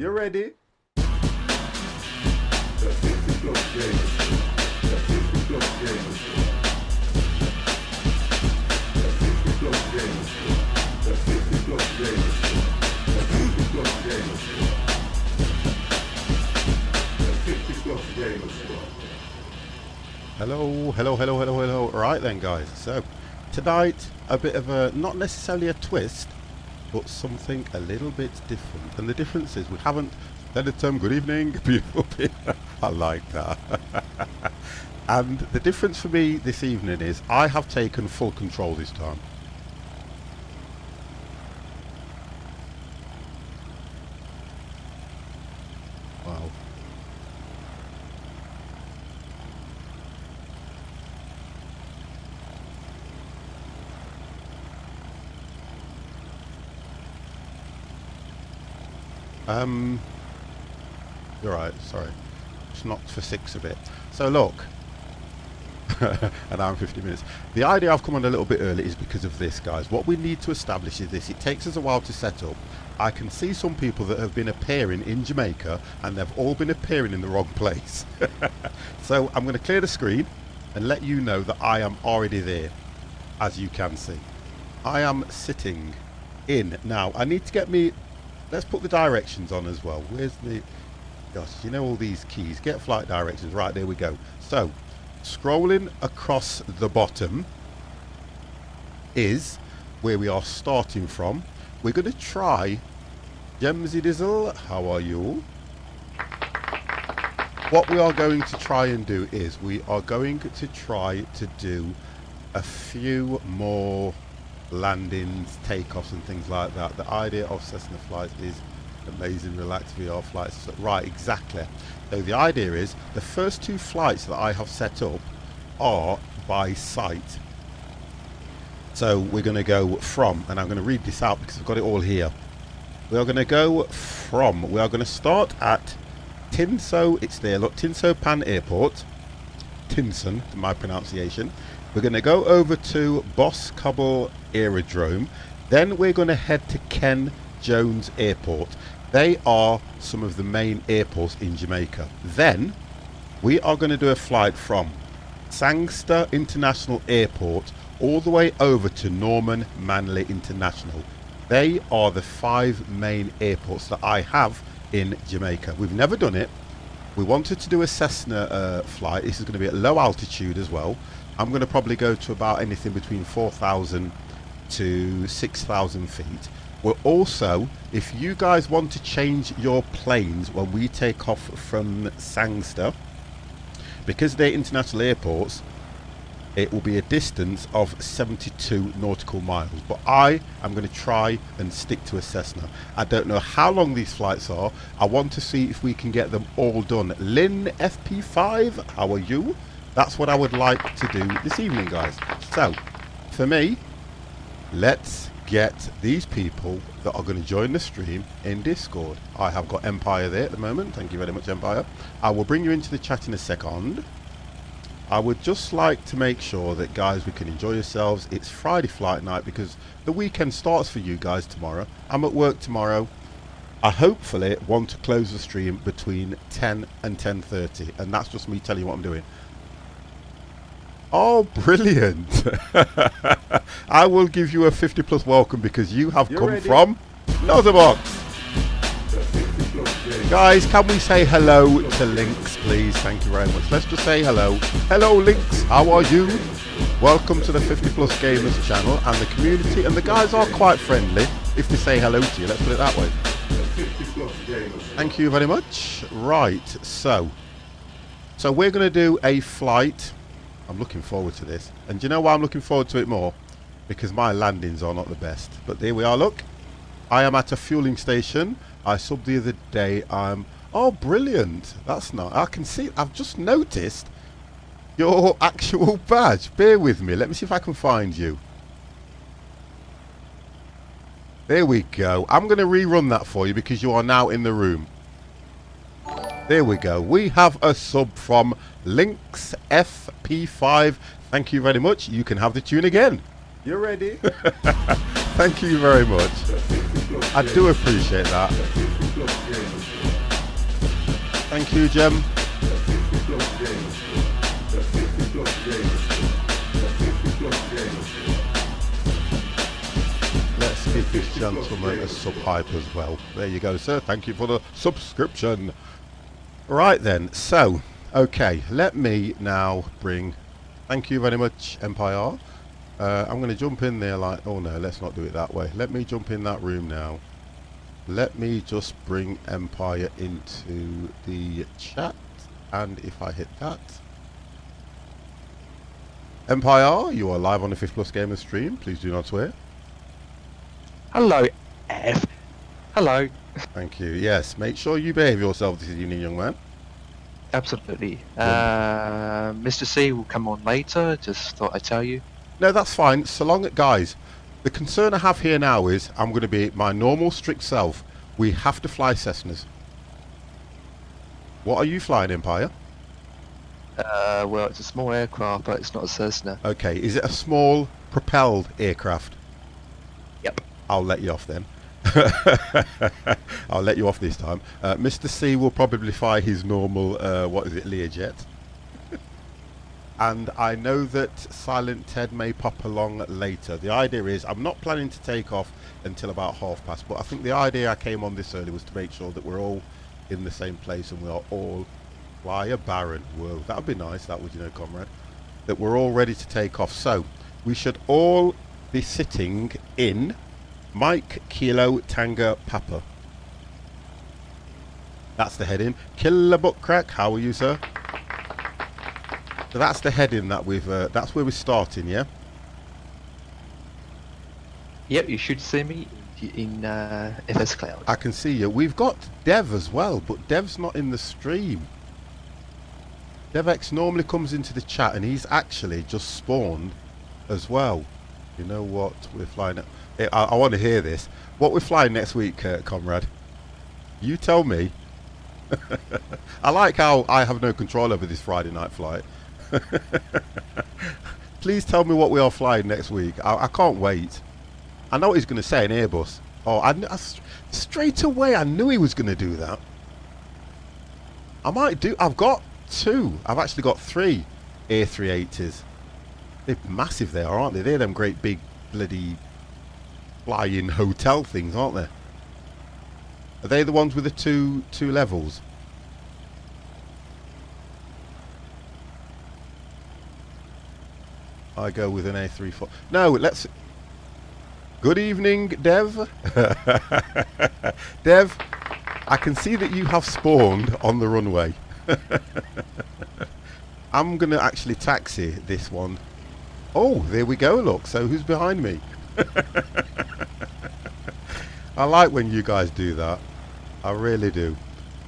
You ready? Hello, hello, hello, hello, hello. Right then, guys. So, tonight, a bit of a, not necessarily a twist, but something a little bit different. And the difference is we haven't said the term good evening, beautiful people. I like that. And the difference for me this evening is I have taken full control this time. Wow. You're right, sorry. It's not for 6 a bit. So look, an hour and 50 minutes. The idea I've come on a little bit early is because of this, guys. What we need to establish is this. It takes us a while to set up. I can see some people that have been appearing in Jamaica and they've all been appearing in the wrong place. So I'm going to clear the screen and let you know that I am already there, as you can see. I am sitting in. Now, I need to get me... Let's put the directions on as well. Where's the... Gosh, you know all these keys. Get flight directions. Right, there we go. So, scrolling across the bottom is where we are starting from. We're going to try... Jemsy Dizzle, how are you? What we are going to try and do is we are going to try to do a few more landings, takeoffs and things like that. The idea of Cessna flights is amazing, relaxed VR flights. Right, exactly. So the idea is the first 2 flights that I have set up are by sight. So we're going to go from, and I'm going to read this out because I've got it all here. We are going to go from, we are going to start at Tinso, it's there, look, Tinso Pan Airport. Tinson, my pronunciation. We're going to go over to Boscobble Aerodrome. Then we're going to head to Ken Jones Airport. They are some of the main airports in Jamaica. Then we are going to do a flight from Sangster International Airport all the way over to Norman Manley International. They are the 5 main airports that I have in Jamaica. We've never done it. We wanted to do a Cessna flight. This is going to be at low altitude as well. I'm going to probably go to about anything between 4,000 to 6,000 feet. We're also, if you guys want to change your planes when we take off from Sangster, because they're international airports, it will be a distance of 72 nautical miles. But I am going to try and stick to a Cessna. I don't know how long these flights are. I want to see if we can get them all done. Lynn FP5, how are you? That's what I would like to do this evening, guys. So, for me, let's get these people that are going to join the stream in Discord. I have got Empire there at the moment. Thank you very much, Empire. I will bring you into the chat in a second. I would just like to make sure that, guys, we can enjoy yourselves. It's Friday flight night because the weekend starts for you guys tomorrow. I'm at work tomorrow. I hopefully want to close the stream between 10 and 10:30, and that's just me telling you what I'm doing. Oh, brilliant. I will give you a 50+ welcome because you have come ready? from Notherbox. Guys, can we say hello to Lynx, please? Thank you very much. Let's just say hello. Hello, Lynx. How are you? Welcome to the 50+ Gamers channel and the community. And the guys are quite friendly if they say hello to you. Let's put it that way. Thank you very much. Right, so we're going to do a flight. I'm looking forward to this. And do you know why I'm looking forward to it more? Because my landings are not the best. But there we are, look. I am at a fueling station. I subbed the other day. Oh, brilliant. That's not... I can see... I've just noticed your actual badge. Bear with me. Let me see if I can find you. There we go. I'm going to rerun that for you because you are now in the room. There we go. We have a sub from Lynx FP5. Thank you very much. You can have the tune again. You ready? Thank you very much. I do appreciate that. Thank you, Jem. Let's give this gentleman a sub hype as well. There you go, sir. Thank you for the subscription. Right then, so, okay, let me now bring... Thank you very much, Empire. I'm going to jump in there like... Oh no, let's not do it that way. Let me jump in that room now. Let me just bring Empire into the chat. And if I hit that... Empire, you are live on the 5th Plus Gamer stream. Please do not swear. Hello, F. Hello. Thank you. Yes, make sure you behave yourself this evening, young man. Absolutely. Mr. C will come on later. Just thought I'd tell you. No, that's fine. So long as... Guys, the concern I have here now is I'm going to be my normal strict self. We have to fly Cessnas. What are you flying, Empire? Well, it's a small aircraft, but it's not a Cessna. Okay, is it a small propelled aircraft? Yep. I'll let you off then. I'll let you off this time. Mr. C will probably fly his normal, what is it, Learjet. And I know that Silent Ted may pop along later. The idea is, I'm not planning to take off until about 1:30, but I think the idea I came on this early was to make sure that we're all in the same place and we are all fly a Baron. Whoa, that would be nice, that would, you know, comrade. That we're all ready to take off. So, we should all be sitting in Mike Kilo Tango Papa. That's the heading. Killer Butt Crack, how are you, sir? So that's the heading that we've, that's where we're starting, yeah? Yep, you should see me in FS Cloud. I can see you. We've got Dev as well, but Dev's not in the stream. DevX normally comes into the chat and he's actually just spawned as well. You know what? We're flying... I want to hear this. What we're flying next week, comrade? You tell me. I like how I have no control over this Friday night flight. Please tell me what we are flying next week. I can't wait. I know what he's going to say, an Airbus. Oh, straight away I knew he was going to do that. I might do... I've got 2. I've actually got 3 A380s. They're massive they are, aren't they? They're them great big bloody flying hotel things, aren't they? Are they the ones with the two levels? I go with an A34. No, let's... Good evening, Dev. Dev, I can see that you have spawned on the runway. I'm going to actually taxi this one. Oh, there we go, look. So who's behind me? I like when you guys do that. I really do.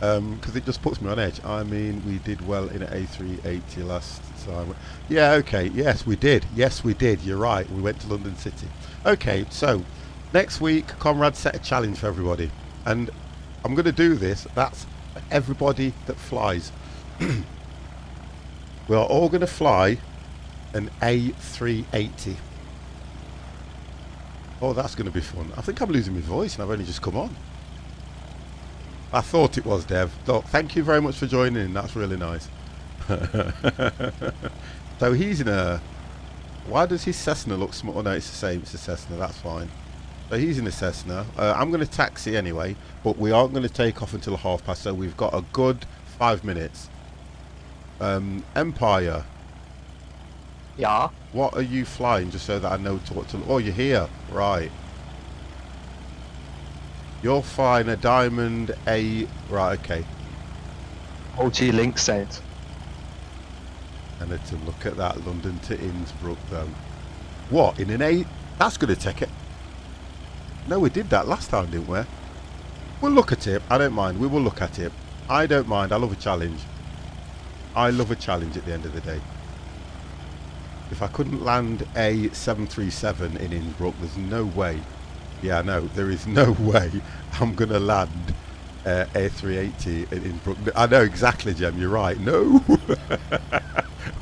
Because it just puts me on edge. I mean, we did well in an A380 last time. Yeah, okay. Yes, we did. Yes, we did. You're right. We went to London City. Okay, so next week, Comrade set a challenge for everybody. And I'm going to do this. That's for everybody that flies. We are all going to fly an A380. Oh, that's going to be fun. I think I'm losing my voice and I've only just come on. I thought it was, Dev. Thank you very much for joining in. That's really nice. So he's in a... Why does his Cessna look small? Oh, no, it's the same. It's a Cessna. That's fine. So he's in a Cessna. I'm going to taxi anyway, but we aren't going to take off until 1:30, so we've got a good 5 minutes. Empire. Yeah. What are you flying, just so that I know what to... Oh, you're here. Right. You're flying a Diamond A... Right, okay. Multi-link set. And to look at that, London to Innsbruck, though. What, in an A... That's going to take it. No, we did that last time, didn't we? We'll look at it. I don't mind. We will look at it. I don't mind. I love a challenge. I love a challenge at the end of the day. If I couldn't land a 737 in Innsbruck, there's no way. Yeah, no, there is no way I'm going to land A380 in Innsbruck. I know exactly, Jem, you're right. No.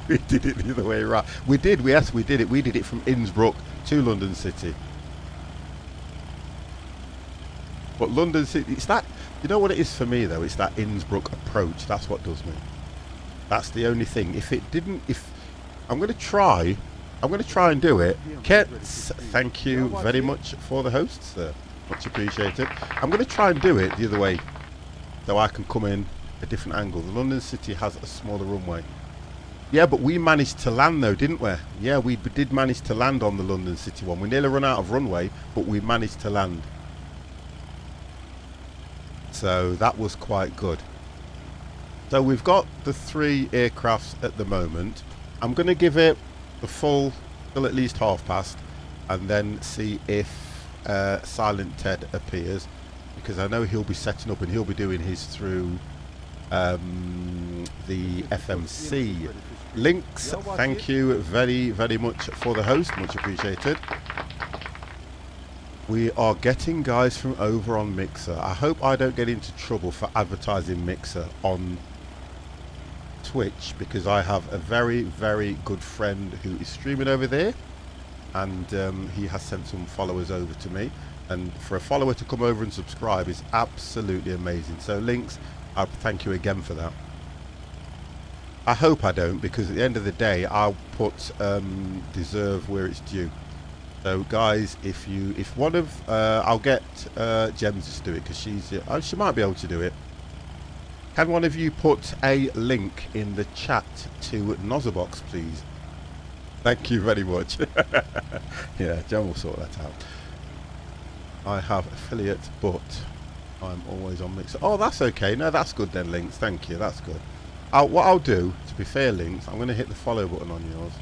We did it the other way around. We did, yes, we did it. We did it from Innsbruck to London City. But London City, it's that You know what it is for me though? It's that Innsbruck approach. That's what does me. That's the only thing. If it didn't, if I'm going to try and do it. Kets, thank you very much for the host, sir. Much appreciated. I'm going to try and do it the other way, so I can come in a different angle. The London City has a smaller runway. Yeah, but we managed to land though, didn't we? Yeah, we did manage to land on the London City one. We nearly run out of runway, but we managed to land. So that was quite good. So we've got the 3 aircrafts at the moment. I'm going to give it the full till at least half past, and then see if Silent Ted appears, because I know he'll be setting up and he'll be doing his through the FMC. Links, thank you very, very much for the host. Much appreciated. We are getting guys from over on Mixer. I hope I don't get into trouble for advertising Mixer on Twitch, because I have a very, very good friend who is streaming over there, and he has sent some followers over to me, and for a follower to come over and subscribe is absolutely amazing. So Links, I thank you again for that. I hope I don't, because at the end of the day I'll put deserve where it's due. So guys, if one of I'll get Gems to do it, because she might be able to do it. Can one of you put a link in the chat to Nozerbox, please? Thank you very much. Yeah, Jem will sort that out. I have affiliate, but I'm always on Mixer. Oh, that's okay. No, that's good then, Links. Thank you. That's good. What I'll do, to be fair, Links, I'm going to hit the follow button on yours.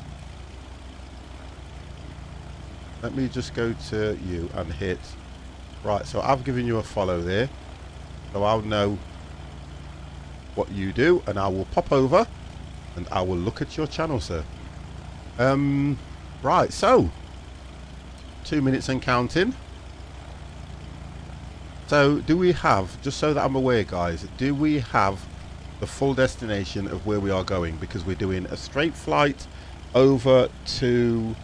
Let me just go to you and hit. Right, so I've given you a follow there. So I'll know what you do, and I will pop over and I will look at your channel, sir. Right, so 2 minutes and counting. So do we have, just so that I'm aware guys, do we have the full destination of where we are going? Because we're doing a straight flight over to,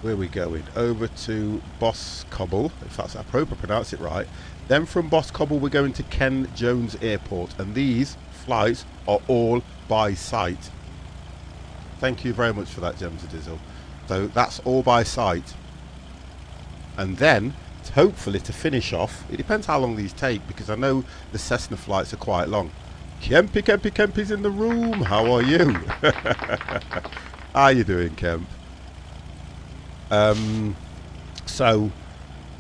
where are we going? Over to Boscobble, if that's appropriate, pronounce it right. Then from Boscobble we're going to Ken Jones Airport, and these flights are all by sight. Thank you very much for that, Gems of Dizzle. So that's all by sight. And then, hopefully to finish off, it depends how long these take, because I know the Cessna flights are quite long. Kempy's in the room. How are you? How you doing, Kemp? So,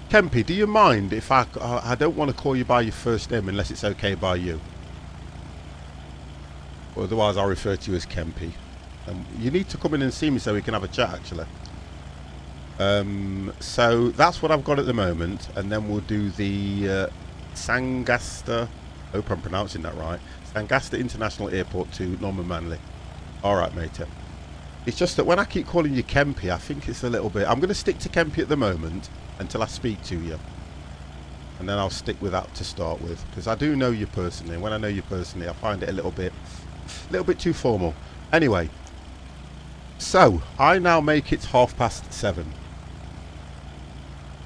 Kempy, do you mind if I don't want to call you by your first name unless it's okay by you? Otherwise I'll refer to you as Kempy. You need to come in and see me so we can have a chat, actually. So that's what I've got at the moment, and then we'll do the Sangasta, hope I'm pronouncing that right, Sangasta International Airport to Norman Manley. Alright, mate. It's just that when I keep calling you Kempy, I think it's a little bit... I'm going to stick to Kempy at the moment until I speak to you. And then I'll stick with that to start with, because I do know you personally, and when I know you personally I find it a little bit too formal. Anyway, so I now make it 7:30.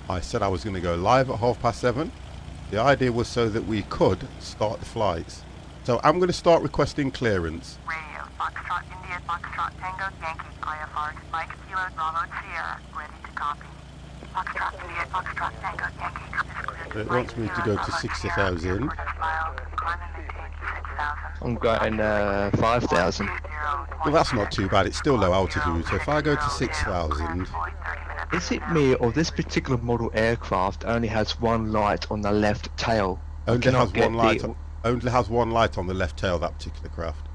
I said I was going to go live at 7:30. The idea was so that we could start the flights. So I'm going to start requesting clearance. Radio, Foxtrot, India, Foxtrot, Tango, Yankee, IFR, Mike, Kilo, Bravo, Sierra, ready to copy. Foxtrot, India, Foxtrot, Tango, Yankee, It wants me to go to 60,000. I'm going 5,000. Well, that's not too bad. It's still low altitude. So if I go to 6,000... Is it me, or this particular model aircraft only has one light on the left tail? Only has one light. Only has one light on the left tail, that particular craft.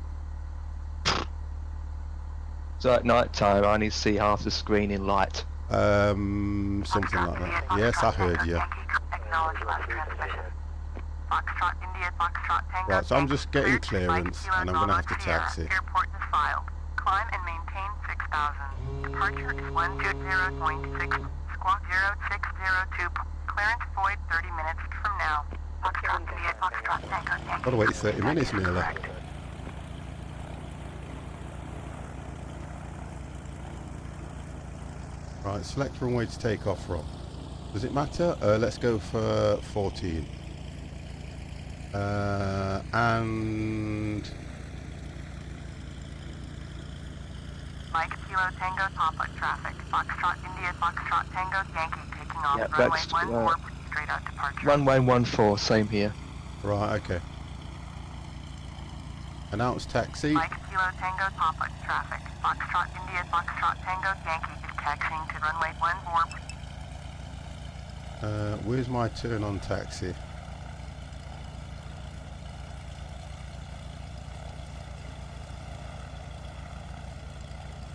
So at night time I only see half the screen in light. Something like that. Yes, I heard you. Right, so I'm just getting clearance, and I'm going to have to taxi. Climb and maintain 6,000. Departure is 120.6, squawk 0602. Clearance void 30 minutes from now. Foxtrot, India, Foxtrot, Tango, Yankee. Gotta wait 30 minutes nearly. Right, select runway to take off from. Does it matter? Let's go for 14. And Mike Kilo Tango Papa traffic. Foxtrot India Foxtrot Tango Yankee taking off Yeah, runway that's, 14 straight out departure. runway 14, same here. right, okay. Announce taxi. Mike Kilo Tango Papa traffic. Foxtrot India Foxtrot Tango Yankee is taxiing to runway 14. Where's my turn on taxi?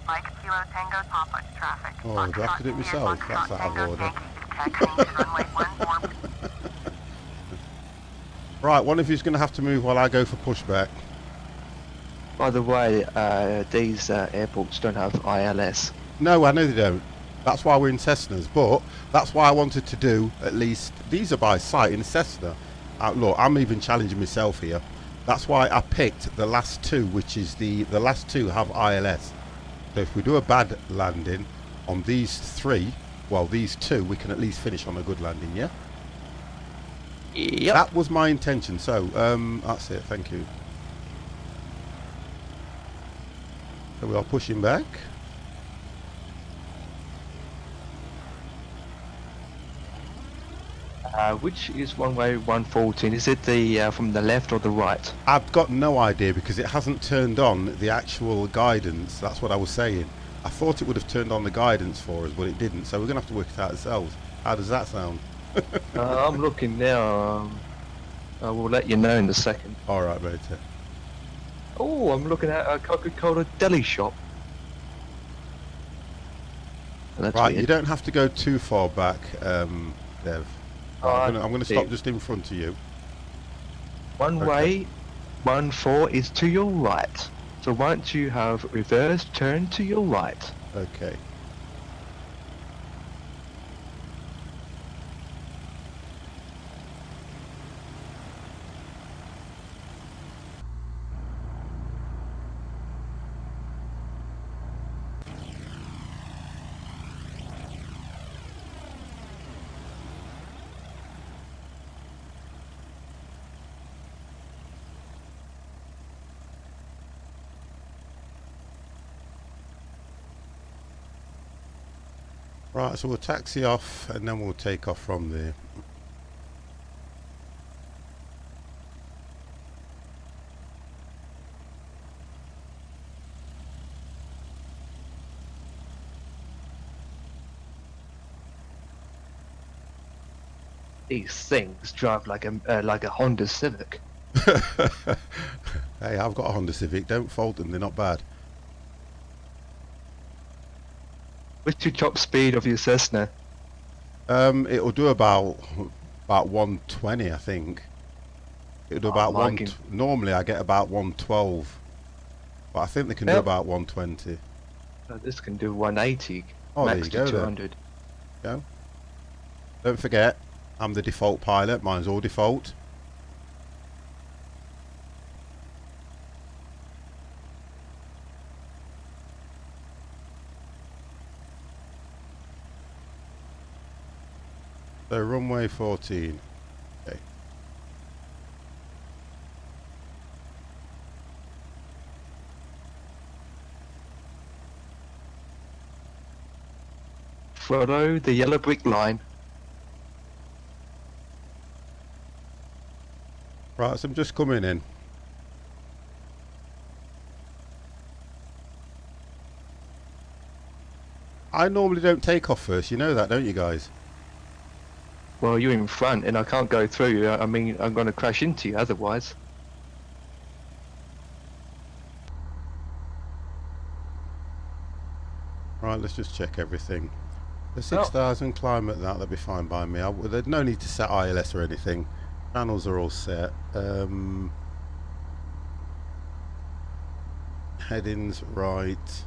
Mike Kilo Tango Papa traffic. Oh, do I have to do it India myself? Foxtrot That's out of Tango order. Yankee is taxiing to runway 14. Right, one of you's going to have to move while I go for pushback. By the way, these airports don't have ILS. No, I know they don't. That's why we're in Cessnas, but that's why I wanted to do at least, these are by sight in Cessna. Look, I'm even challenging myself here. That's why I picked the last two, which is the last two have ILS. So if we do a bad landing on these three, well, these two, we can at least finish on a good landing, yeah? Yep. That was my intention, so that's it, thank you. So we are pushing back. Which is runway 114? Is it the from the left or the right? I've got no idea because it hasn't turned on the actual guidance. That's what I was saying. I thought it would have turned on the guidance for us, but it didn't. So we're going to have to work it out ourselves. How does that sound? I'm looking now. I will let you know in a second. All right, mate. Oh, I'm looking at a Coca-Cola deli shop. That's Right, weird. you don't have to go too far back, Dev. I'm going to stop just in front of you. Runway 14 is to your right. So once you have reversed, turn to your right. Okay. Right, so we'll taxi off and then we'll take off from there. These things drive like a Honda Civic. Hey, I've got a Honda Civic. Don't fault them. They're not bad. What's your top speed of your Cessna? It'll do about 120, I think. It'll do about one. liking. Normally, I get about 112, but I think they can do Yep. about 120. This can do 180. Oh, there max you to go. Then. 200. Go. Don't forget, I'm the default pilot. Mine's all default. So runway 14. Okay. Follow the yellow brick line. Right, so I'm just coming in. I normally don't take off first, you know that, don't you guys? Well, you're in front and I can't go through. I mean, I'm going to crash into you otherwise. Right, let's just check everything. The 6,000 climb at that'll be fine by me. There's no need to set ILS or anything. Channels are all set. Headings right.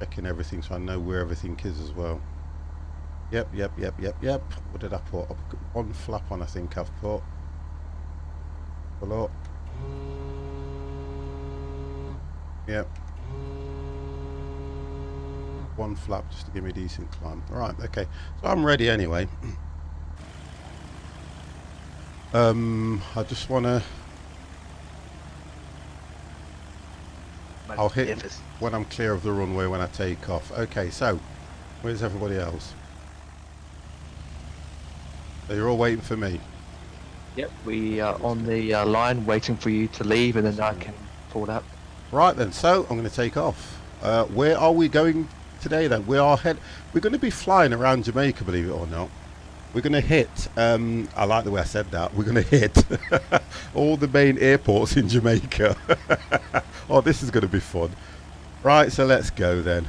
Checking everything so I know where everything is as well. Yep. What did I put? I've got one flap on, I think I've put. Pull up. Yep. one flap just to give me a decent climb. Right, okay. So I'm ready anyway. I just want to... I'll hit when I'm clear of the runway when I take off. Okay, so where's everybody else? So you're all waiting for me? Yep, we are on the line waiting for you to leave, and then I can pull up. Right then, so I'm going to take off. Where are we going today then? We're going to be flying around Jamaica, believe it or not. We're going to hit, I like the way I said that, we're going to hit all the main airports in Jamaica. Oh, this is going to be fun. Right, so let's go then.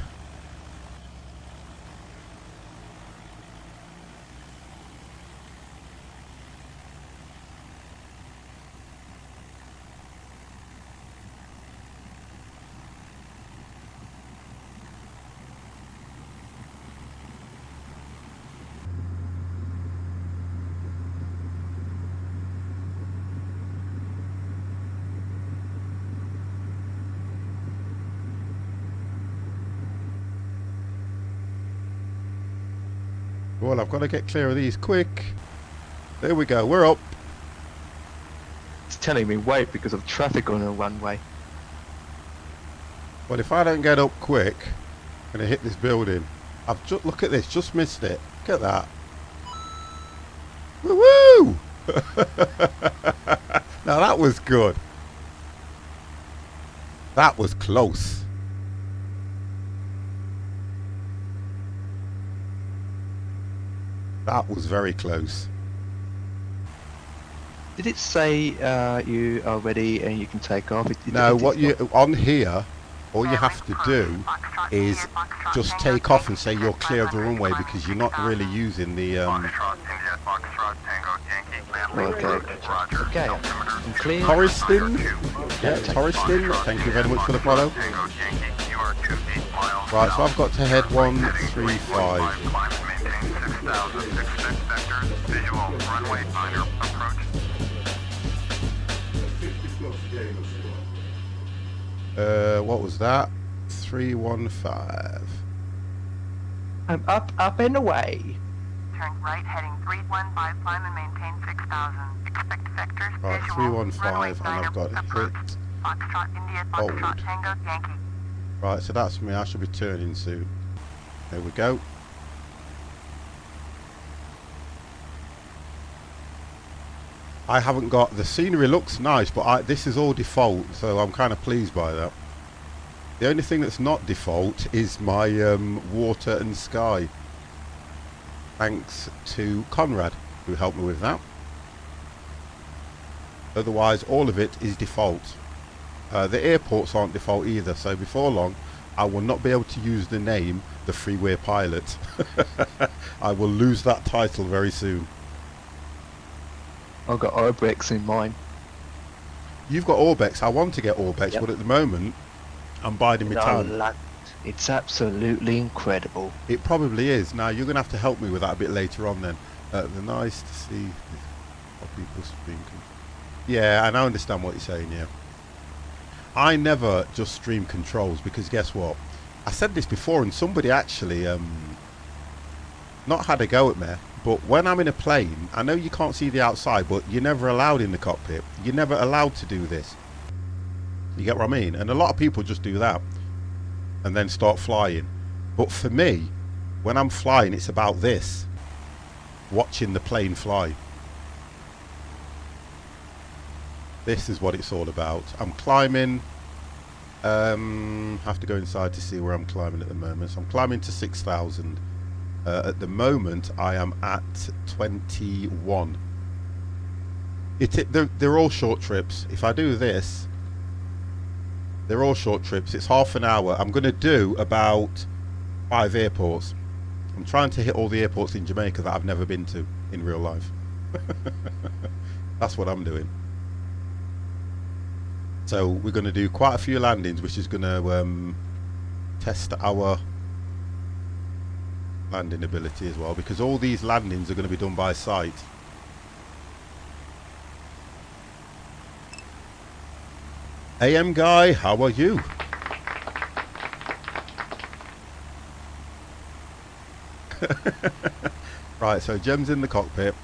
Well, I've got to get clear of these quick. There we go, we're up. It's telling me wait because of traffic on the runway. Well, if I don't get up quick, I'm going to hit this building. I've just, look at this, just missed it. Look at that. Woo-woo! Now that was good. That was close. That was very close. Did it say you are ready and you can take off? No, what you on here, all you have to do is just take off and say you're clear of the runway because you're not really using the. Okay. I'm clear. Torreston? Yeah, Torreston. Thank you very much for the follow. Right, so I've got to head 135. What was that? 315. I'm up and away. Turn right heading 315, climb and maintain 6000. Expect vectors, right, visual, 315 and I've got it hit. Foxtrot, India, Foxtrot, Tango, Yankee. Right, so that's me, I should be turning soon. There we go. I haven't got, the scenery looks nice, but this is all default, so I'm kind of pleased by that. The only thing that's not default is my water and sky. Thanks to Conrad, who helped me with that. Otherwise, all of it is default. The airports aren't default either, so before long, I will not be able to use the name, the Freeway Pilot. I will lose that title very soon. I've got Orbex in mine. You've got Orbex. I want to get Orbex, yep. But at the moment, I'm biding my time. It's absolutely incredible. It probably is. Now, you're going to have to help me with that a bit later on then. They're nice to see how people speak. Yeah, and I understand what you're saying, yeah. I never just stream controls because guess what? I said this before and somebody actually not had a go at me, but when I'm in a plane, I know you can't see the outside, but you're never allowed in the cockpit. You're never allowed to do this. You get what I mean? And a lot of people just do that and then start flying. But for me, when I'm flying, it's about this. Watching the plane fly. This is what it's all about. I'm climbing. Have to go inside to see where I'm climbing at the moment. So I'm climbing to 6,000. At the moment, I am at 21. They're all short trips. If I do this, they're all short trips. It's half an hour. I'm going to do about 5 airports. I'm trying to hit all the airports in Jamaica that I've never been to in real life. That's what I'm doing. So we're going to do quite a few landings, which is going to test our landing ability as well, because all these landings are going to be done by sight. AM guy, how are you? Right, so Gem's in the cockpit.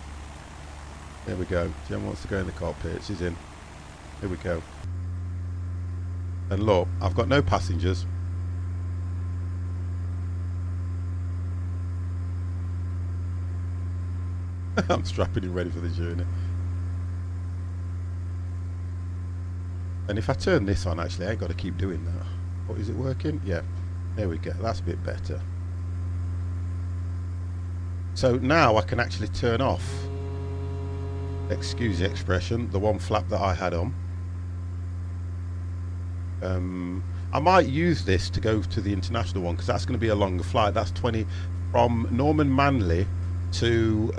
There we go. Gem wants to go in the cockpit. She's in. Here we go. And look, I've got no passengers. I'm strapping him ready for the journey. And if I turn this on, actually, I ain't got to keep doing that. What, is it working? Yeah. There we go. That's a bit better. So now I can actually turn off, excuse the expression, the one flap that I had on. I might use this to go to the international one because that's going to be a longer flight. That's 20 from Norman Manley to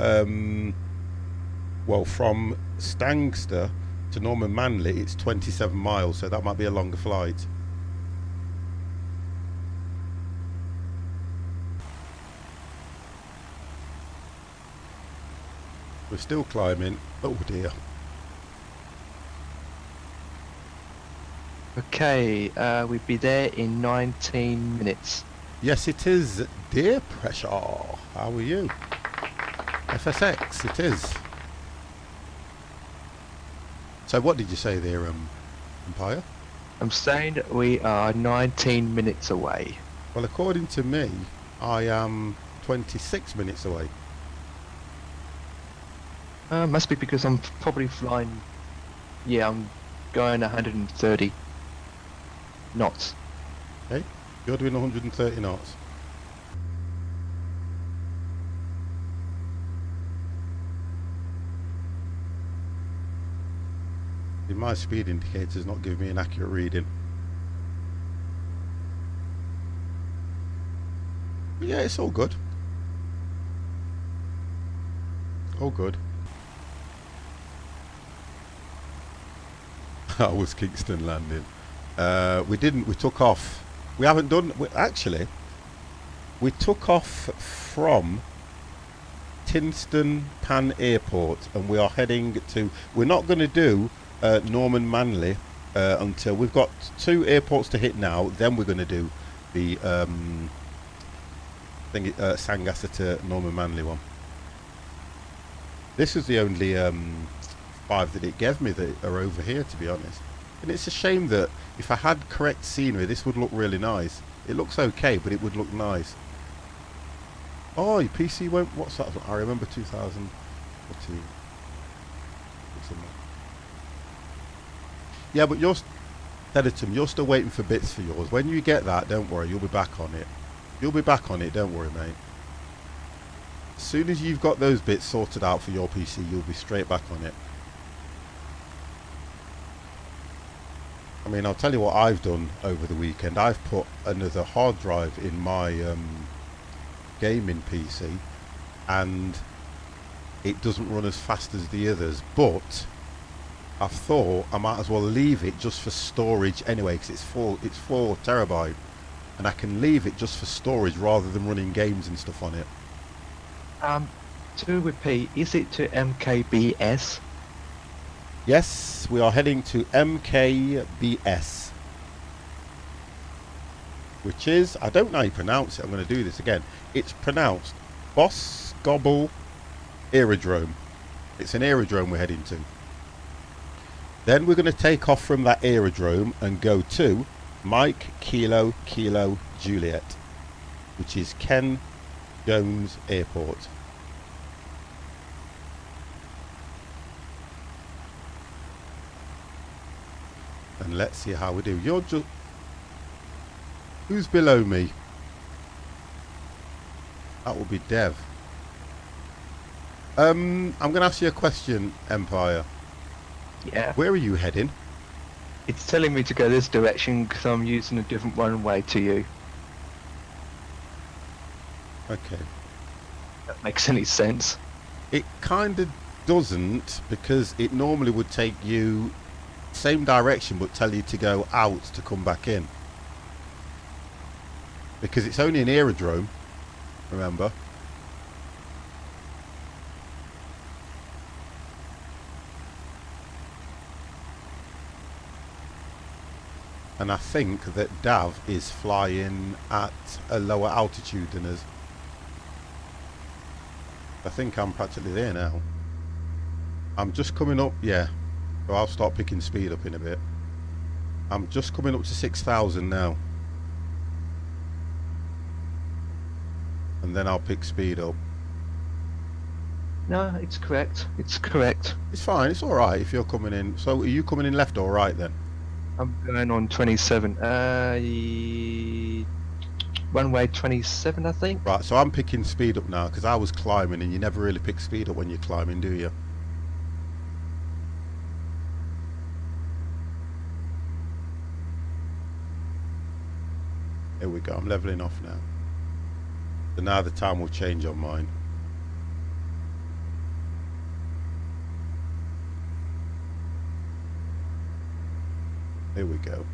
well, from Stangster to Norman Manley it's 27 miles, so that might be a longer flight. We're still climbing. Oh dear. Okay, we'll be there in 19 minutes. Yes, it is. Dear Pressure, how are you? FSX, it is. So what did you say there, Empire? I'm saying that we are 19 minutes away. Well, according to me, I am 26 minutes away. Must be because I'm probably flying. Yeah, I'm going 130 knots. Okay, you're doing 130 knots. My speed indicator's not giving me an accurate reading. But yeah, it's all good. All good. That was Kingston landing. We took off. We haven't done, actually, we took off from Tinston Pan Airport and we are heading to, we're not going to do Norman Manley until we've got 2 airports to hit now, then we're going to do the Sangasa to Norman Manley one. This is the only 5 that it gave me that are over here, to be honest. And it's a shame that if I had correct scenery, this would look really nice. It looks okay, but it would look nice. Oh, your PC won't. What's that? I remember 2014. Yeah, but you're, Editum, you're still waiting for bits for yours. When you get that, don't worry, you'll be back on it. You'll be back on it, don't worry, mate. As soon as you've got those bits sorted out for your PC, you'll be straight back on it. I mean, I'll tell you what I've done over the weekend. I've put another hard drive in my gaming PC, and it doesn't run as fast as the others, but I thought I might as well leave it just for storage anyway, because it's 4 terabyte, and I can leave it just for storage rather than running games and stuff on it. To repeat, is it to MKBS? Yes, we are heading to MKBS, which is, I don't know how you pronounce it, I'm going to do this again. It's pronounced Boss Gobble Aerodrome. It's an aerodrome we're heading to. Then we're going to take off from that aerodrome and go to Mike Kilo Kilo Juliet, which is Ken Jones Airport. And let's see how we do. You're just... Who's below me? That will be Dev. I'm going to ask you a question, Empire. Yeah. Where are you heading? It's telling me to go this direction because I'm using a different runway to you. Okay. That makes any sense. It kind of doesn't, because it normally would take you same direction but tell you to go out to come back in. Because it's only an aerodrome, remember? And I think that Dav is flying at a lower altitude than us. I think I'm practically there now. I'm just coming up, yeah. So I'll start picking speed up in a bit. I'm just coming up to 6,000 now. And then I'll pick speed up. No, it's correct. It's correct. It's fine, it's alright if you're coming in. So are you coming in left or right then? I'm going on 27. Runway 27, I think. Right, so I'm picking speed up now because I was climbing and you never really pick speed up when you're climbing, do you? Here we go, I'm leveling off now. So now the time will change on mine. Here we go.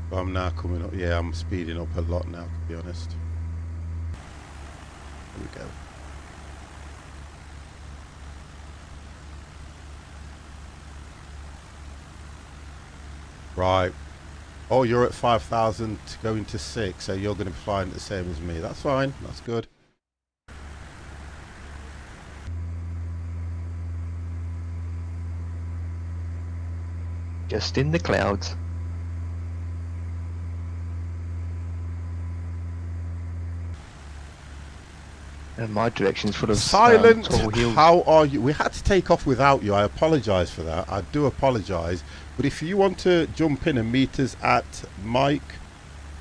So I'm now coming up, yeah, I'm speeding up a lot now, to be honest. Here we go. Right. Oh, you're at 5,000 going to 6, so you're going to be flying the same as me. That's fine, that's good. Just in the clouds. And my direction's full of Silent, tall hills. how are you? We had to take off without you. I apologise for that. I do apologise. But if you want to jump in and meet us at Mike,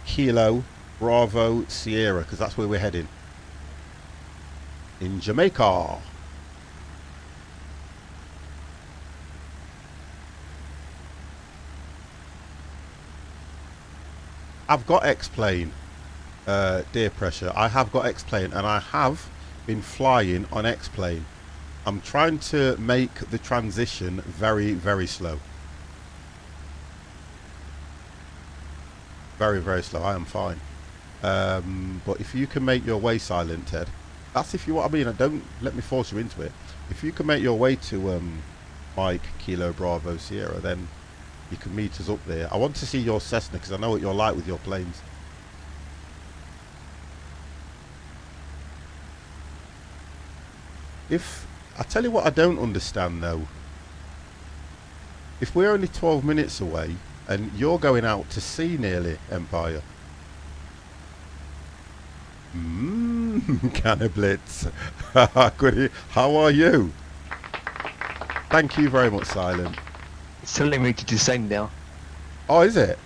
Kilo, Bravo, Sierra, because that's where we're heading. In Jamaica. I've got X-Plane. Dear Pressure, I have got X-Plane and I have been flying on X-Plane. I'm trying to make the transition very, very slow. Very, very slow. I am fine. But if you can make your way, Silent Ted, that's if you want. I mean, don't let me force you into it. If you can make your way to Mike, Kilo, Bravo, Sierra, then you can meet us up there. I want to see your Cessna because I know what you're like with your planes. If I tell you what I don't understand though, if we're only 12 minutes away and you're going out to sea nearly, Empire. Cannablitz. Good. How are you? Thank you very much, Silent. It's telling me to descend now. Oh, is it?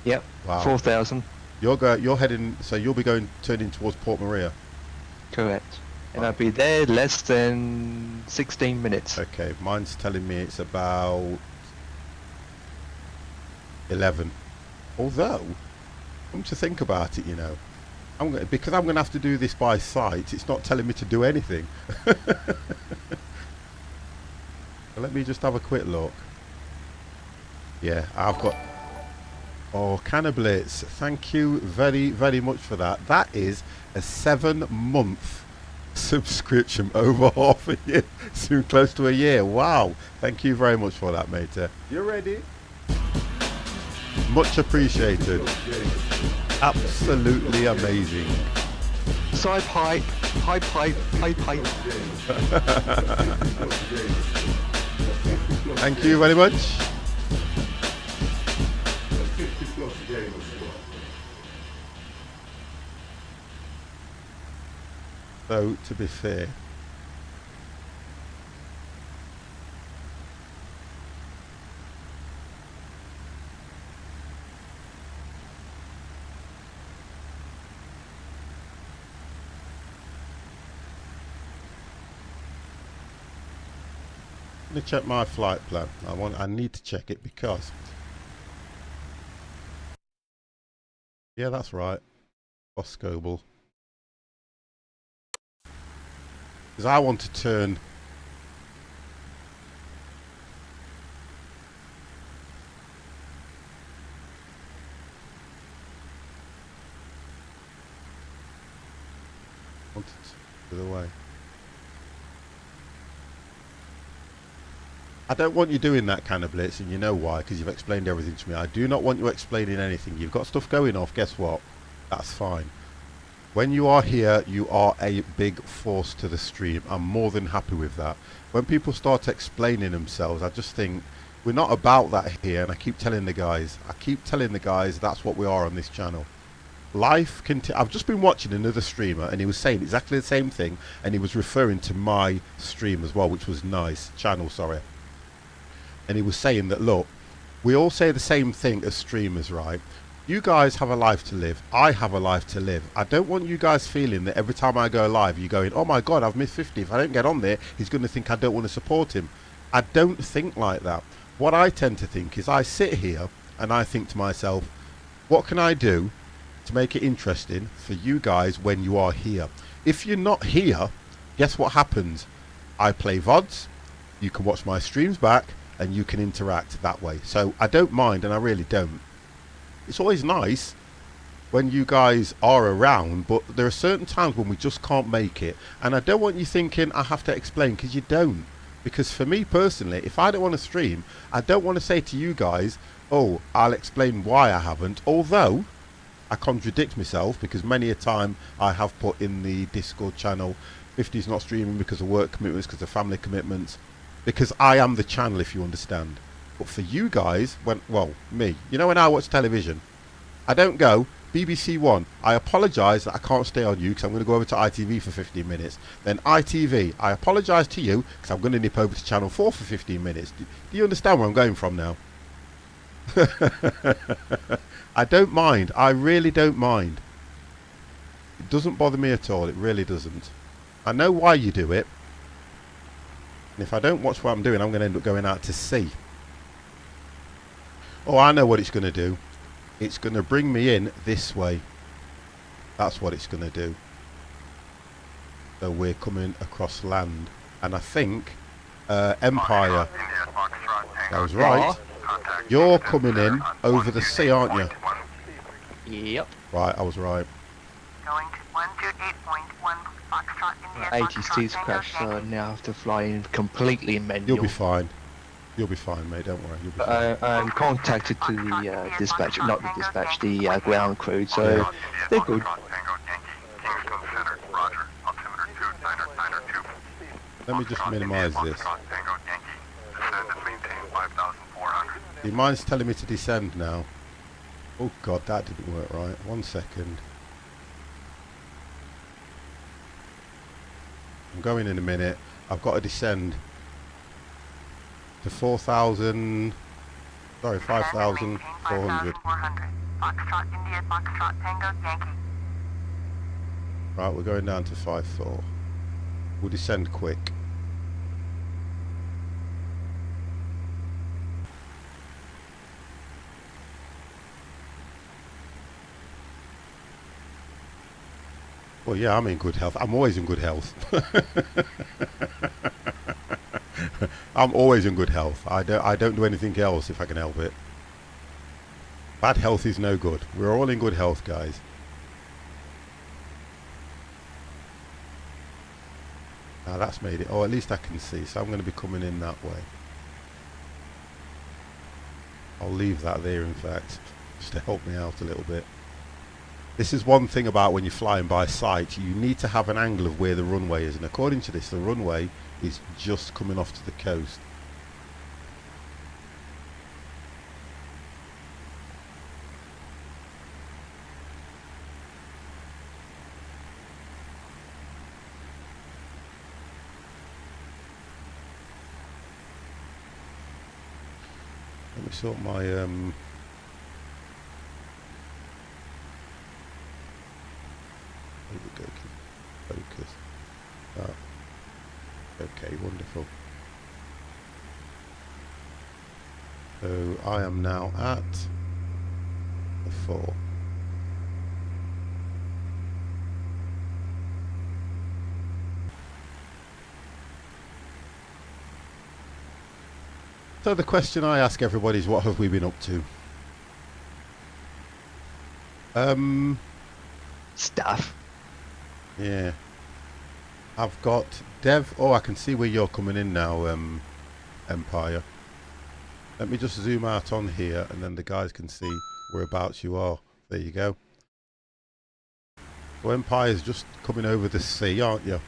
Yep. Wow. 4,000. You're heading, so you'll be turning towards Port Maria. Correct. And I'll be there less than 16 minutes. Okay, mine's telling me it's about 11. Although, come to think about it, you know, because I'm going to have to do this by sight, it's not telling me to do anything. Let me just have a quick look. Yeah, I've got... Oh, Cannablitz, thank you very, very much for that. That is a 7-month subscription, over half a year, soon close to a year. Wow, thank you very much for that, mate. You're ready? Much appreciated. Absolutely amazing. Side pipe, high pipe, high pipe. Thank you very much. So, to be fair, I'm going to check my flight plan. I need to check it because, yeah, that's right, Oscobel. Because I want to turn to the way. I don't want you doing that kind of blitz, and you know why, because you've explained everything to me. I do not want you explaining anything. You've got stuff going off, guess what? That's fine. When you are here, you are a big force to the stream. I'm more than happy with that. When people start explaining themselves, I just think we're not about that here, and I keep telling the guys that's what we are on this channel. Life I've just been watching another streamer, and he was saying exactly the same thing, and he was referring to my stream as well, which was nice channel, sorry. And he was saying that, look, we all say the same thing as streamers, right? You guys have a life to live. I have a life to live. I don't want you guys feeling that every time I go live, you're going, oh my God, I've missed 50. If I don't get on there, he's going to think I don't want to support him. I don't think like that. What I tend to think is I sit here and I think to myself, what can I do to make it interesting for you guys when you are here? If you're not here, guess what happens? I play VODs, you can watch my streams back, and you can interact that way. So I don't mind, and I really don't. It's always nice when you guys are around, but there are certain times when we just can't make it. And I don't want you thinking I have to explain, because you don't. Because for me personally, if I don't want to stream, I don't want to say to you guys, oh, I'll explain why I haven't. Although I contradict myself, because many a time I have put in the Discord channel, 50's not streaming because of work commitments, because of family commitments, because I am the channel, if you understand. But for you guys, well, me, you know, when I watch television, I don't go, BBC One, I apologise that I can't stay on you because I'm going to go over to ITV for 15 minutes. Then ITV, I apologise to you because I'm going to nip over to Channel 4 for 15 minutes. Do you understand where I'm going from now? I don't mind. I really don't mind. It doesn't bother me at all. It really doesn't. I know why you do it. And if I don't watch what I'm doing, I'm going to end up going out to sea. Oh, I know what it's going to do. It's going to bring me in this way. That's what it's going to do. So we're coming across land. And I think Empire. That was right. You're coming in over the sea, aren't you? Yep. Right, I was right. Going to 128.1 Foxtrot India. 80C's crash, so I now have to fly in completely manual. You'll be fine. You'll be fine, mate. Don't worry. You'll be fine. I'm contacted to the dispatch, not the dispatch, the ground crew, so Yeah. they're good. Let me just minimise this. Your mind's telling me to descend now. Oh God, that didn't work right. 1 second. I'm going in a minute. I've got to descend to 4,000. Sorry, 5,400. Foxtrot India, Foxtrot Tango Yankee. Right, we're going down to 5,4. We'll descend quick. Well, yeah, I'm in good health. I'm always in good health. I'm always in good health. I don't do anything else if I can help it. Bad health is no good. We're all in good health, guys. Now that's made it. Oh, at least I can see. So I'm going to be coming in that way. I'll leave that there, in fact, just to help me out a little bit. This is one thing about when you're flying by sight. You need to have an angle of where the runway is. And according to this, the runway is just coming off to the coast. Let me sort my focus. Okay, wonderful. So I am now at the 4. So the question I ask everybody is, what have we been up to? Stuff. Yeah. I've got Dev. Oh, I can see where you're coming in now, Empire. Let me just zoom out on here, and then the guys can see whereabouts you are. There you go. So Empire's just coming over the sea, aren't you?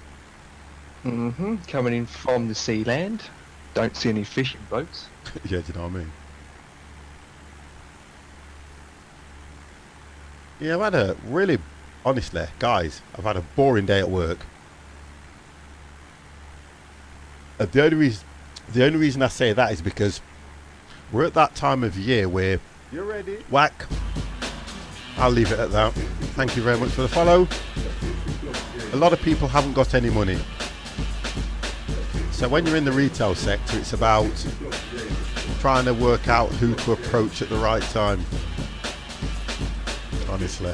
Coming in from the sea land. Don't see any fishing boats. Yeah, do you know what I mean? Yeah, I've had a really, honestly, guys, I've had a boring day at work. The only reason I say that is because we're at that time of year where you're ready. Whack. I'll leave it at that. Thank you very much for the follow. A lot of people haven't got any money. So when you're in the retail sector, it's about trying to work out who to approach at the right time. Honestly.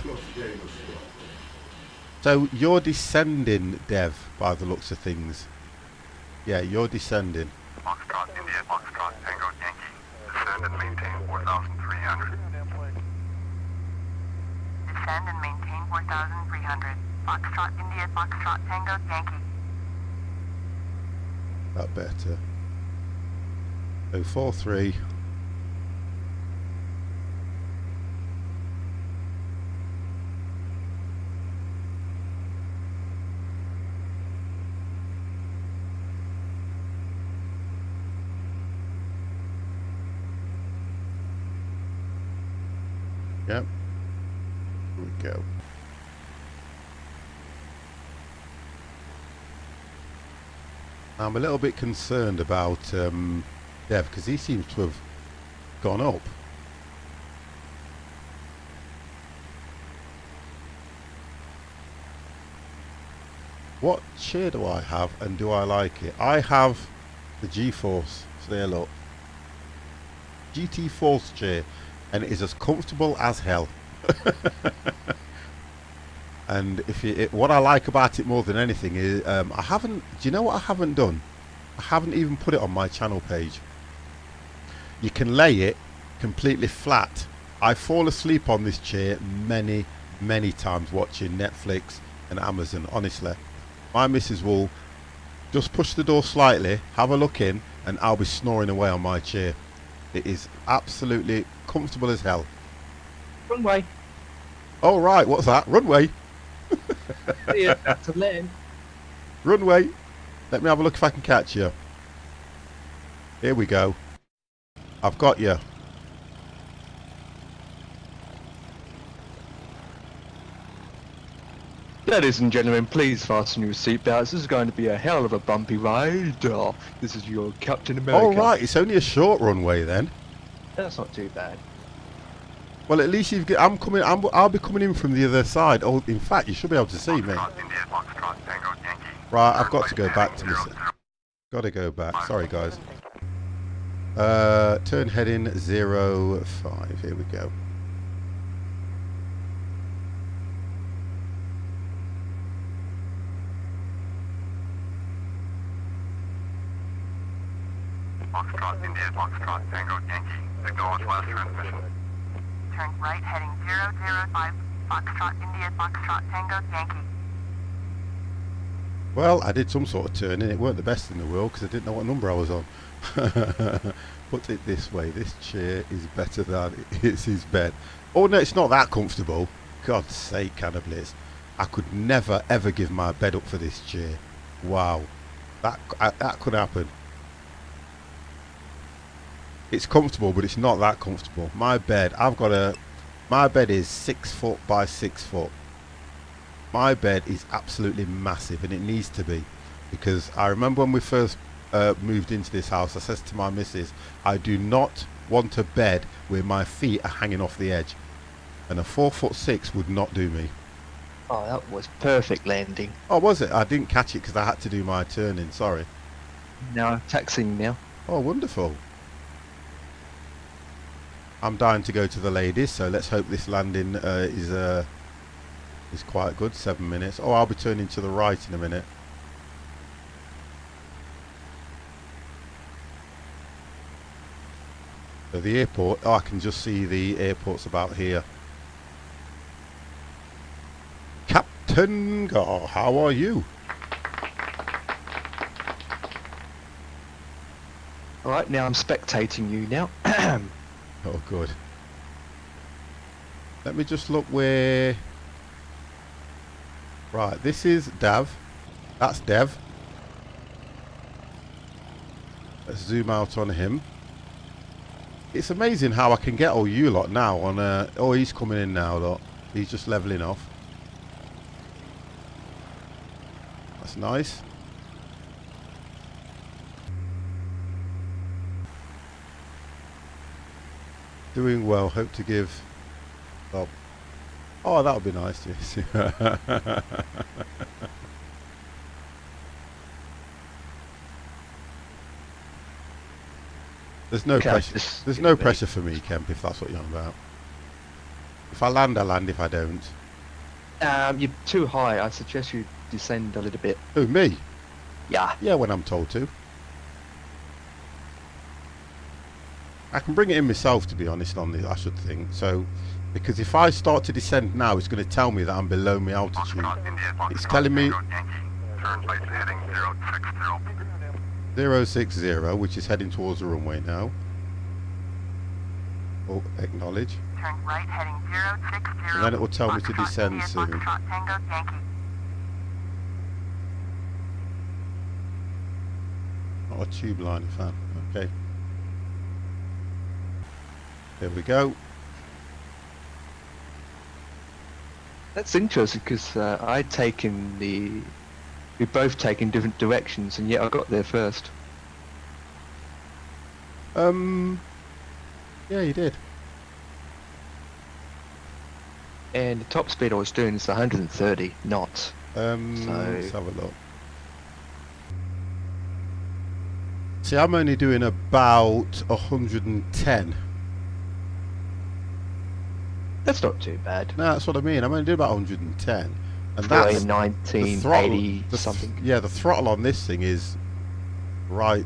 So you're descending, Dev, by the looks of things. Yeah, you're descending. Foxtrot, India, Foxtrot, Tango, Yankee. Descend and maintain 4,300. Descend and maintain 4,300. Foxtrot, India, Foxtrot, Tango, Yankee. That better. 043. Yep. Here we go. I'm a little bit concerned about Dev because he seems to have gone up. What chair do I have and do I like it? I have the G-Force. So there, look. GT Force chair, and it is as comfortable as hell. And what I like about it more than anything is I haven't. Do you know what I haven't done? I haven't even put it on my channel page. You can lay it completely flat. I fall asleep on this chair many times watching Netflix and Amazon. Honestly, my missus will just push the door slightly, have a look in, and I'll be snoring away on my chair. It is absolutely comfortable as hell. Runway. Oh right, what's that? Runway. Yeah, to land. Runway. Let me have a look if I can catch you. Here we go. I've got you. Ladies and gentlemen, please fasten your seatbelts. This is going to be a hell of a bumpy ride. This is your Captain America. All right, it's only a short runway then. That's not too bad. Well, at least you've got, I'll be coming in from the other side. Oh, in fact, you should be able to see me. Right, I've got to go back to this. Got to go back. Sorry, guys. Turn heading 05. Here we go. Foxtrot, India, Foxtrot, Tango, Yankee. Acknowledge last transmission. Turn right heading 005. Foxtrot, India, Foxtrot, Tango, Yankee. Well, I did some sort of turning. It weren't the best in the world because I didn't know what number I was on. Put it this way, this chair is better than it's his bed. Oh no, it's not that comfortable. God's sake, Cannabliss. I could never ever give my bed up for this chair. Wow. That could happen. It's comfortable, but it's not that comfortable. My bed, my bed is 6 foot by 6 foot. My bed is absolutely massive, and it needs to be, because I remember when we first moved into this house, I said to my missus, I do not want a bed where my feet are hanging off the edge, and a 4'6" would not do me. Oh, that was perfect landing. Oh, was it? I didn't catch it because I had to do my turning. Sorry. Now taxiing now. Oh, wonderful. I'm dying to go to the ladies, so let's hope this landing is quite good. 7 minutes. Oh, I'll be turning to the right in a minute. So the airport, oh, I can just see the airport's about here. Captain Gar, how are you? Alright, now I'm spectating you now. Oh, good. Let me just look where Right, this is Dav. That's Dev. Let's zoom out on him. It's amazing how I can get all you lot now on oh, he's coming in now, look. He's just levelling off. That's nice. Doing well. Hope to give... Oh, that would be nice, yes. There's no pressure. There's no pressure for me, Kemp, if that's what you're on about. If I land, I land. If I don't... You're too high. I suggest you descend a little bit. Who, me? Yeah. Yeah, when I'm told to. I can bring it in myself, to be honest, on this, I should think. So, because if I start to descend now, it's going to tell me that I'm below my altitude. It's telling me 060, which is heading towards the runway now. Oh, acknowledge. Turn right heading 060. And then it will tell me to descend soon. Tango Yankee. Not a tube liner fan. Okay. There we go. That's interesting because I'd taken the... We both taken different directions, and yet I got there first. Yeah, you did. And the top speed I was doing is 130 knots. Let's have a look. See, I'm only doing about 110. That's not too bad. No, that's what I mean. I'm only doing about 110. And For that's a 1980 the something. Yeah, the throttle on this thing is right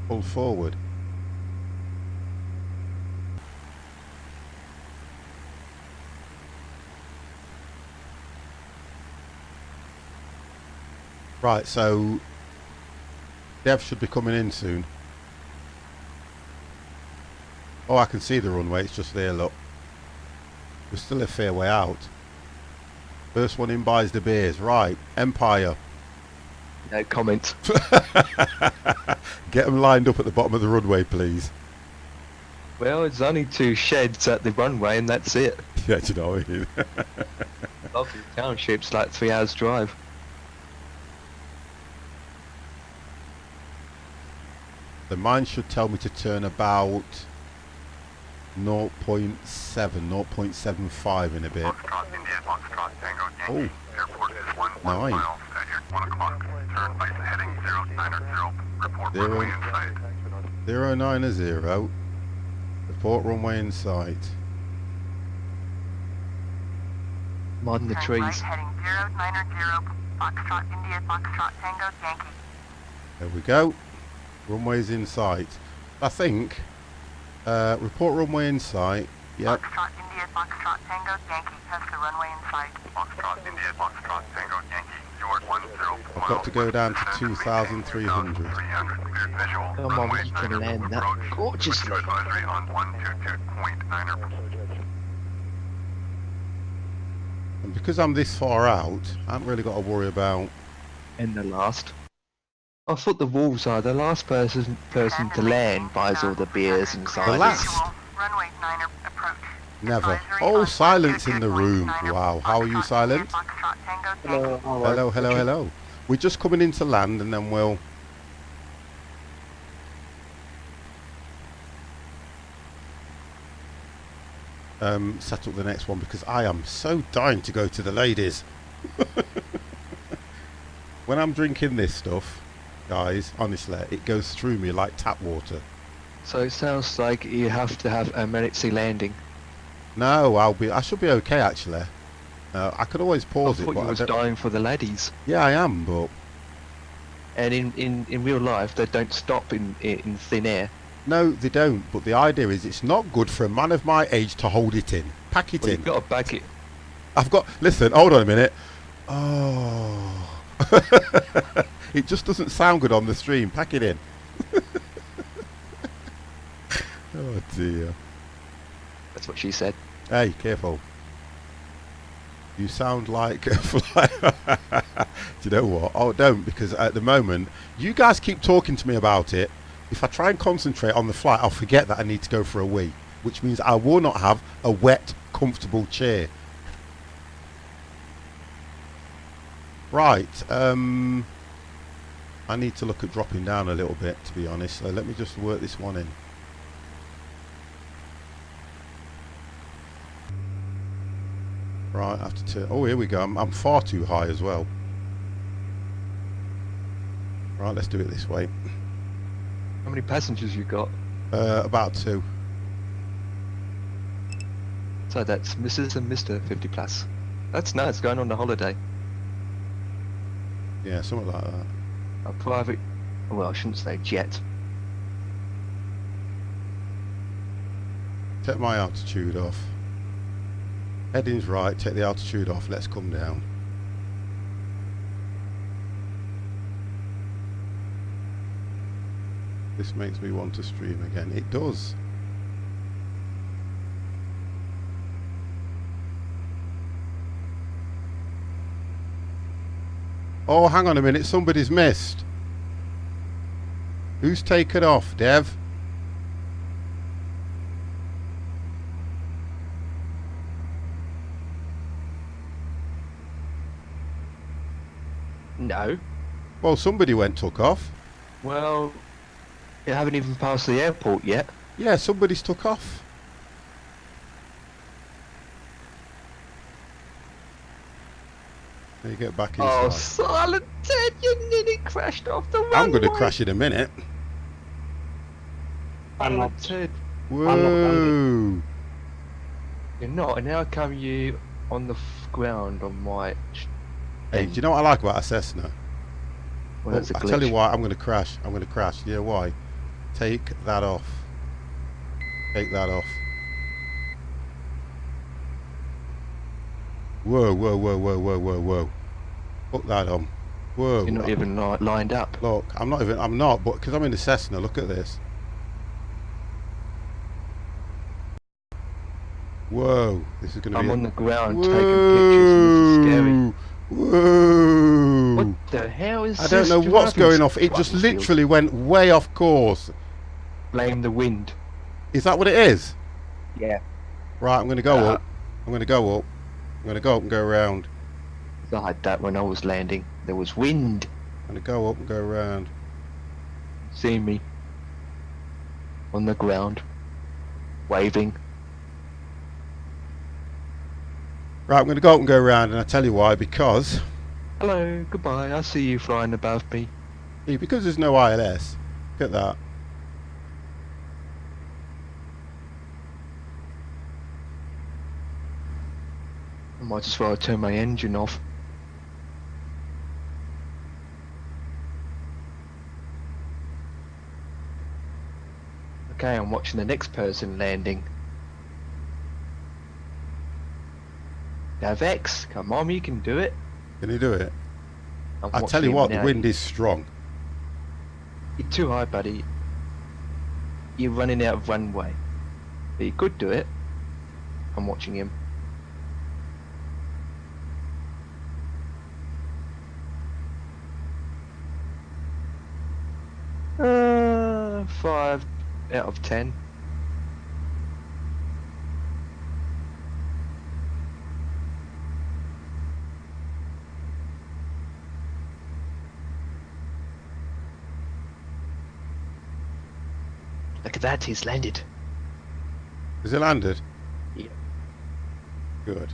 full forward. Right, so Dev should be coming in soon. Oh, I can see the runway. It's just there, look. We're still a fair way out. First one in buys the beers. Right, Empire. No comment. Get them lined up at the bottom of the runway, please. Well, it's only 2 sheds at the runway, and that's it. Yeah, do you know what I mean? Lovely township's like 3 hours drive. The mine should tell me to turn about 0.7, 0.75 in a bit. Oh, 9. 090. Report runway in sight. I'm on the Turn trees. right heading 090. Foxtrot India Foxtrot Tango Yankee. There we go. Runway's in sight. I think. Report runway in sight. Yep. Foxtrot India Foxtrot Tango Yankee has the runway in sight. Foxtrot India Foxtrot Tango Yankee. You're 10. I've got to go down to 2,300. Come on, you can land that gorgeously. And because I'm this far out, I haven't really got to worry about... And the last. I thought the wolves are the last person to land buys all the beers and The ciders. last? Runway 9 approach. Never. Advisory Oh, on silence in the 222.9 room. Wow. How are you, Foxtrot Silent? India Foxtrot Tango Yankee. Hello, hello, hello. We're just coming into land and then we'll... set up the next one because I am so dying to go to the ladies. When I'm drinking this stuff, guys, honestly, it goes through me like tap water. So it sounds like you have to have a emergency landing. No, I should be okay actually. I could always I pause it, thought but you I was don't... dying for the laddies. Yeah, I am, but And in real life, they don't stop in thin air. no, they don't. But the idea is, it's not good for a man of my age to hold it in. Pack it Well, in. you've got to bag it. I've got... Listen, hold on a minute. Oh. It just doesn't sound good on the stream. Pack it in. Oh dear. That's what she said. Hey, careful. You sound like a fly. Do you know what? Oh, don't, because at the moment, you guys keep talking to me about it. If I try and concentrate on the flight, I'll forget that I need to go for a wee, which means I will not have a wet, comfortable chair. Right, I need to look at dropping down a little bit, to be honest. So let me just work this one in. Right, I have to turn. Oh, here we go. I'm far too high as well. Right, let's do it this way. How many passengers you got? About 2. So that's Mrs. and Mr. 50 plus. That's nice, going on a holiday. Yeah, something like that. A private, well, I shouldn't say jet. Take my altitude off. Heading's right, take the altitude off, let's come down. This makes me want to stream again. It does. Oh, hang on a minute, somebody's missed. Who's taken off, Dev? No. Well, somebody took off. Well, you haven't even passed the airport yet. Yeah, somebody's took off. There you get back inside. Oh, Silent Ted, you nearly crashed off the runway. I'm going to crash in a minute. I'm not. Ted, Whoa! you're not, and now come you on the ground on my... Hey, do you know what I like about a Cessna? Well, that's a I'll tell you glitch. why, I'm going to crash. I'm going to crash. You know why? Take that off. Take that off. Whoa, whoa, whoa, whoa, whoa, whoa, whoa. Put that on. Whoa. You're not even lined up. Look, I'm not, but because I'm in the Cessna, look at this. Whoa, this is going to be... I'm on the ground taking pictures and this is scary. Whoa! What the hell is I this? don't know what's driving going off. It just field? literally went way off course. Blame the wind. Is that what it is? Yeah. Right, I'm going to go up. I'm going to go up. I'm going to go up and go around. I had that when I was landing. There was wind. I'm going to go up and go around. See me. On the ground. Waving. Right, I'm going to go up and go around, and I'll tell you why. Because Hello, goodbye. I see you flying above me. because there's no ILS. Look at that. I might as well turn my engine off. Okay, I'm watching the next person landing. Davex, come on, you can do it. Can you do it? I'm I tell watching you him what, the now. wind is strong. You're too high, buddy. You're running out of runway. But you could do it. I'm watching him. Uh, 5 out of 10. Look at that, he's landed. Is it landed? Yeah. Good.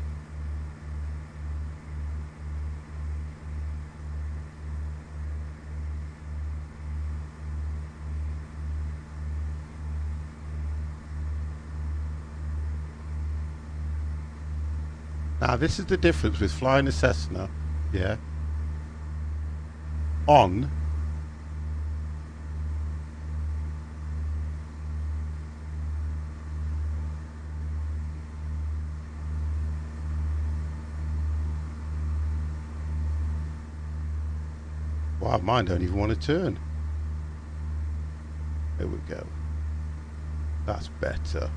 Now this is the difference with flying a Cessna, yeah, on wow, mine don't even want to turn. There we go. That's better.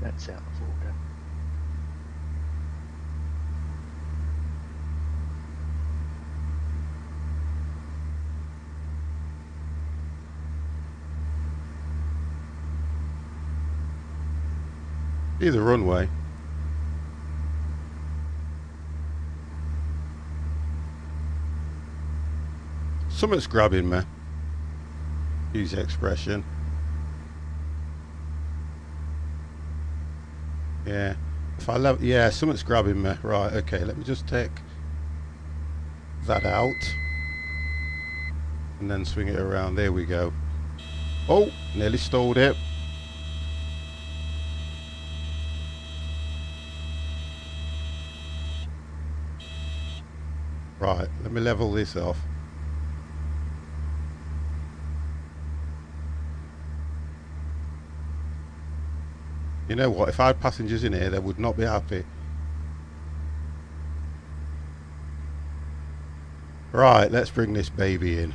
That's out of order. See the runway. Something's grabbing me. Use the expression. Yeah. If I love, yeah, something's grabbing me. Right. Okay. Let me just take that out, and then swing it around. There we go. Oh, nearly stalled it. Right. Let me level this off. You know what? If I had passengers in here, they would not be happy. Right, let's bring this baby in.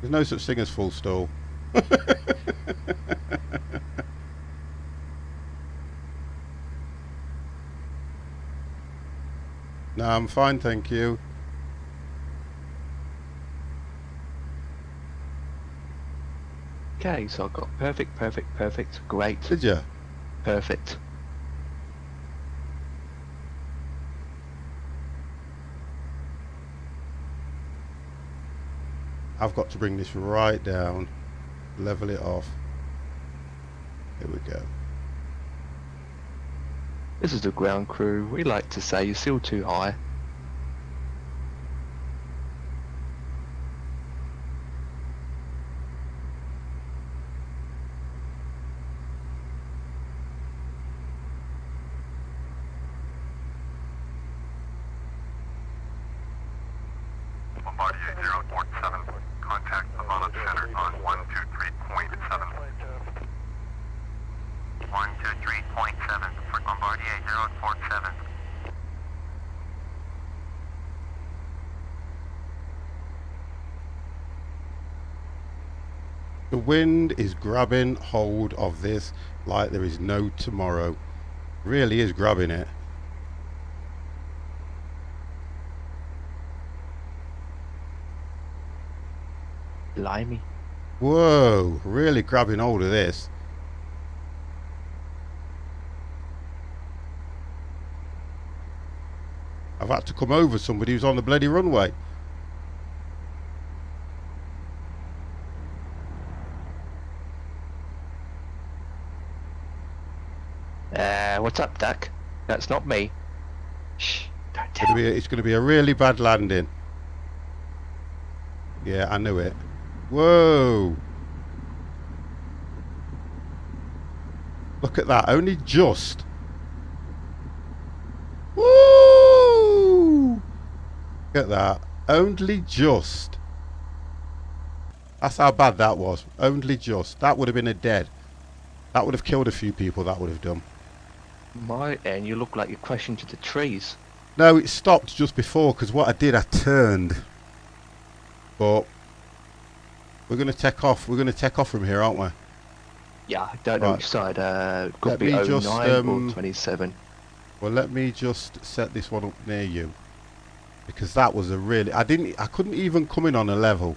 There's no such thing as full stall. No, I'm fine, thank you. Okay, so I've got perfect, perfect, perfect, great, Did you? perfect. I've got to bring this right down, level it off. Here we go. This is the ground crew. We like to say you're still too high. Bombardier 047, contact Havana Center on 123.7. 123.7 for Bombardier 047. The wind is grabbing hold of this like there is no tomorrow. Really is grabbing it. Blimey. Whoa, really grabbing hold of this. I've had to come over somebody who's on the bloody runway. What's up, Duck? That's not me. Shh, don't tell. It's going to be a really bad landing. Yeah, I knew it. Whoa. Look at that, only just. Woo! Look at that, only just. That's how bad that was, only just. That would have been a dead. That would have killed a few people, that would have done. My end, you look like you're crashing to the trees. No, it stopped just before, because what I did, I turned. But we're going to take off. We're going to take off from here, aren't we? Yeah, I don't know Right. which side. Could Let be me 09 just, or 27. Well, let me just set this one up near you, because that was a really. I couldn't even come in on a level,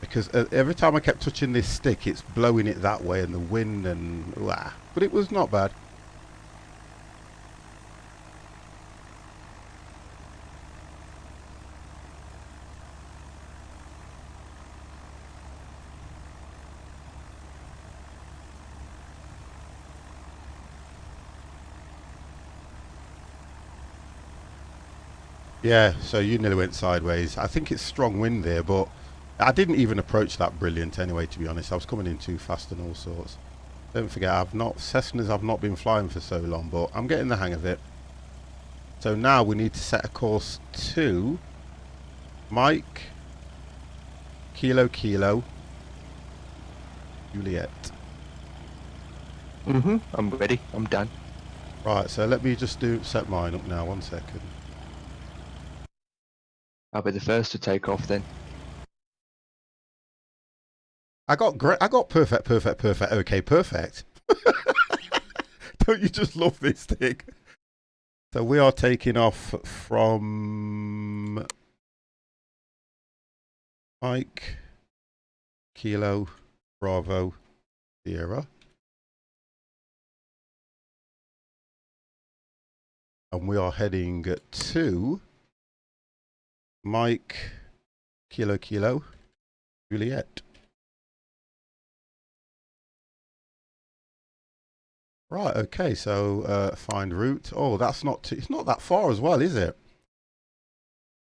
because every time I kept touching this stick, it's blowing it that way, and the wind and blah. But it was not bad. Yeah, so you nearly went sideways. I think it's strong wind there, but I didn't even approach that brilliant anyway, to be honest. I was coming in too fast and all sorts. Don't forget, Cessnas I've not been flying for so long, but I'm getting the hang of it. So now we need to set a course to Mike, Kilo, Juliet. I'm ready. I'm done. Right, so let me just set mine up now, 1 second. I'll be the first to take off then. I got great. I got perfect, perfect, perfect. Okay, perfect. Don't you just love this thing? So we are taking off from Mike, Kilo, Bravo, Sierra. And we are heading to Mike, Kilo, Kilo, Juliet. Right, okay, so find route. Oh, that's not too, it's not that far as well, is it?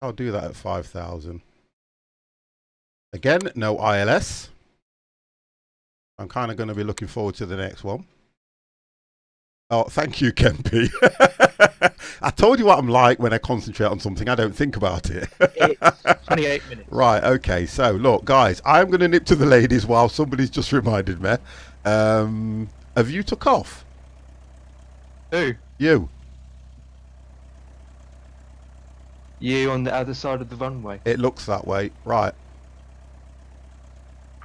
I'll do that at 5,000. Again, no ILS. I'm kind of going to be looking forward to the next one. Oh, thank you, Kempi. I told you what I'm like when I concentrate on something. I don't think about it. It's 28 minutes. Right, okay. So, look, guys, I'm going to nip to the ladies while somebody's just reminded me. Have you took off? Who? You. You on the other side of the runway. It looks that way. Right.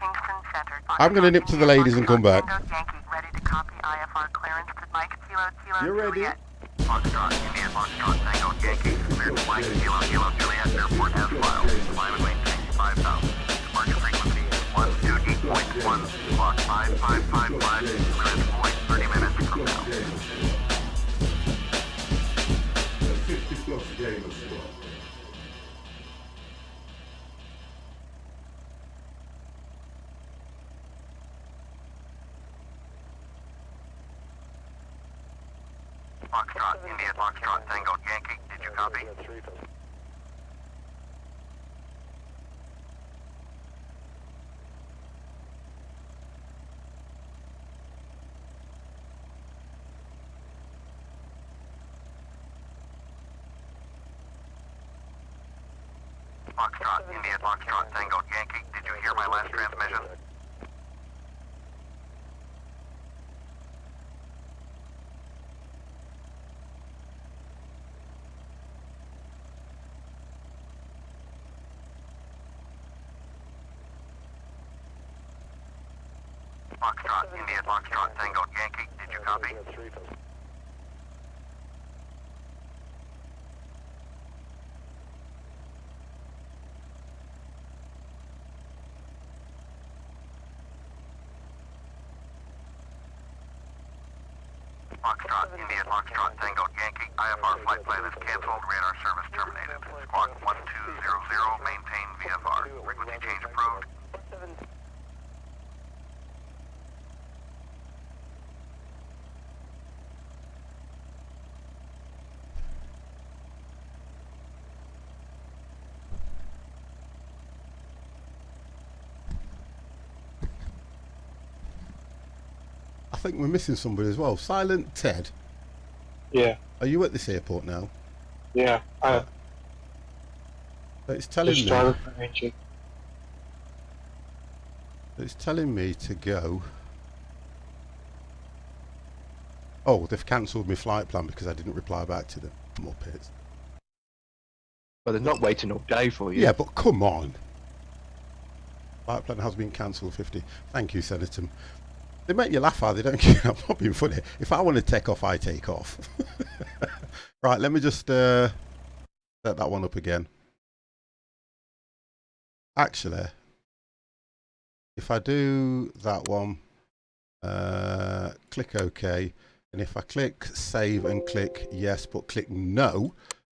Kingston Center. I'm going to nip to the ladies and come back. Tango Yankee, ready to copy IFR clearance to Mike Kilo Kilo You're ready? Juliet. Foxtrot, India, Foxtrot, Tango Yankee, cleared to Mike Kilo Kilo Juliet, airport as filed. Climb and maintain 5,000. Departure frequency 128.1, clock 5555, clearance void 30 minutes from now. Foxtrot, India, Foxtrot, Tango Yankee, did you copy? Foxtrot, India, Foxtrot, Tango Yankee, did you hear my last transmission? Foxtrot, India, Foxtrot, Tango Yankee, did you copy? Foxtrot, India, Foxtrot, Tango Yankee, IFR flight plan is canceled, radar service terminated. Squawk 1200, maintain VFR. Frequency change approved. I think we're missing somebody as well. Silent Ted. Yeah, Are you at this airport now? yeah. It's telling Just me. started for engine. It's telling me to go. Oh, they've cancelled my flight plan because I didn't reply back to them. Muppets. Well, they're not waiting all day for you. Yeah, but come on. Flight plan has been cancelled 50. Thank you, Senator. They make you laugh, they don't care. I'm not being funny. If I want to take off, I take off. Right, let me just set that one up again. Actually, if I do that one, click OK, and if I click save and click yes, but click no,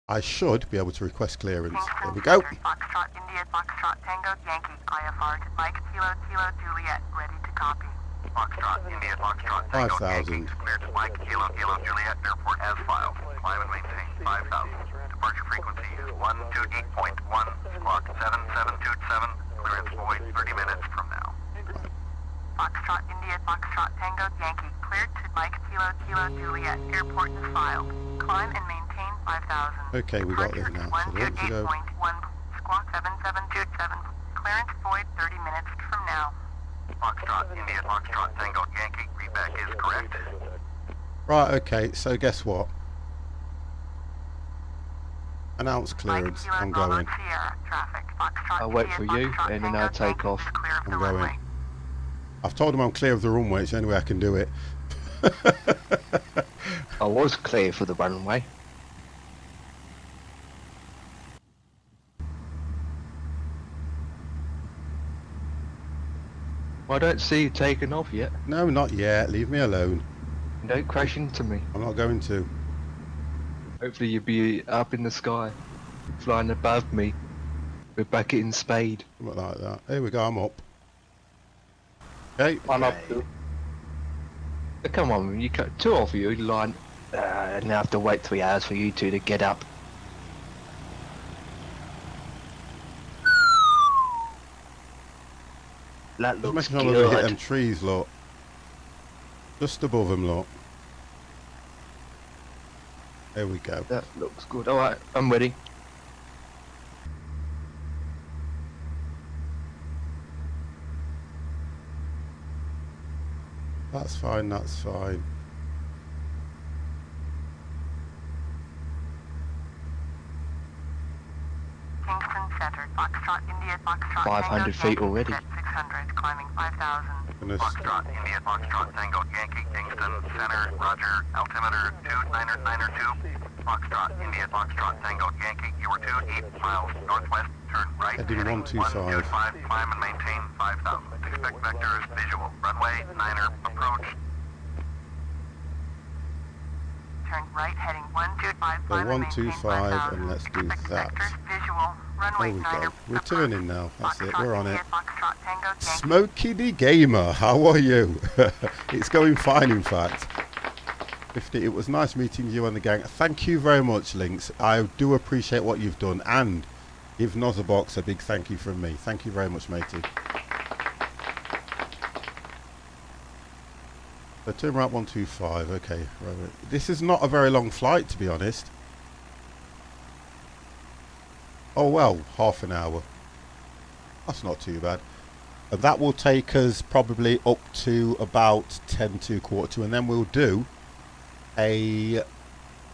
I should be able to request clearance. There we go. Foxtrot, India, Foxtrot, Tango Yankee, IFR to Mike Kilo Kilo Juliet, ready to copy. Foxtrot, India, Foxtrot, Tango 5,000. Yankee, cleared to Mike Kilo Kilo Juliet, airport as filed. Climb and maintain 5,000. Departure frequency is 128.1, squawk 7727, clearance void 30 minutes from now. Foxtrot, India, Foxtrot, Tango Yankee, cleared to Mike Kilo Kilo Juliet, airport is filed. Climb and maintain 5,000. Okay, we got this now. So we want to go. 128.1, squawk 7727, clearance void 30 minutes from now. Foxtrot, India, Foxtrot, Tango Yankee, readback is correct. Right, okay, so guess what? Announce clearance. I'm going. I'll wait for you and then I'll take off. I'm going. I've told him I'm clear of the runway. It's the only way I can do it. I was clear for the runway. I don't see you taking off yet. No, not yet. Leave me alone. Don't crash into me. I'm not going to. Hopefully you'll be up in the sky, flying above me, with bucket and spade. Something like that. Here we go. I'm up. Okay. I'm up too. Come on, you cut two of you line, and I have to wait 3 hours for you two to get up. That Just looks making sure we hit them good. trees, look. Just above them, look. There we go. That looks good. Alright, I'm ready. That's fine, that's fine. Kingston Center, Foxtrot, India, Foxtrot, 500 Tango, feet Yankee, already. set 600, climbing 5,000. Goodness. Foxtrot, India, Foxtrot, Tango, Yankee, Kingston, Center, Roger, altimeter 2992. Foxtrot, India, Foxtrot, Tango, Yankee, you are 8 miles northwest, turn right, Heading heading 125. 125, climb and maintain 5,000. Expect vectors, visual, runway, 9er, approach. Turn right, heading 125, So climb and maintain 125, 5,000. and let's do Expect that. vectors, visual, runway, There we 9er, go. We're approach. turning now. That's it. Foxtrot, We're on it. India, Foxtrot, Tango, Yankee. Smokey the Gamer, how are you? It's going fine, in fact. 50. It was nice meeting you and the gang. Thank you very much, Lynx. I do appreciate what you've done, and give Nozzabox a big thank you from me. Thank you very much, matey. So turn right 125. Okay, right. This is not a very long flight, to be honest. Oh well, half an hour. That's not too bad. And that will take us probably up to about 10 to quarter to, and then we'll do a,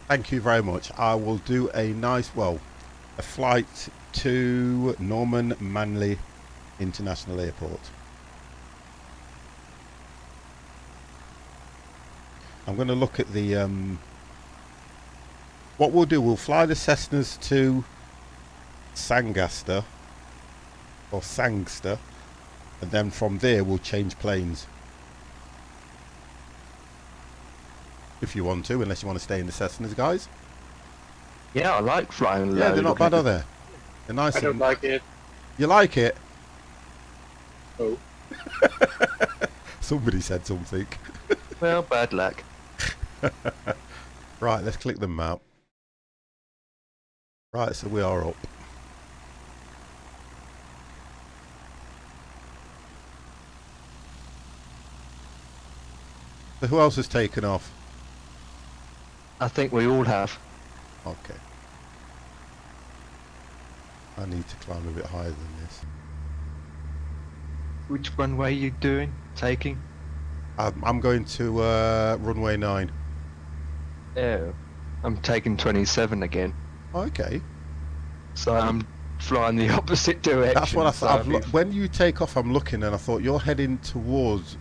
thank you very much, I will do a nice, well, a flight to Norman Manley International Airport. I'm going to look at the, what we'll do, we'll fly the Cessnas to Sangaster, or Sangster, and then from there we'll change planes. If you want to, unless you want to stay in the Cessnas, guys. Yeah, I like flying low. Yeah, they're not bad, are they? They're nice. I don't and- like it. You like it? Oh. Somebody said something. Well, bad luck. Right, let's click the map. Right, so we are up. So who else has taken off? I think we all have. Okay. I need to climb a bit higher than this. Which runway you doing? Taking? I'm going to runway 9. Oh, I'm taking 27 again. Okay. So I'm flying the opposite direction. That's what I so thought. I'll be- When you take off, I'm looking and I thought you're heading towards,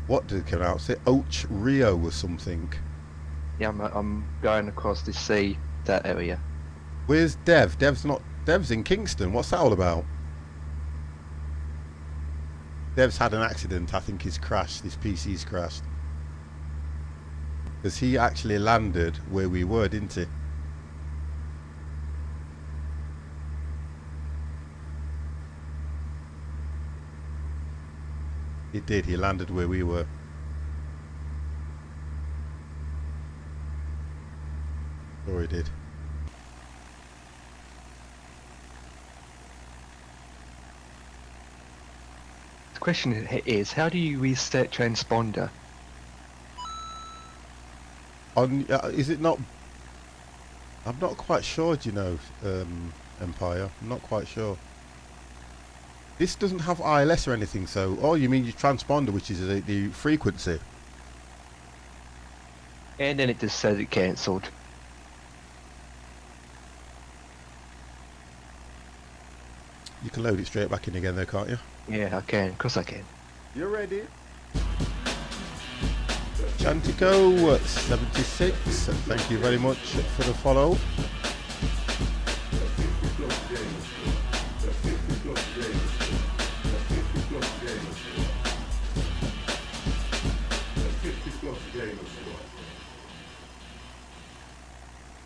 what did it come out? Say Oach Rio or something. Yeah, I'm going across the sea, that area. Where's Dev? Dev's in Kingston. What's that all about? Dev's had an accident. I think he's crashed. His PC's crashed. Because he actually landed where we were, didn't he? He did. He landed where we were. Sure he did. The question is, how do you reset transponder? Is it not? I'm not quite sure. Do you know, Empire? I'm not quite sure. This doesn't have ILS or anything, so... Oh, you mean your transponder, which is the frequency? And then it just says it cancelled. You can load it straight back in again though, can't you? Yeah, I can. Of course I can. You're ready. Chantico 76, thank you very much for the follow.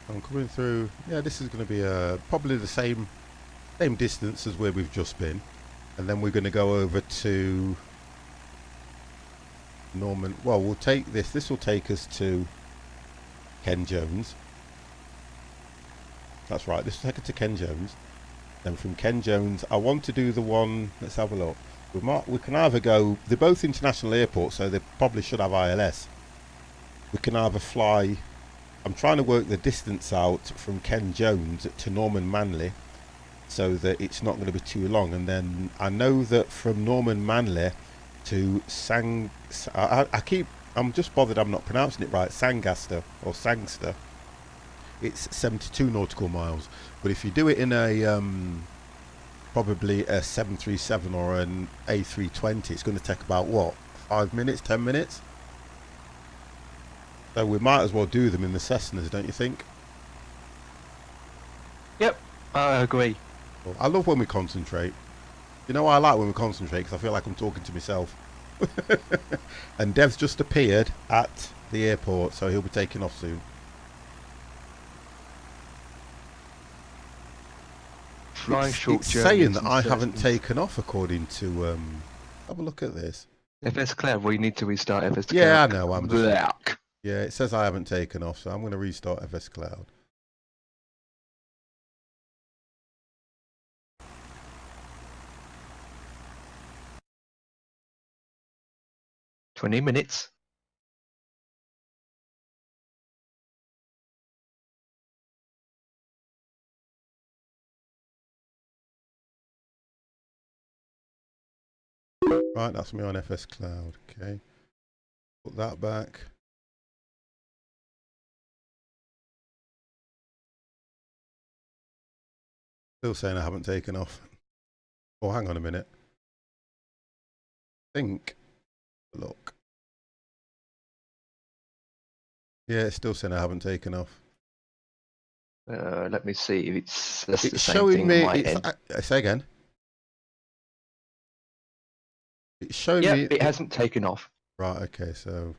I'm coming through. Yeah, this is going to be probably the same distance as where we've just been, and then we're going to go over to Norman. Well, we'll take this. This will take us to Ken Jones. That's right. This will take us to Ken Jones. Then from Ken Jones, I want to do the one. Let's have a look. We can either go. They're both international airports, so they probably should have ILS. We can either fly. I'm trying to work the distance out from Ken Jones to Norman Manley, so that it's not going to be too long. And then I know that from Norman Manley to I'm just bothered I'm not pronouncing it right, Sangster or Sangster, it's 72 nautical miles. But if you do it in a probably a 737 or an A320, it's going to take about what, 5 minutes, 10 minutes. So we might as well do them in the Cessnas, don't you think? Yep, I agree. Well, I love when we concentrate. You know, I like when we concentrate because I feel like I'm talking to myself. And Dev's just appeared at the airport, so he'll be taking off soon. Flying short It's journeys saying that and I haven't Cessnas. taken off according to... have a look at this. FS Cloud, we need to restart FS Cloud. Yeah, I know. I'm just... Black. Yeah, it says I haven't taken off, so I'm going to restart FS Cloud. $20 minutes. Right, that's me on FS Cloud. Okay. Put that back. Still saying I haven't taken off. Oh, hang on a minute. Think. Look. Yeah, it's still saying I haven't taken off. Let me see if that's the It's same showing thing me. on my end. Say again. It's showing Yeah, me. it hasn't taken off. Right. Okay. So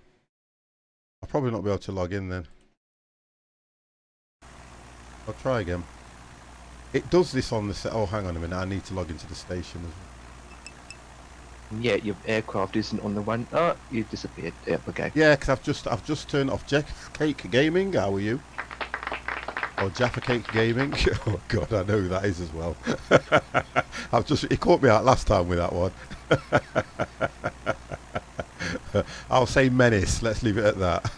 I'll probably not be able to log in then. I'll try again. It does this on the. Oh, hang on a minute. I need to log into the station as well. Yeah, your aircraft isn't on the one. Oh, you've disappeared. Yep, okay. Yeah, because I've just turned off Jaffa Cake Gaming. How are you? Or Jaffa Cake Gaming. Oh God, I know who that is as well. He caught me out last time with that one. I'll say Menace. Let's leave it at that.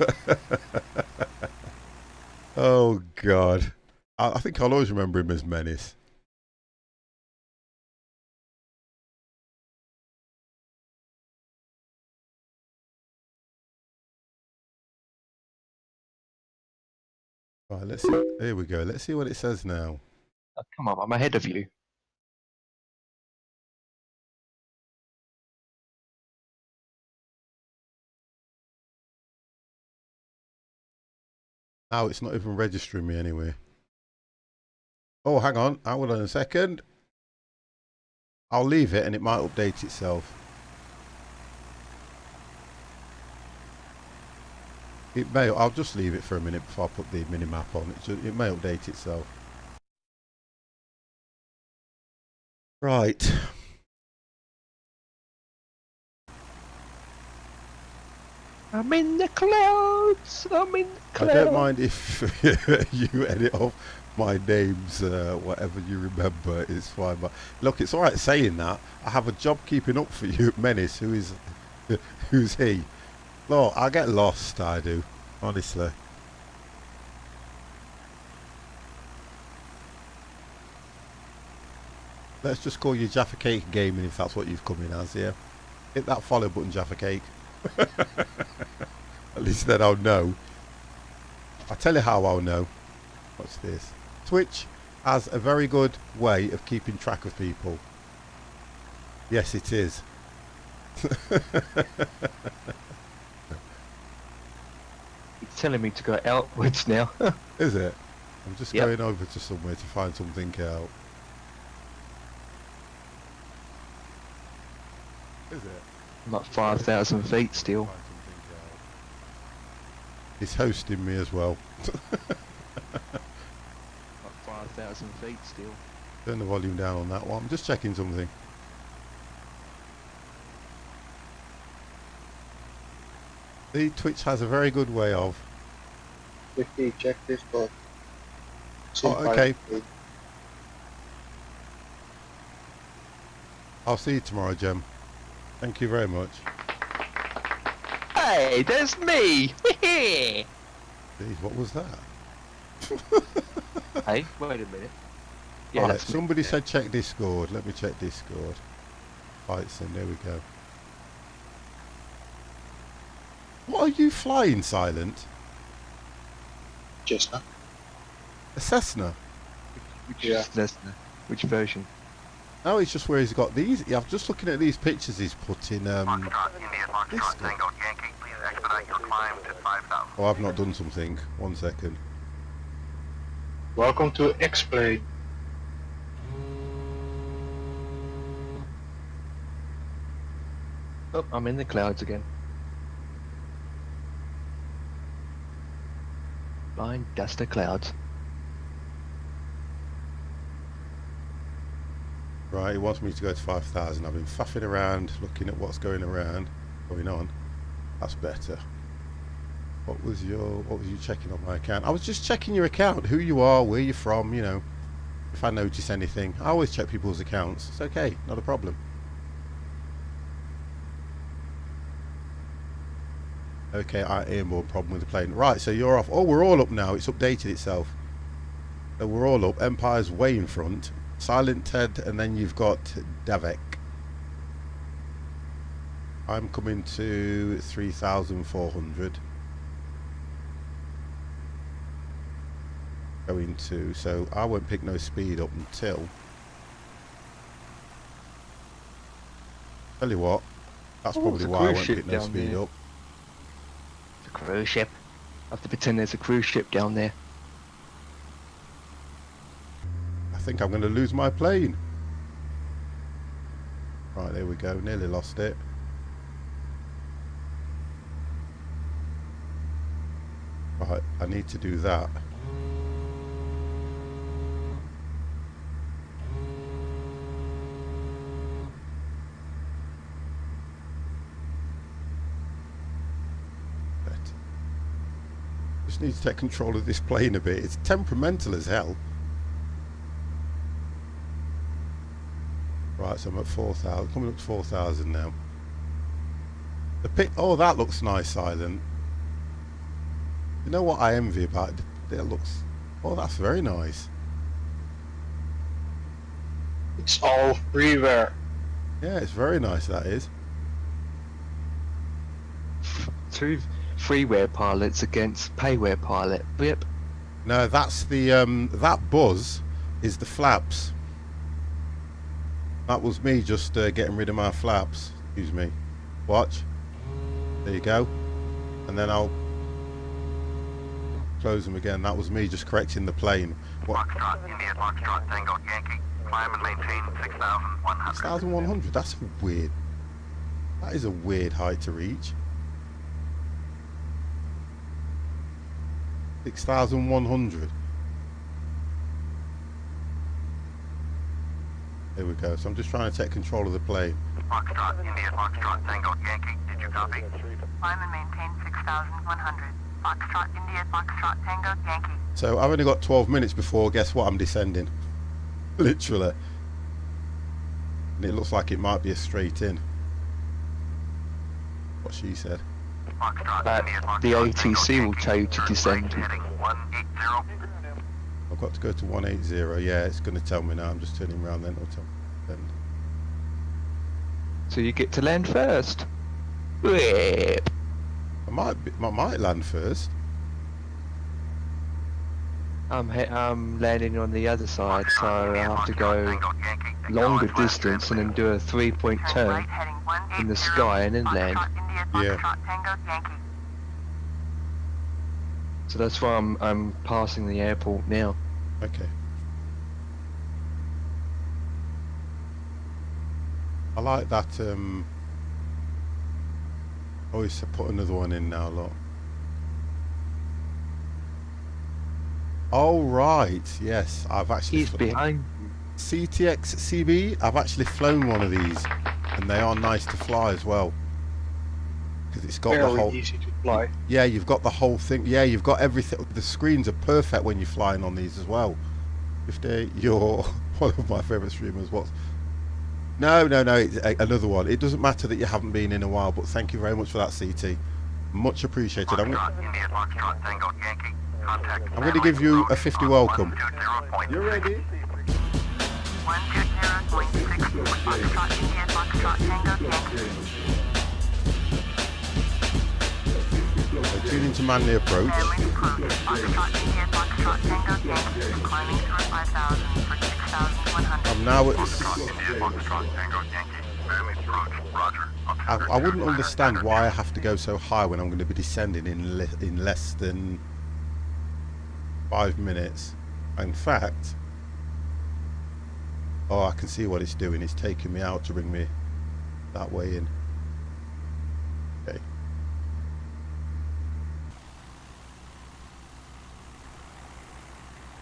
Oh God, I think I'll always remember him as Menace. Right, let's see. Here we go. Let's see what it says now. Oh, come on, I'm ahead of you. Now it's not even registering me anyway. Oh, hang on. Hold on a second. I'll leave it and it might update itself. It may. I'll just leave it for a minute before I put the mini-map on. It may update itself. Right. I'm in the clouds. I'm in the clouds. I don't mind if you edit off my names, whatever you remember. It's fine. But look, it's all right saying that. I have a job keeping up for you, Menace. Who's he? Look, I get lost. I do, honestly. Let's just call you Jaffa Cake Gaming if that's what you've come in as, yeah? Hit that follow button, Jaffa Cake. At least then I'll know. I'll tell you how I'll know. What's this? Twitch has a very good way of keeping track of people. Yes, it is. It's telling me to go outwards now. Is it? I'm just Yep. going over to somewhere to find something out. Is it? I'm at 5,000 feet still. Find something out. It's hosting me as well. At 5,000 feet still. Turn the volume down on that one. I'm just checking something. The Twitch has a very good way of. Quickly check this box. Oh, okay. I'll see you tomorrow, Jem. Thank you very much. Hey, there's me! Jeez, what was that? Hey, wait a minute. Yeah, Right, that's me. somebody said check Discord. Let me check Discord. Right, so there we go. What are you flying, Silent? Cessna. A Cessna? Which Yeah. Cessna? Which version? No, it's just where he's got these. Yeah, I'm just looking at these pictures he's put in. Foxtrot, India, Foxtrot, Discord. Tango, Yankee, please expedite your climb to 5,000. Oh, I've not done something. 1 second. Welcome to X-Plane. Oh, I'm in the clouds again. Flying dust of clouds. Right, he wants me to go to 5,000. I've been faffing around, looking at what's going on. That's better. What was you checking on my account? I was just checking your account, who you are, where you're from, you know. If I notice anything. I always check people's accounts. It's okay, not a problem. Okay, airborne problem with the plane. Right, so you're off. Oh, we're all up now. It's updated itself. So we're all up. Empire's way in front. Silent Ted, and then you've got Davek. I'm coming to 3,400. Going to, so I won't pick no speed up until. Tell you what, that's Oh, probably there's a why I cruise won't ship pick no down speed there. up. It's a cruise ship. I have to pretend there's a cruise ship down there. I think I'm going to lose my plane. Right, there we go. Nearly lost it. Right, I need to do that. Better. Just need to take control of this plane a bit. It's temperamental as hell. Right, so I'm at 4,000. Coming up to 4,000 now. The pic. Oh, that looks nice, Silent. You know what I envy about it? It looks. Oh, that's very nice. It's all freeware. Yeah, it's very nice. That is. Two freeware pilots against payware pilot. Yep. No, that's the that buzz is the flaps. That was me just getting rid of my flaps. Excuse me. Watch. There you go. And then I'll close them again. That was me just correcting the plane. What? Foxtrot, India, Foxtrot, Tango, Yankee, climb and maintain 6,100. 6,100. That's weird. That is a weird height to reach. 6,100. There we go. So I'm just trying to take control of the plane. Foxtrot, India, Foxtrot, Tango, Yankee, did you copy? Climb and maintain 6,100. Foxtrot, India, Foxtrot, Tango, Yankee. So I've only got 12 minutes before, guess what, I'm descending. Literally. And it looks like it might be a straight in. What she said. Foxtrot, But India, Foxtrot, the Tango, ATC will Yankee, tell you to turn descend. right heading 180. I've got to go to 180. Yeah, it's going to tell me now. I'm just turning around then. It'll tell me. Then. So you get to land first. Whip. I might land first. I'm landing on the other side, so I have to go longer distance and then do a 3-point turn in the sky and then land. Yeah. So that's why I'm passing the airport now. Okay. I like that. Always put another one in now, look. Oh right, yes, I've actually. He's behind. CTX CB. I've actually flown one of these, and they are nice to fly as well. Because it's got the Very whole. easy to fly. Yeah, you've got the whole thing. Yeah, you've got everything. The screens are perfect when you're flying on these as well. If you're one of my favourite streamers, what's? No, it's another one. It doesn't matter that you haven't been in a while, but thank you very much for that, CT. Much appreciated. I'm going to give you a 50 welcome. You're ready? 120.6 Foxtrot India Foxtrot Tango Yankee. Tune into Manly approach. Family approved. Foxtrot India Foxtrot Tango Yankee. Climbing through 5,000 for 6,100. I'm now at. I wouldn't understand why I have to go so high when I'm going to be descending in less than 5 minutes. In fact, oh, I can see what it's doing. It's taking me out to bring me that way in. Okay.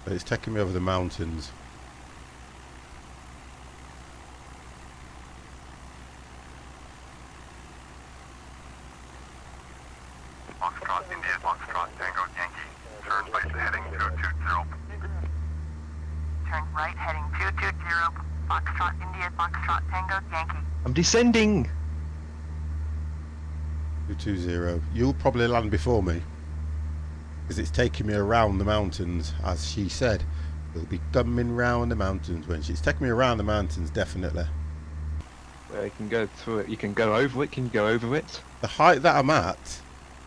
But it's taking me over the mountains. Foxtrot, India, Foxtrot, Tango, Yankee. Turn right heading 220. Turn right heading 220. Foxtrot India Foxtrot Tango Yankee. I'm descending. 220. You'll probably land before me. Because it's taking me around the mountains, as she said. It'll be coming round the mountains when she's taking me around the mountains, definitely. Well, you can go through it. You can go over it. Can you go over it? The height that I'm at,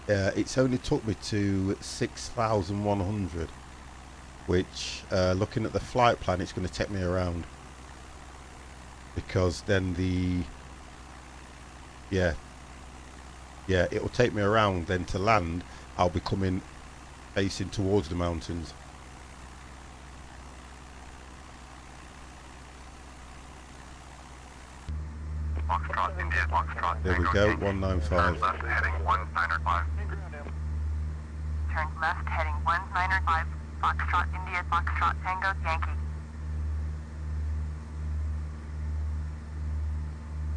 it's only took me to 6,100, which, looking at the flight plan, it's going to take me around. Because then yeah, it will take me around. Then to land, I'll be coming facing towards the mountains. Foxtrot, India, Foxtrot, There we go, 195. Left heading 195. Turn left heading 195. Foxtrot India Foxtrot Tango Yankee.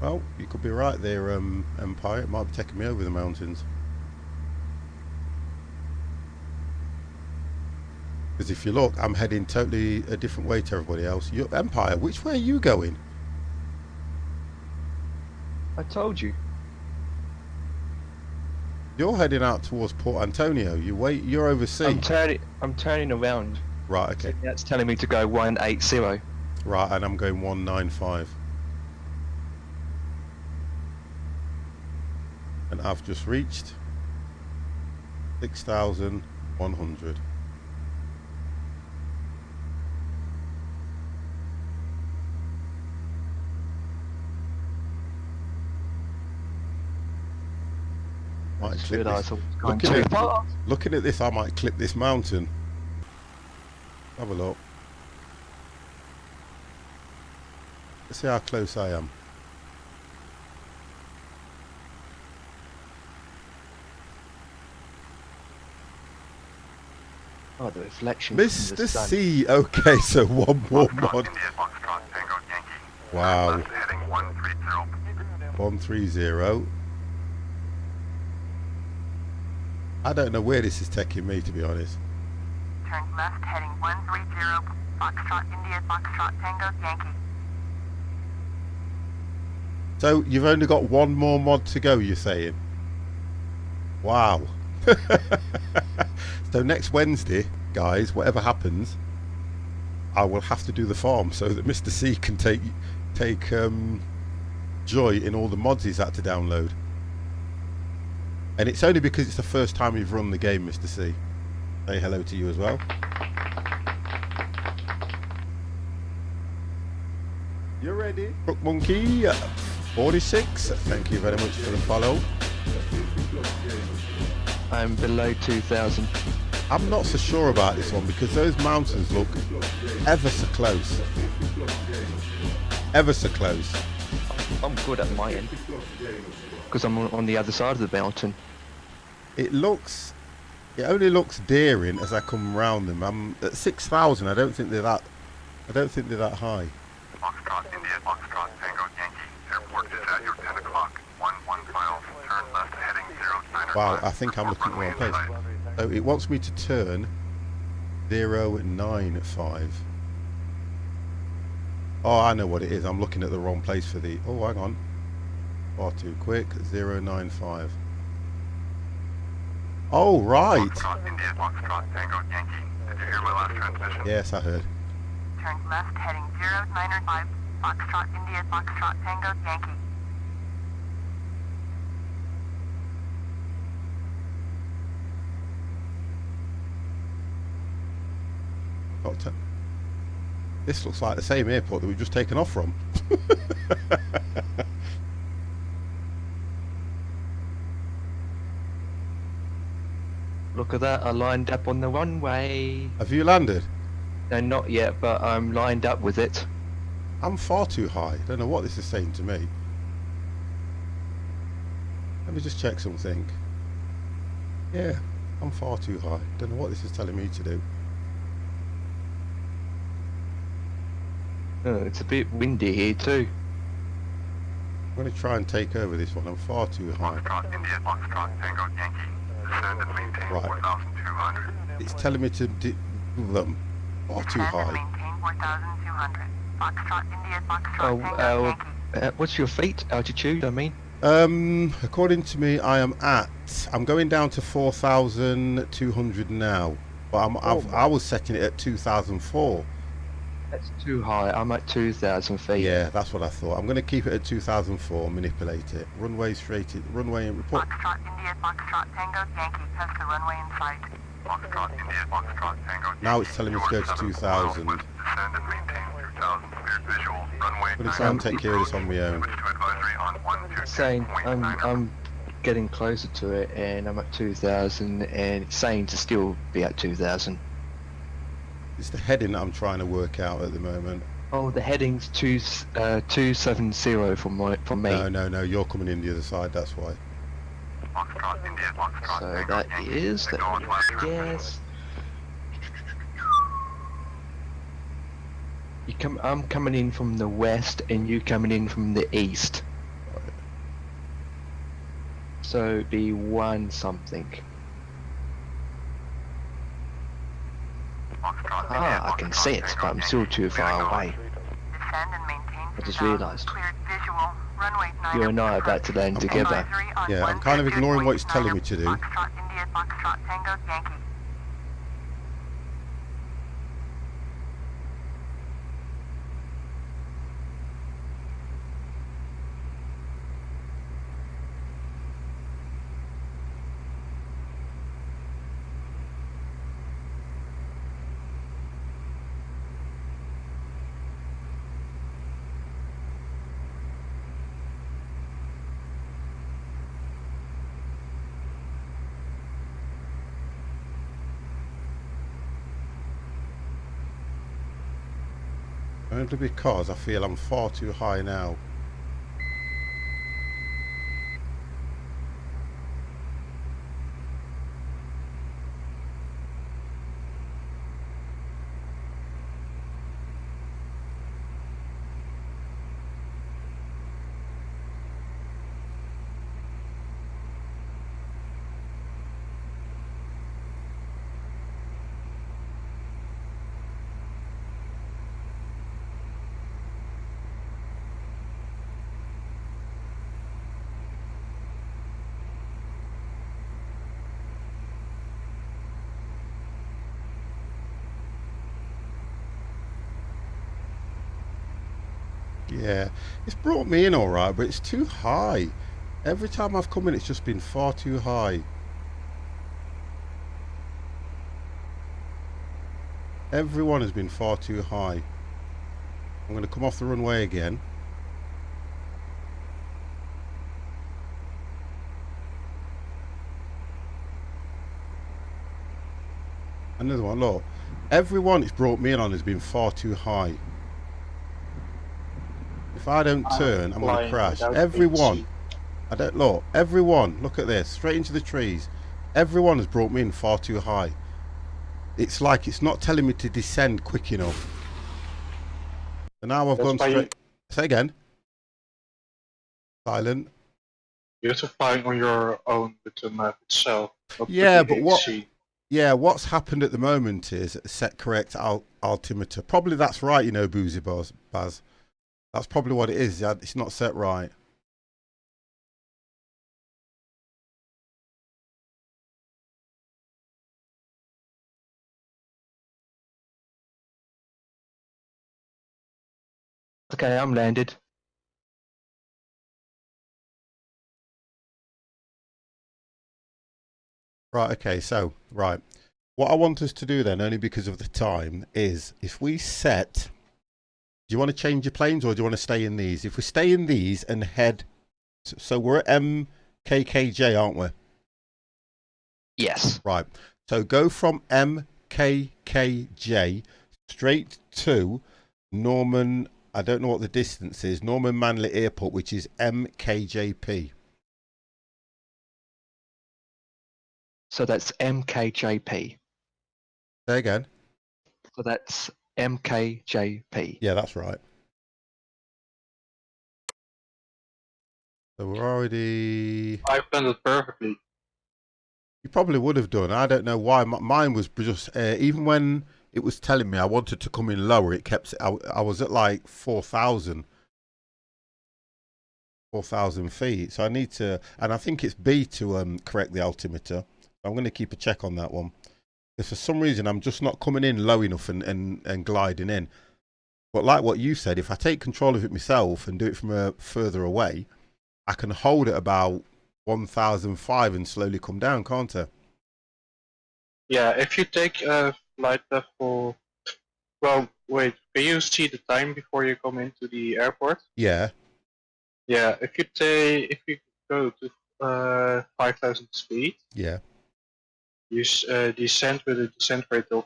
Well, you could be right there, Empire. It might be taking me over the mountains. Because if you look, I'm heading totally a different way to everybody else. Empire, which way are you going? I told you. You're heading out towards Port Antonio. You're overseas. I'm turning around. Right, okay. That's telling me to go 180. Right, and I'm going 195. And I've just reached 6,100. Might clip this. Looking at this, I might clip this mountain. Have a look. Let's see how close I am. Oh, the reflection. Mr. C. Okay, so one more mod. India, Foxtrot, Tango, Yankee. Wow. Left heading 130. 130. I don't know where this is taking me, to be honest. Turn left heading 130. Foxtrot India Foxtrot Tango Yankee. So you've only got one more mod to go, you're saying? Wow. So next Wednesday, guys, whatever happens, I will have to do the farm so that Mr. C can take joy in all the mods he's had to download. And it's only because it's the first time you've run the game, Mr. C. Say hello to you as well. You're ready. Brook Monkey 46. Thank you very much for the follow. I'm below 2,000. I'm not so sure about this one because those mountains look ever so close. Ever so close. I'm good at my end. Because I'm on the other side of the mountain. It only looks daring as I come round them. I'm at 6,000. I don't think they're that high. Foxtrot, India, Foxtrot, Tango, Yankee. Airport is at your 10 o'clock. 11 miles. Turn left heading 095. Wow, I think I'm looking at the wrong place. So it wants me to turn 095. Oh, I know what it is. I'm looking at the wrong place for the... Oh, hang on. Far too quick. 095. Oh, right. Foxtrot, India, Foxtrot, Tango, Yankee. Did you hear my last transmission? Yes, I heard. Turn left heading 095. Foxtrot, India, Foxtrot, Tango, Yankee. This looks like the same airport that we've just taken off from. Look at that, I lined up on the runway. Have you landed? No, not yet, but I'm lined up with it. I'm far too high. Don't know what this is saying to me. Let me just check something. Yeah, I'm far too high. Don't know what this is telling me to do. Oh, it's a bit windy here too. I'm going to try and take over this one. I'm far too high. Foxtrot, India, Foxtrot, Tango, Yankee. Descend and maintain Right. 4,200. It's telling me to do them. Far too Descend and high. maintain 4,200. Foxtrot, India, Foxtrot, Oh, Tango, Yankee. what's your feet altitude? I mean, According to me, I'm going down to 4,200 now. But I was setting it at 2,004. that's too high. I'm at 2,000 feet. Yeah, that's what I thought. I'm going to keep it at 2004, manipulate it. Runway and report. Foxtrot, India, Foxtrot, Tango, Yankee. Has the runway in sight. Foxtrot, India, Foxtrot, Tango, Yankee. Now it's telling me to go to 2,000. Descend and maintain 2,000. Cleared visual. Runway But it's I'll take care of this on my own. Switch to advisory on 122.9. Saying I'm getting closer to it, and I'm at 2,000, and it's saying to still be at 2,000. It's the heading that I'm trying to work out at the moment. Oh, the heading's 270 from me. No, you're coming in the other side, that's why. Foxtrot, India, Foxtrot, So Tango, that Yankee. is the Acknowledge last transmission. yes. I'm coming in from the west, and you coming in from the east. So it'd be 1 something. Foxtrot, India, Ah, I can see it, Foxtrot, but I'm Tango, still Yankee. too far away. Descend and maintain I just 2,000. realised. Cleared visual. Runway 9. You and I are about to land together. Advisory on Yeah, I'm kind of ignoring what it's telling me to do. Foxtrot, India, Foxtrot, Tango, Yankee. Only because I feel I'm far too high now. Yeah, it's brought me in all right, but it's too high. Every time I've come in, it's just been far too high. Everyone has been far too high. I'm going to come off the runway again. Another one, look. Everyone it's brought me in on has been far too high. If I don't turn, I'm going to flying crash. without Everyone. AC. I don't look. Everyone, look at this. Straight into the trees. Everyone has brought me in far too high. It's like it's not telling me to descend quick enough. And now I've That's gone why straight. Say again. Silent. you have to fly on your own with the map itself, not Yeah, with the but what? AC. Yeah, what's happened at the moment is set correct altimeter. Probably that's right, you know, Boozy Baz. That's probably what it is. Yeah, it's not set right. Okay, I'm landed. Right, okay, so, right. What I want us to do then, only because of the time, is if we set... Do you want to change your planes or do you want to stay in these? If we stay in these and head... So we're at MKKJ, aren't we? Yes. Right. So go from MKKJ straight to Norman... I don't know what the distance is. Norman Manley Airport, which is MKJP. So that's MKJP. Say again. So that's MKJP. Yeah, that's right. So we're already... I've done it perfectly. You probably would have done. I don't know why. Mine was just... even when it was telling me I wanted to come in lower, it kept... I was at like 4,000 feet. So I need to... And I think it's B to correct the altimeter. I'm going to keep a check on that one. Because for some reason, I'm just not coming in low enough and gliding in. But like what you said, if I take control of it myself and do it from further away, I can hold it about 1,005 and slowly come down, can't I? Yeah, if you take a flight level... Well, wait, can you see the time before you come into the airport? Yeah. Yeah, if you go to 5,000 feet, Yeah. you descend with a descent rate of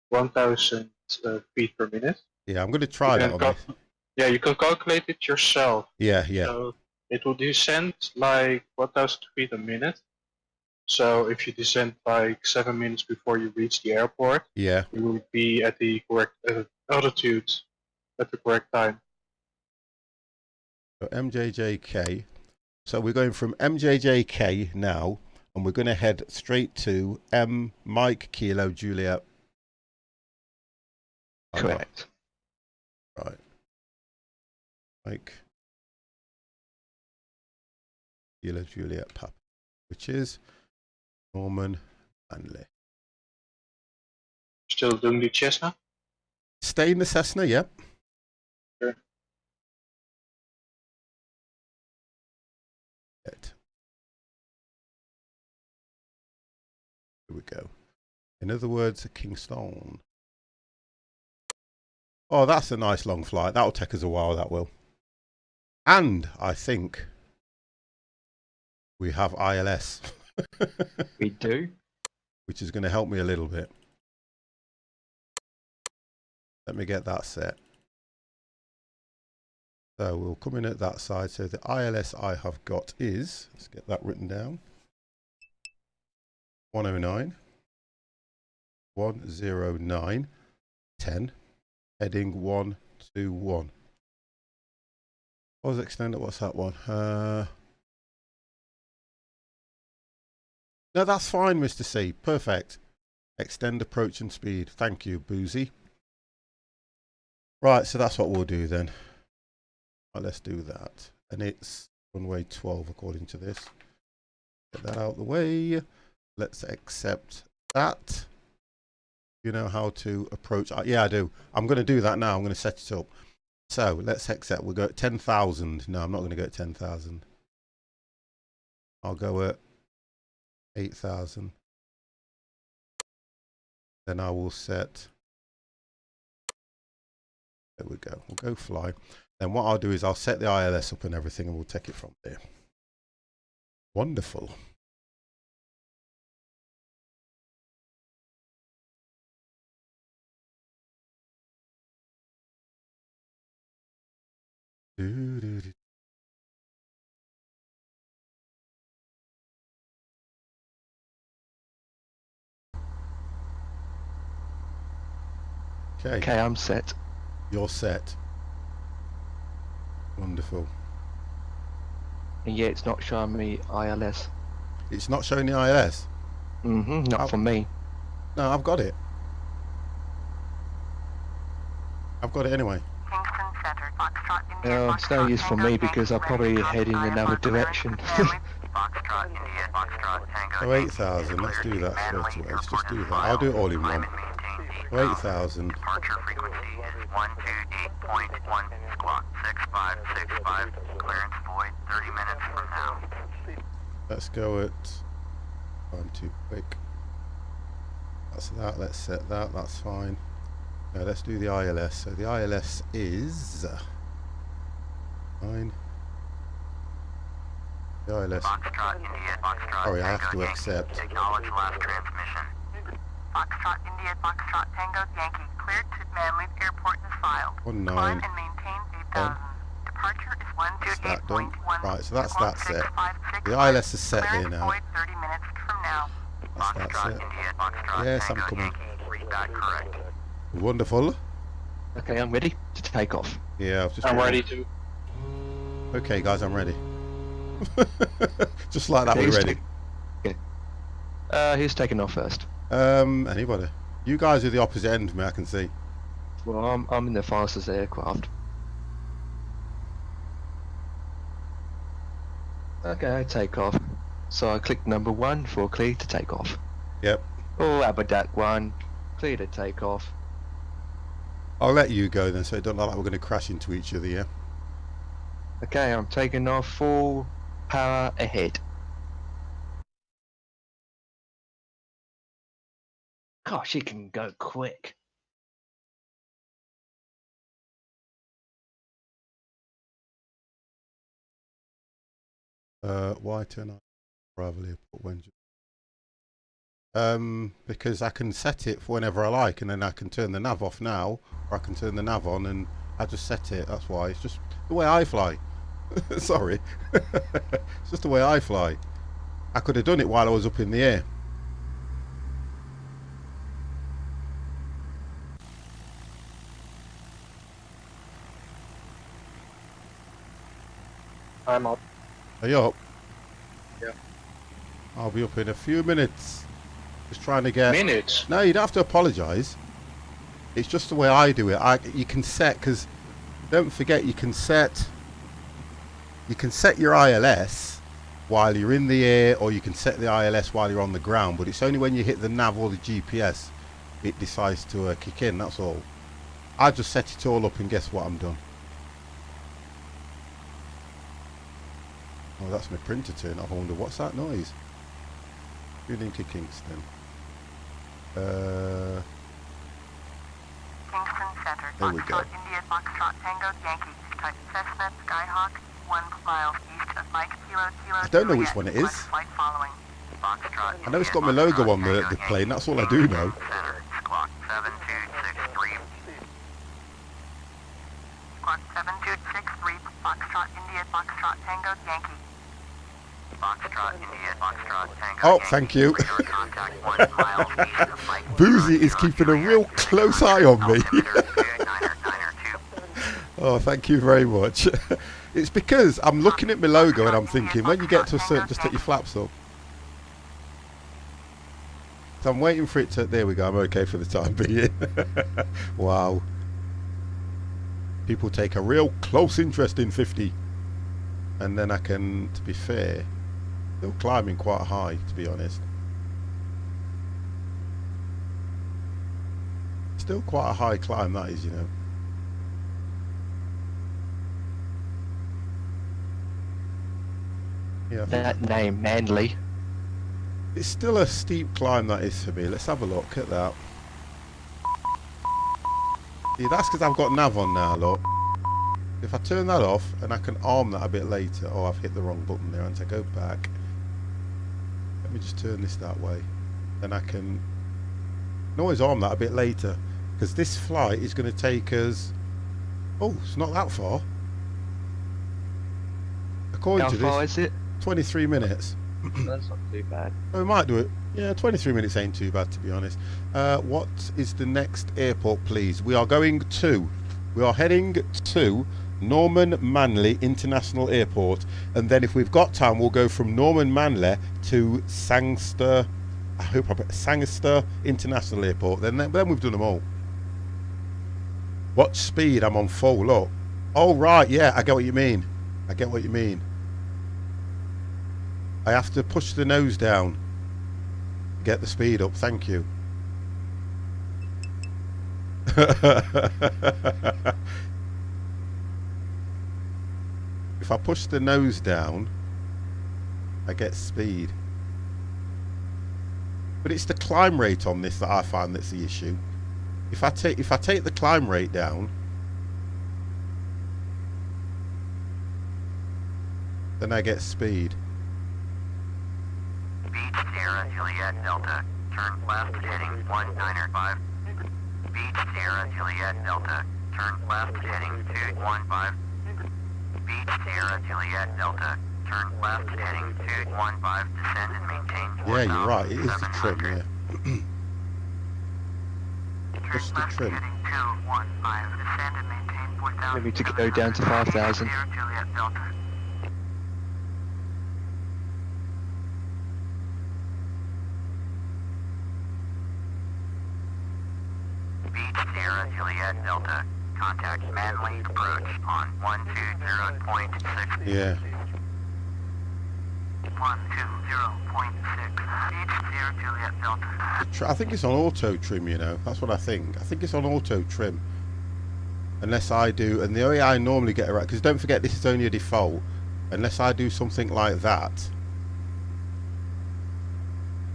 1,000 feet per minute. Yeah, I'm going to You try that can on this. yeah, you can calculate it yourself. Yeah, yeah. So it will descend like 1,000 feet a minute. So if you descend like 7 minutes before you reach the airport, Yeah. you will be at the correct altitude at the correct time. So MJJK. So we're going from MJJK now, and we're going to head straight to Mike Kilo Juliet. Correct. Right. Mike Kilo Juliet Papa, which is Norman Manley. Still doing the Cessna? Stay in the Cessna, yep. Sure. Here we go. In other words, Kingston. Oh, that's a nice long flight. That'll take us a while, that will. And I think we have ILS. We do. Which is going to help me a little bit. Let me get that set. So we'll come in at that side. So the ILS I have got is, let's get that written down. 109. 109. 10. Heading 121. What was extended? What's that one? No, that's fine, Mr. C. Perfect. Extend approach and speed. Thank you, Boozy. Right, so that's what we'll do then. Right, let's do that. And it's runway 12 according to this. Get that out of the way. Let's accept that. You know how to approach. Yeah, I do. I'm going to do that now. I'm going to set it up. So let's accept. We'll go at 10,000. No, I'm not going to go at 10,000. I'll go at 8,000. Then I will set There we go. We'll go fly. Then what I'll do is I'll set the ILS up and everything, and we'll take it from there. Wonderful. Okay. Okay, I'm set. You're set. Wonderful. And yeah, it's not showing me ILS. It's not showing the ILS? Not Oh. for me. No, I've got it. I've got it anyway. Kingston Center, Foxtrot, India, It's no Foxtrot, use for Tango, me because I'll Yankee, probably ready, head in Foxtrot, another Foxtrot, direction. Foxtrot, India, Foxtrot, Tango. Oh, 8,000. Let's do that straight away. Let's just do that. I'll do it all in one. Oh, 8,000. Departure frequency is 128.1, squawk 6565, clearance void 30 minutes from now. Let's go at... I'm too quick. That's that. Let's set that. That's fine. Now let's do the ILS. So the ILS is... Fine. The ILS... Foxtrot, India, Foxtrot, Sorry, I have Tango, to Yankee. accept. Acknowledge last transmission. Foxtrot, India, Foxtrot, Tango, Yankee, cleared to Manley Airport is filed. 19. Climb and maintain 8,000. Departure is That's that done. 128.1. Right, so that's squawk that set. 6565, The ILS is set here clearance now. void 30 minutes from now. That's that Foxtrot, set. India, Foxtrot, Yes, I'm Tango, coming. Yankee. Read back correct. Wonderful. Okay, I'm ready to take off. Yeah, I've just... I'm ready to. Okay, guys, I'm ready. Just like that, Okay, we're who's ready. Who's taking off first? Anybody. You guys are the opposite end of me, I can see. Well, I'm in the fastest aircraft. Okay, I take off. So I click number 1 for clear to take off. Yep. Oh, Abadak 1, clear to take off. I'll let you go then, so it don't look like we're going to crash into each other, yeah? Okay, I'm taking off full power ahead. Gosh, it can go quick. Why turn on Bravo Airport when? Because I can set it for whenever I like, and then I can turn the nav off now, or I can turn the nav on, and I just set it. That's why. It's just the way I fly. Sorry. It's just the way I fly. I could have done it while I was up in the air. I'm up. Are you up? Yeah. I'll be up in a few minutes. Just trying to get... Minutes? No, you don't have to apologise. It's just the way I do it. You can set, because don't forget, you can set your ILS while you're in the air, or you can set the ILS while you're on the ground, but it's only when you hit the nav or the GPS it decides to kick in, that's all. I just set it all up and guess what, I'm done. Oh, that's my printer turn off. I wonder what's that noise. Tuning to Kingston. Kingston Center, There we go. Foxtrot, India, Foxtrot, Tango, Yankee, type Cessna, Skyhawk, 1 miles east of Mike, Kilo, Kilo, I don't know which Juliet, one it is. flight following. Foxtrot, I know it's India, got my logo Foxtrot, on the Tango, plane, Yankee. that's all I do know. Center, squawk 7263. Squawk 7263, Foxtrot, India, Foxtrot, Tango, Yankee. Foxtrot, India, Foxtrot, Tango, Oh, Yankee. thank you. Radar contact 1 mile east of Mike, Boozy Kilo, is Kilo, keeping a Juliet. real close eye on me. Altimeter 2992. Oh, thank you very much. It's because I'm looking at my logo and I'm thinking, when you get to a certain, just take your flaps up. So I'm waiting for it to, there we go, I'm okay for the time being. Wow. People take a real close interest in 50. And then I can, to be fair, still climbing quite high, to be honest. Still quite a high climb, that is, you know. Yeah, I think That name, Manly. it's still a steep climb, that is, for me. Let's have a look at that. See, that's because I've got nav on now, look. If I turn that off, and I can arm that a bit later. Oh, I've hit the wrong button there, and I go back. Let me just turn this that way. Then I can always arm that a bit later. Because this flight is going to take us... Oh, it's not that far. According to How far this, is it? 23 minutes. That's not too bad. Oh, we might do it. Yeah, 23 minutes ain't too bad, to be honest. What is the next airport, please? We are heading to Norman Manley International Airport, and then if we've got time, we'll go from Norman Manley to Sangster. I hope I put Sangster International Airport. Then we've done them all. What speed? I'm on full. Look. Oh right, yeah, I get what you mean. I get what you mean. I have to push the nose down. Get the speed up. Thank you. If I push the nose down, I get speed. But it's the climb rate on this that I find that's the issue. If I take the climb rate down, then I get speed. Beach Sierra Juliet Delta. Turn left heading 195. Beach Sierra Juliet Delta. Turn left heading 215. Beach Sierra Juliet Delta. Turn left heading 215. Descend and maintain 4,700. Yeah, you're right. It is the trim, yeah. Just the trim. Heading 215. Descend and maintain 4,000. Maybe to go down to 5,000. Sierra Juliet Delta. Beach Sierra Juliet Delta. Contact Manley approach on 120.6. Yeah. 120.6. Beach Sierra Juliet Delta. I think it's on auto trim, you know. That's what I think. I think it's on auto trim. Unless I do, and the way I normally get around, because don't forget this is only a default. Unless I do something like that,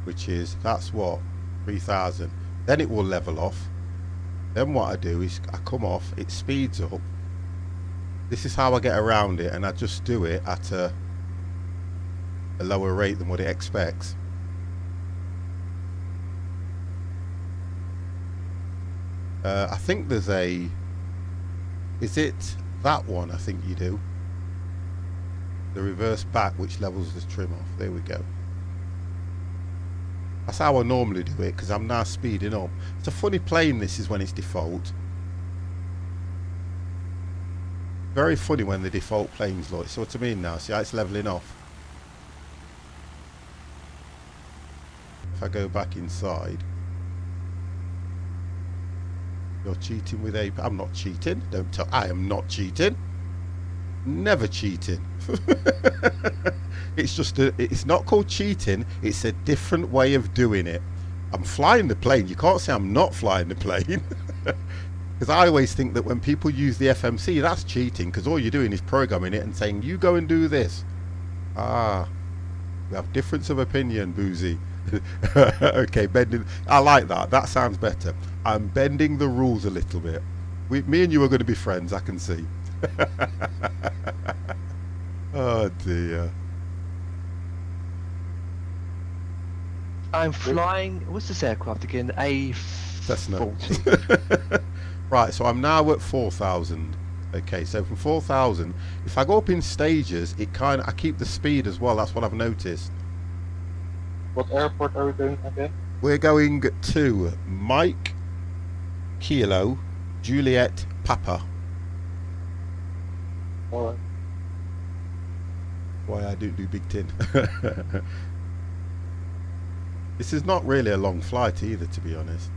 which is, that's what, 3,000. Then it will level off. Then what I do is I come off, it speeds up. This is how I get around it, and I just do it at a lower rate than what it expects. I think there's a... Is it that one? I think you do. The reverse back, which levels the trim off. There we go. That's how I normally do it, because I'm now speeding up. It's a funny plane, this is when it's default. Very funny when the default planes look. See what I mean now? See how it's levelling off? If I go back inside. You're cheating with a... I'm not cheating. Don't tell... I am not cheating. Never cheating. It's just it's not called cheating, it's a different way of doing it. I'm flying the plane. You can't say I'm not flying the plane. Because I always think that when people use the FMC, that's cheating, because all you're doing is programming it and saying you go and do this. Ah, we have difference of opinion, Boozy. Okay, bending. I like that. That sounds better. I'm bending the rules a little bit. Me and you are going to be friends, I can see. Oh dear. I'm flying. What's this aircraft again? Cessna. A40. Right, so I'm now at 4,000. Okay, so from 4,000, if I go up in stages, I keep the speed as well. That's what I've noticed. What airport are we going again? We're going to Mike Kilo Juliet Papa. Alright. Why I don't do Big Tin. This is not really a long flight either, to be honest.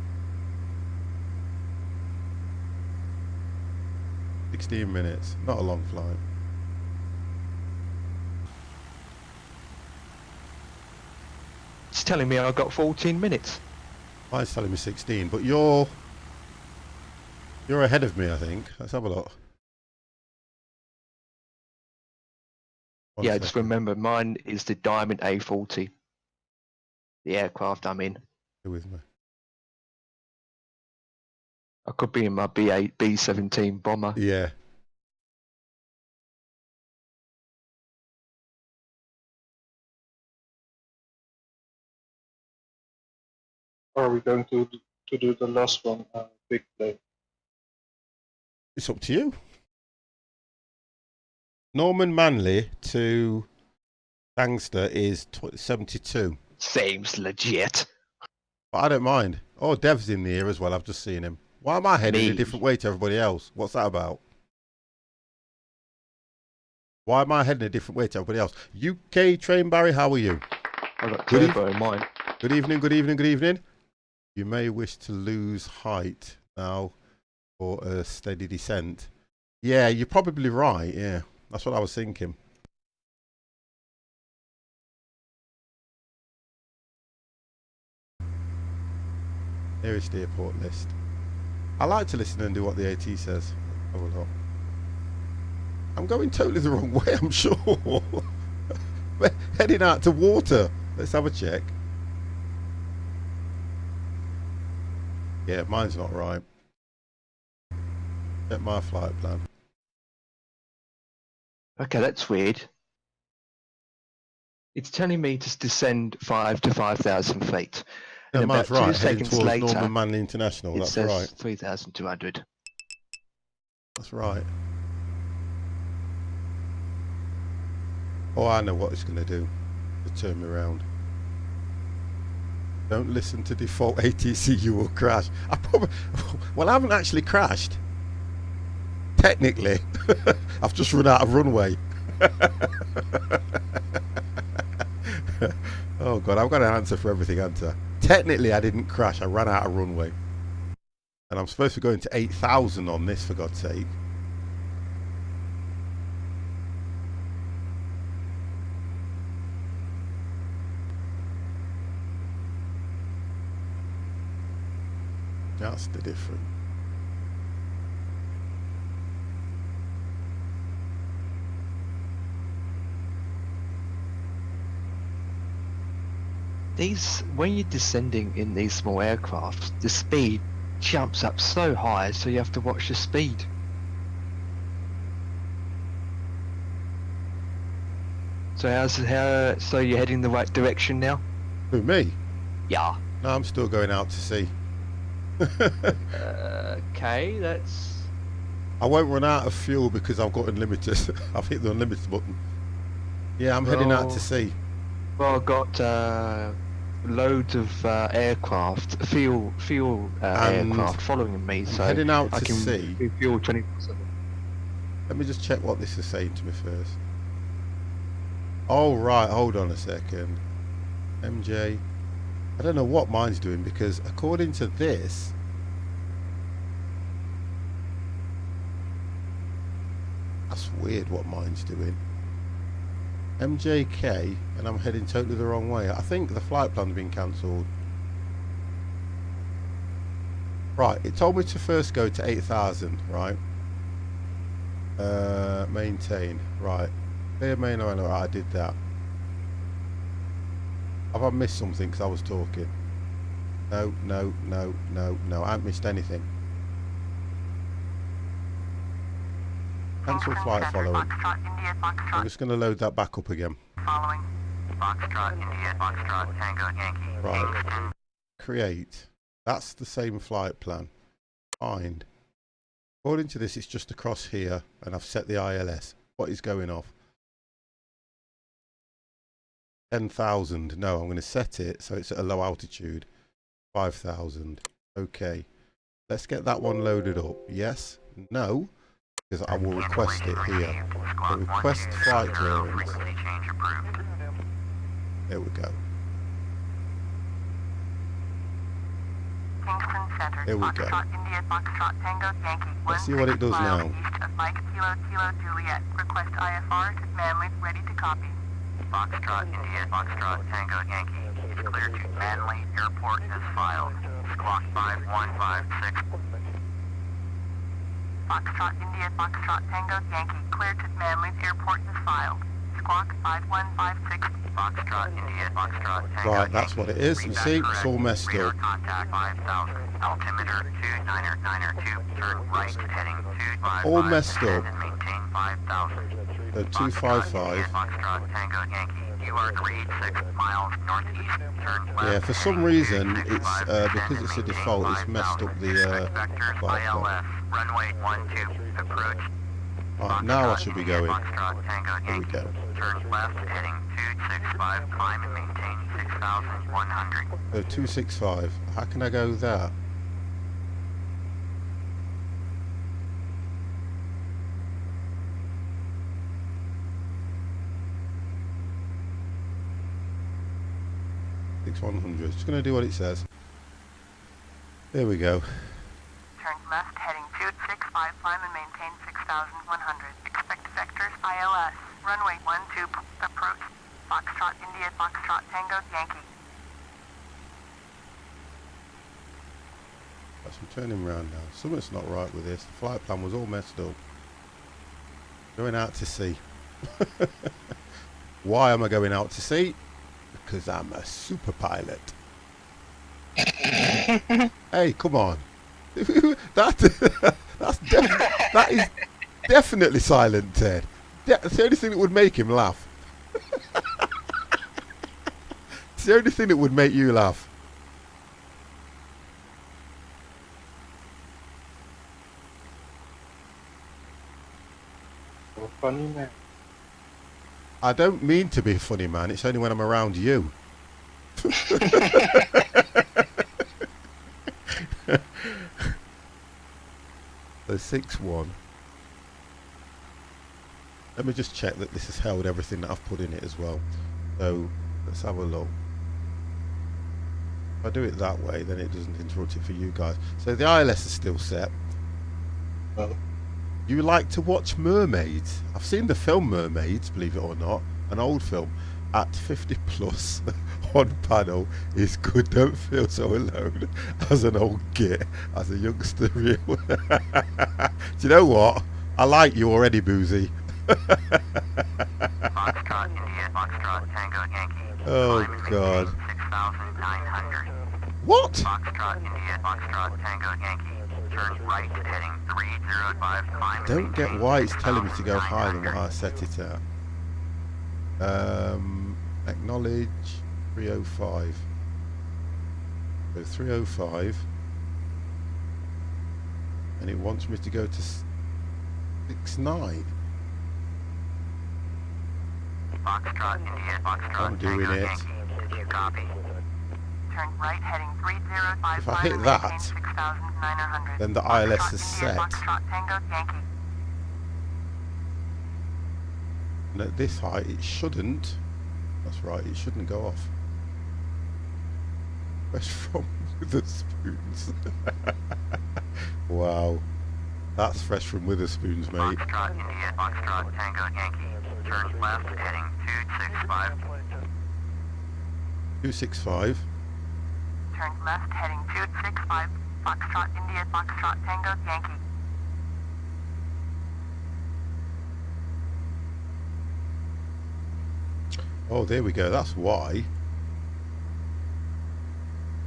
16 minutes, not a long flight. It's telling me I've got 14 minutes. Mine's telling me 16, but you're ahead of me, I think. Let's have a look. One Yeah, second. just remember, mine is the Diamond A40. The aircraft I'm in. Stay with me. I could be in my B8, B17 bomber. Yeah. Or are we going to do the last one, big play? It's up to you. Norman Manley to Gangster is 72. Seems legit. But I don't mind. Oh, Dev's in here as well. I've just seen him. Why am I heading a Me. different way to everybody else? What's that about? Why am I heading a different way to everybody else? UK Train Barry, how are you? I got Good turbo in mine. Good evening, good evening, good evening. You may wish to lose height now for a steady descent. Yeah, you're probably right. Yeah, that's what I was thinking. Nearest airport list. I like to listen and do what the AT says. Have a look. I'm going totally the wrong way, I'm sure. We're heading out to water. Let's have a check. Yeah, mine's not right. Check my flight plan. Okay, that's weird. It's telling me to descend 5 to 5,000 feet. Yeah, And mine's about 2 right. Heading seconds towards later, Norman Manley International. it That's says right. 3,200. That's right. Oh, I know what it's going to do. To turn me around. Don't listen to default ATC, you will crash. I probably, well, I haven't actually crashed. Technically, I've just run out of runway. Oh God, I've got an answer for everything, haven't I? Technically, I didn't crash. I ran out of runway, and I'm supposed to be going to 8,000 on this, for God's sake. That's the difference. When you're descending in these small aircraft, the speed jumps up so high, so you have to watch the speed. So so you're heading the right direction now? Who, me? Yeah. No, I'm still going out to sea. Okay, that's... I won't run out of fuel because I've got unlimited. I've hit the unlimited button. Yeah, I'm heading out to sea. Well, I've got loads of aircraft, fuel aircraft following me, so heading out I to can sea. fuel 24/7. Let me just check what this is saying to me first. Oh right, hold on a second. MJ, I don't know what mine's doing because according to this, that's weird what mine's doing. MJK, and I'm heading totally the wrong way. I think the flight plan's been cancelled. Right, it told me to first go to 8,000, right? Maintain, right. Clear main line, right, I did that. Have I missed something because I was talking? No, no, no, no, no, I haven't missed anything. Cancel flight following. I'm just going to load that back up again. Following. Foxtrot, India, Foxtrot, Tango, Yankee. Right. Create. That's the same flight plan. Find. According to this, it's just across here, and I've set the ILS. What is going off? 10,000. No, I'm going to set it so it's at a low altitude. 5,000. Okay. Let's get that one loaded up. Yes? No? Because I will request it here. So request flight clearance. There we go. Kingston Center. Here we go. Foxtrot, India, Foxtrot, Tango, Yankee. Let's see what it does now. East of Mike, Kilo, Kilo, Juliet. Request IFR to Manly, ready to copy. Foxtrot, India, Foxtrot, Tango, Yankee. It's clear to Manly Airport as filed. Squawk 5156. Foxtrot, India, Foxtrot, Tango, Yankee. Clear to Manly Airport is filed. Squawk 5156. Foxtrot, India, Foxtrot, Tango, Right, that's what it is. You see, it's all messed Radar up. contact 5000. altimeter 299er2, turn right heading 255. All messed up. And maintain 5,000. 255. Foxtrot Tango Yankee, you are 386 miles northeast, turn left. Yeah, for some reason, it's because it's a default, it's messed up the flight plan. Runway 12, approach. Right, now I should be going. Foxtrot Tango There we Yankee, go. turn left heading 265, climb and maintain 6,100. 265. How can I go there? It's 100. Just going to do what it says. There we go. Turn left heading 265, climb and maintain 6,100. Expect vectors ILS. Runway 12, approach. Foxtrot India, Foxtrot Tango Yankee. That's I'm turning around now. Something's not right with this. The flight plan was all messed up. Going out to sea. Why am I going out to sea? Because I'm a super pilot. Hey, come on. That is definitely silent, Ted. That's the only thing that would make him laugh. It's the only thing that would make you laugh. So funny, man. I don't mean to be a funny man. It's only when I'm around you. So 6-1. Let me just check that this has held everything that I've put in it as well. So let's have a look. If I do it that way, then it doesn't interrupt it for you guys. So the ILS is still set. Oh. You like to watch mermaids? I've seen the film Mermaids, believe it or not, an old film. At 50 plus on panel is good. Don't feel so alone as an old git, as a youngster. Real. Do you know what? I like you already, Boozy. Foxtrot India, Foxtrot Tango Yankee. Oh, climb and God. maintain 6,900. What? Foxtrot India, Foxtrot Tango Yankee. Turn right heading 305, climb and Don't get maintain why it's telling me to go higher than what 6,900. I set it at. Acknowledge 305. So 305. And it wants me to go to 69. Foxtrot India, Foxtrot I'm doing Tango it. Yankee. You copy. Turn right heading 305, If I climb hit and that, maintain 6,900. then the ILS Foxtrot is India, set. Foxtrot Tango Yankee. And at this height, it shouldn't. That's right, it shouldn't go off. Fresh from Witherspoons. Wow. That's fresh from Witherspoons, mate. Foxtrot India, Foxtrot Tango Yankee. Turn left heading 265. 265. Turn left heading 265, Foxtrot India, Foxtrot Tango Yankee. Oh, there we go. That's why.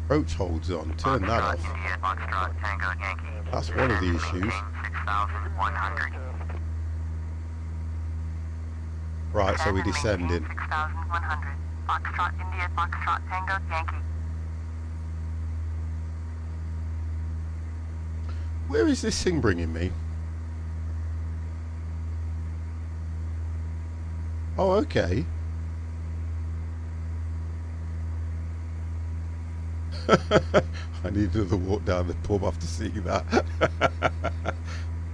Approach holds on. Turn that Foxtrot off. India, Foxtrot Tango Yankee. That's one of the And issues. maintain 6,100. Right, so we're Ascend and maintain descending. 6,100, Foxtrot India, Foxtrot Tango Yankee. Where is this thing bringing me? Oh, okay. I need another walk down the pub after seeing that.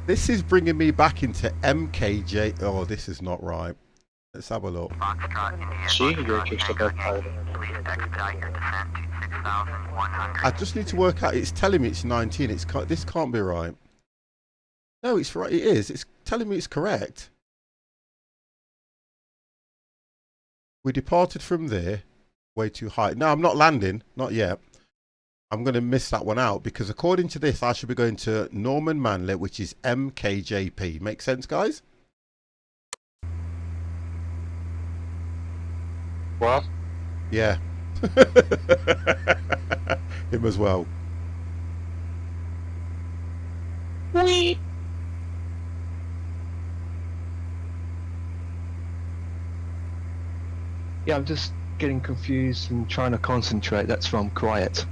This is bringing me back into MKJ. Oh, this is not right. Let's have a look. Foxtrot India, See, you're Foxtrot just Tango about Yankee. pilot. Please expedite your descent to 6,100. I just need to work out. It's telling me it's 19. This can't be right. No, it's right. It is. It's telling me it's correct. We departed from there way too high. No, I'm not landing. Not yet. I'm going to miss that one out because according to this, I should be going to Norman Manley, which is MKJP. Make sense, guys? What? Yeah. Him as well. Whee! Yeah, I'm just getting confused and trying to concentrate. That's why I'm quiet.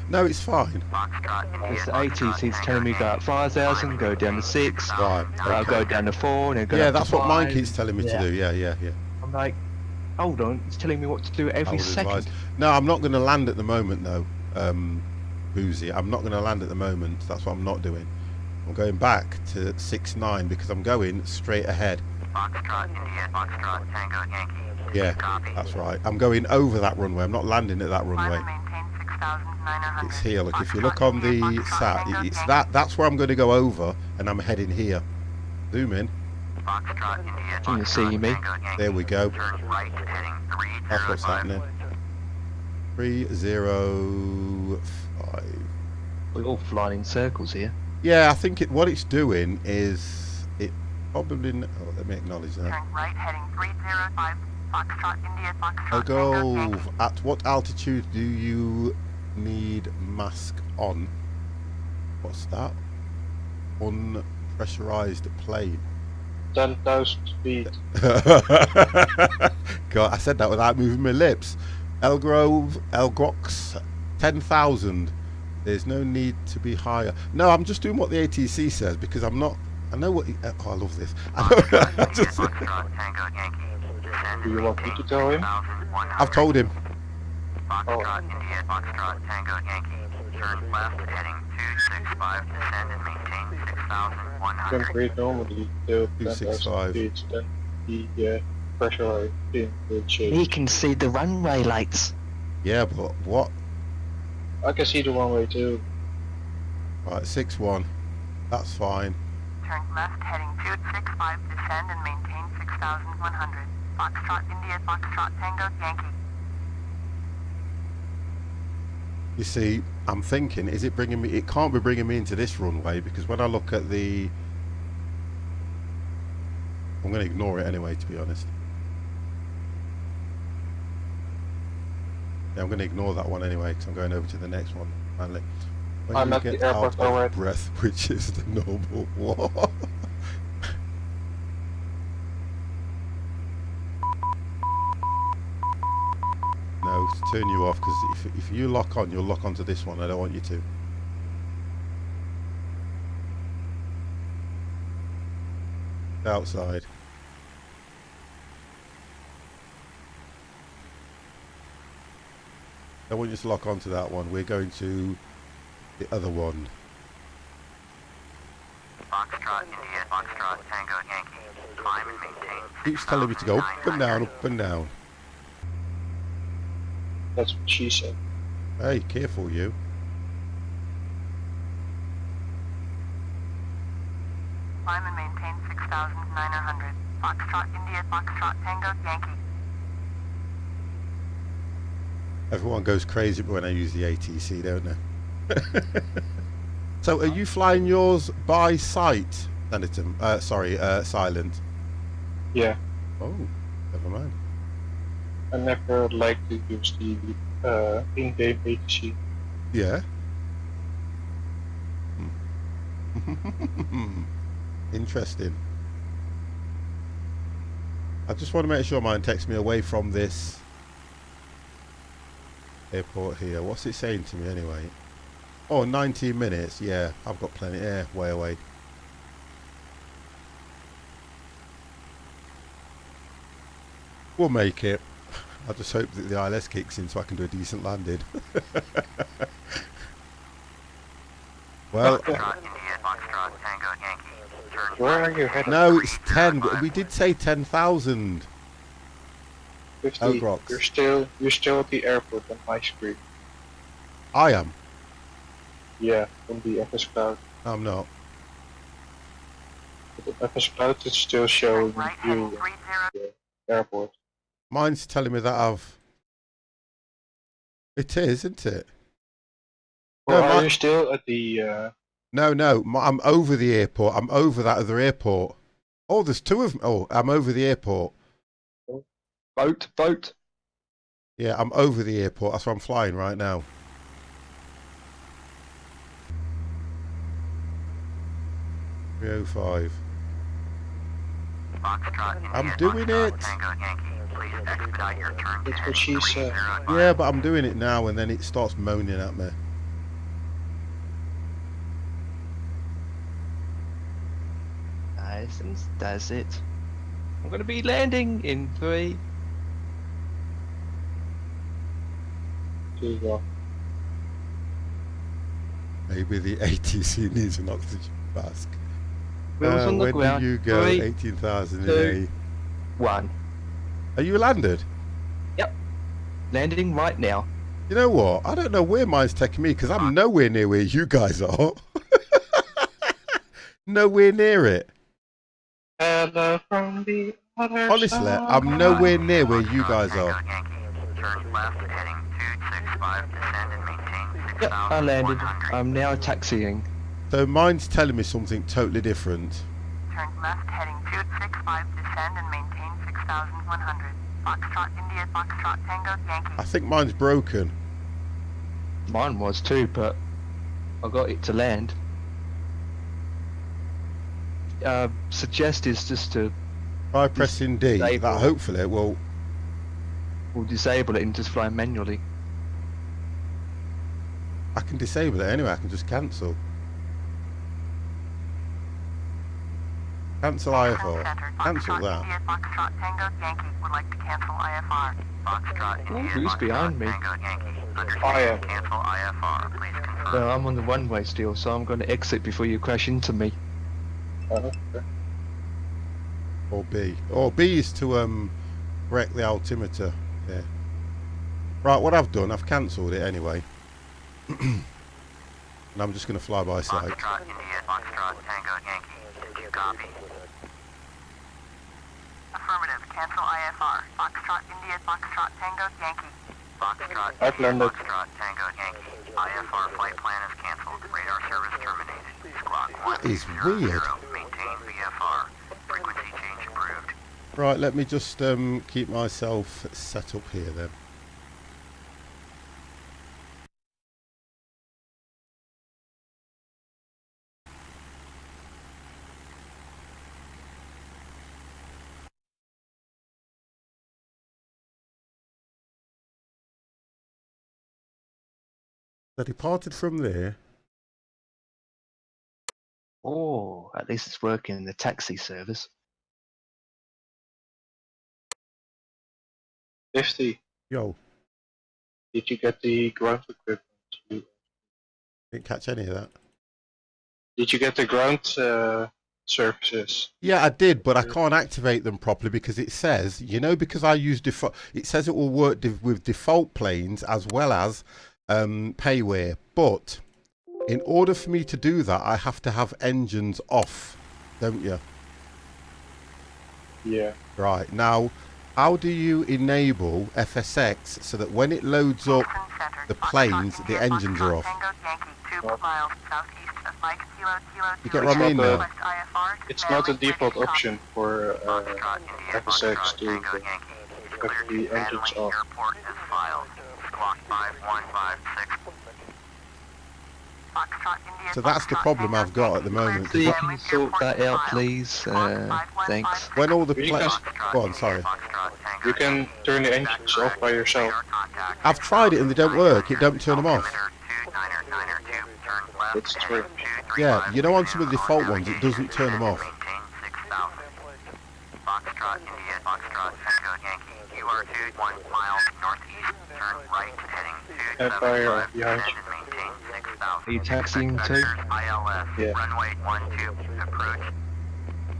No, it's fine. Foxtrot, India, It's the Foxtrot, 80s, he's Tango, telling me go Yankee. up 5,000, go down to 6, Right, I'll okay. go down to 4, and then go Yeah, up to that's what mine 5. keeps telling me to do. Yeah. I'm like, hold on, it's telling me what to do I every would advise. second. No, I'm not going to land at the moment though. Boozy, I'm not going to land at the moment. That's what I'm not doing. I'm going back to 6-9 because I'm going straight ahead. Foxtrot, India, Foxtrot, Tango, Yankee. Yeah, Copy. that's right. I'm going over that runway. I'm not landing at that Climb runway. and maintain 6,900. It's here. Look, if you Foxtrot, look on India, the Foxtrot, sat, Tango, it's Yankee. that. That's where I'm going to go over, and I'm heading here. Zoom in. Foxtrot, India, Can you see Foxtrot, me? Tango, Yankee. There we go. Turn right, heading That's what's 305. happening. 305. We're all flying in circles here. Yeah, I think what it's doing is it probably. Oh, let me acknowledge that. Turn right heading 305. Foxtrot, India, Foxtrot, I'll Tango, go. Yankee. At what altitude do you need mask on? What's that? Unpressurized plane. 10,000 feet. God, I said that without moving my lips. Elgrox, 10,000. There's no need to be higher. No, I'm just doing what the ATC says because I'm not. I know what. Oh, I love this. Foxtrot, India, Just- Foxtrot, Tango, Yankee. Descend Do and you want me to maintain tell him? 6,100. I've told him. Foxtrot, India, Foxtrot, Tango, Yankee. Turn left, heading 265. Descend and maintain You can 6,100. breathe normally till 265. 10,000 feet, then the pressure thing will He change. can see the runway lights. Yeah, but what? I can see the one way too. Right, 6-1. That's fine. Turn left heading 265. Descend and maintain 6,100. Foxtrot, India, Foxtrot, Tango, Yankee. You see, I'm thinking, is it bringing me? It can't be bringing me into this runway because when I look at the, I'm going to ignore it anyway. To be honest, yeah, I'm going to ignore that one anyway because I'm going over to the next one. Finally, when I'm you at the get airport out of already. breath, which is the normal one. No, to turn you off because if you lock on, you'll lock onto this one. I don't want you to. Outside. I want you to lock onto that one. We're going to the other one. Foxtrot, India, Foxtrot, Tango, Yankee. Climb and maintain Keeps telling me to go up and down, up and down. That's what she said. Hey, careful you. Climb and maintain 6,900. Foxtrot, India, Foxtrot, Tango, Yankee. Everyone goes crazy when I use the ATC, don't they? So, are you flying yours by sight, Senator? Sorry, silent. Yeah, Oh, never mind. I never like to use the in-game ATC. Yeah. Interesting. I just want to make sure mine takes me away from this airport here. What's it saying to me anyway? Oh, 19 minutes. Yeah, I've got plenty. Yeah, way away. We'll make it. I just hope that the ILS kicks in so I can do a decent landing. Well, Foxtrot, India, Foxtrot, Tango, Yankee. Turn Where left, are you headed? no, it's 10. We did say 10,000. 50. Oh, Grox. You're still at the airport on my screen. I am. Yeah, on the FS Cloud. I'm not. But the FS Cloud is still Turn showing right heading you 30. at the airport. Mine's telling me that I've... It is, isn't it? Or No, are my- you still at the No, I'm over the airport. I'm over that other airport. Oh, there's two of them. Oh, I'm over the airport. Boat. Yeah, I'm over the airport. That's where I'm flying right now. 305. Foxtrot, India, I'm doing Foxtrot, it. Tango Yankee, please expedite your turn to That's what heading she said. 305. Yeah, but I'm doing it now and then it starts moaning at me. License does it. I'm gonna be landing in 3. Too well. Maybe the ATC needs an oxygen mask. Wheels on the when ground. do you go? 3, 18,000 in 2, 1. a... Are you landed? Landing right now. You know what? I don't know where mine's taking me because I'm nowhere near where you guys are. Nowhere near it. Hello from the other Honestly, side. I'm nowhere near where you guys Tango are. Yankee, turn left heading 265, descend and maintain Yep, I landed. 6,100. I'm now taxiing. So mine's telling me something totally different. Turn left heading 265, descend and maintain 6,100. Foxtrot, India, Foxtrot, Tango, Yankee. I think mine's broken. Mine was too, but I got it to land. Suggest is just to Try pressing D. disable. That hopefully it will... we'll disable it and just fly manually. I can disable it anyway. I can just cancel. Cancel IFR. Cancel Foxtrot, that. India, Foxtrot, Tango, Yankee would like to cancel IFR. Foxtrot, India, who's Foxtrot, behind me? Tango Yankee, understand, Fire. cancel IFR, please confirm. Well, I'm on the runway still, so I'm going to exit before you crash into me. Okay. Or B. Or B is to correct the altimeter. Yeah. Right, what I've done, I've cancelled it anyway. And I'm just going to fly by sight. Foxtrot, India, Foxtrot, Tango Yankee, did you copy? Affirmative. Cancel IFR. Foxtrot, India, Foxtrot, Tango, Yankee. Foxtrot, I've learned India, it. Foxtrot, Tango Yankee, IFR flight plan is cancelled, radar service terminated, squawk That is 100, weird. maintain VFR, frequency change approved. Right, let me just keep myself set up here then. I departed from there. Oh, at least it's working in the taxi service. 50. Yo, Did you get the ground equipment? didn't catch any of that. Did you get the ground services? Yeah, I did, but I can't activate them properly because it says, you know, because I use default, it says it will work with default planes as well as payware. But in order for me to do that, I have to have engines off, don't you? Yeah. Right, now, how do you enable FSX so that when it loads up the planes, the engines are off? Tango, Yankee, 2 miles southeast of Mike, Kilo, Kilo, You get what I mean It's now? It's not a default option for Foxtrot, India, FSX Foxtrot, to Tango have Yankee, the cleared to engines Manly off. Airport is filed, squawk 5156. Foxtrot, India, So that's the Foxtrot, problem Tango, I've got at the Yankee, moment. So you cleared can to sort Manly that Airport out, is please. filed. Thanks. When all the You planes... can- Go on, sorry. You can turn the engines off by yourself. I've tried it and they don't work. It don't turn them off. That's true. Yeah, you know on some of the default ones, it doesn't turn them off. Foxtrot, India, Foxtrot, Tango Yankee, you are 1 mile northeast, turn right heading Empire 275, behind descend and maintain 6,000. Are you taxiing too? ILS, Yeah. runway 12, approach.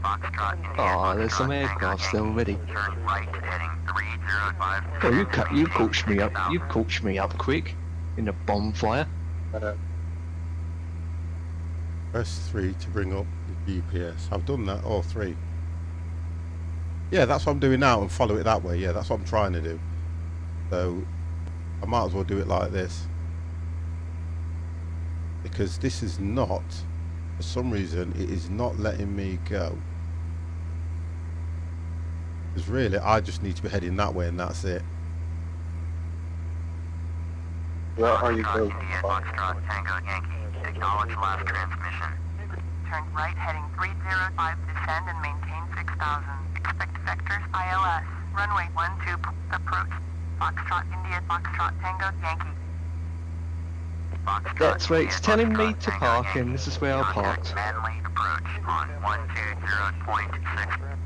Foxtrot, India, Oh, there's some Foxtrot, aircraft Tango still Yankee, ready. turn right heading 305. Oh, you descend and you maintain coached me up. 6,000. You coached me up quick in a bonfire. Press 3 to bring up the GPS. I've done that, or 3. Yeah, that's what I'm doing now and follow it that way. Yeah, that's what I'm trying to do. So, I might as well do it like this. Because this is not, for some reason, it is not letting me go. Because really, I just need to be heading that way and that's it. Where are you Foxtrot, going? India, Foxtrot, Tango Yankee, acknowledge last transmission. Turn right heading 305, descend and maintain 6000. Expect vectors ILS. Runway 12, approach. Foxtrot India, Foxtrot Tango Yankee. Foxtrot, That's where it's India, telling me Foxtrot, to Tango park, Yankee. and this is where I'll park. Contact Manly approach on 120.6.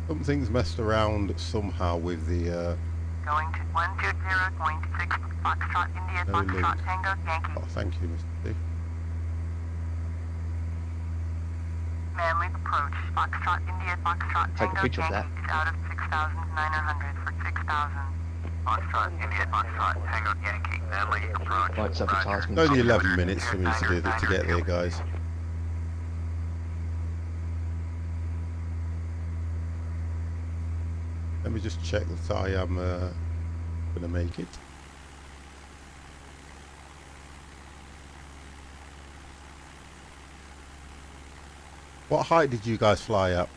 Something's messed around somehow with the. Going to 120.6, Foxtrot India, No Foxtrot link. Tango Yankee. Oh, thank you, Mr. D. Manly approach. Foxtrot India, Foxtrot Take a Tango picture of Yankee that. is out of 6,900 for 6,000. Foxtrot, India, Foxtrot, Tango Yankee. Manly approach. Lights advertisement. It's only 11 minutes for me to get there, guys. Let me just check that I am going to make it. What height did you guys fly at?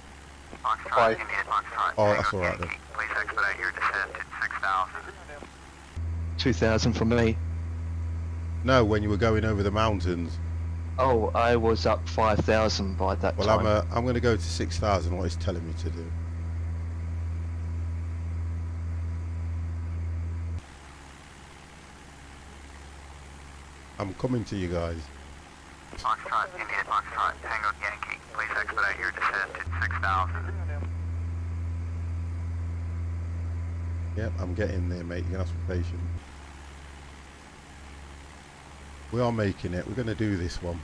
Foxtrot, India, Foxtrot, Oh, Tango that's all right then. Yankee. Please expedite your descent at 6,000. 2,000 for me. No, when you were going over the mountains. Oh, I was up 5,000 by that Well, time. I'm going to go to 6,000. What he's telling me to do. I'm coming to you guys. Foxtrot, India, Foxtrot, Tango Yankee. Please expedite your descent at 6,000. Yep, I'm getting there, mate. You're going to have to be patient. We are making it. We're going to do this one.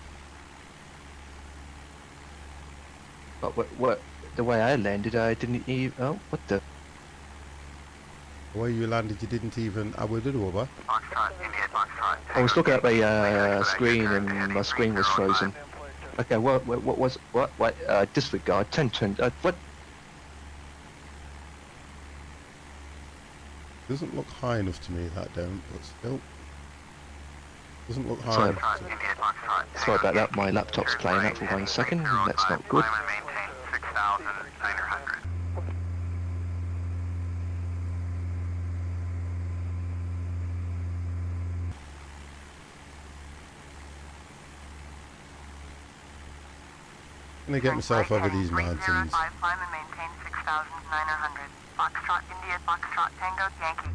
But what? The way I landed, I didn't even. Oh, what the? The way you landed, you didn't even. I would do over. Foxtrot, India, Foxtrot, I was looking at my Tango screen, Yankee. and my screen was frozen. Okay, what was what? Disregard. 10. What? Doesn't look high enough to me, that don't. But still, doesn't look high Sorry. enough. Foxtrot, India, Foxtrot, Sorry Tango about that. My Yankee. laptop's Turn playing right up for 1 heading second. 305, That's not good. climb and maintain 6,900. I'm gonna get myself over these mountains. 305, climb and maintain 6,900. Foxtrot India, Foxtrot Tango Yankee.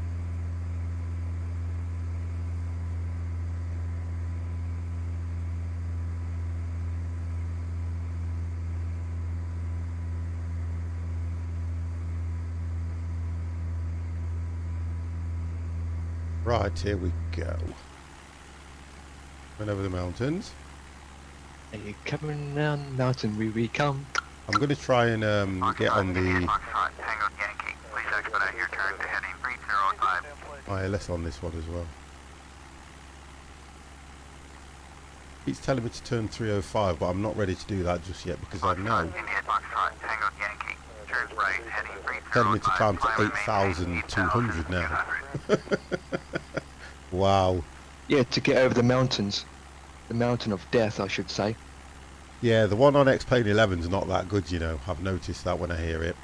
Right, here we go. Went over the mountains. Are you coming down the mountain? We come. I'm gonna try and get on Foxtrot, India, the Foxtrot, Tango Yankee. Please expedite your turn to heading 305. ILS on this one as well. He's telling me to turn 305, but I'm not ready to do that just yet because I know. Foxtrot, India, Foxtrot, Tango Yankee. Turns right, heading 305. Telling me to climb to Climb and maintain 8,200 now. 8,200. Wow. Yeah, to get over the mountains. The mountain of death, I should say. Yeah, the one on X-Plane 11's not that good, you know. I've noticed that when I hear it.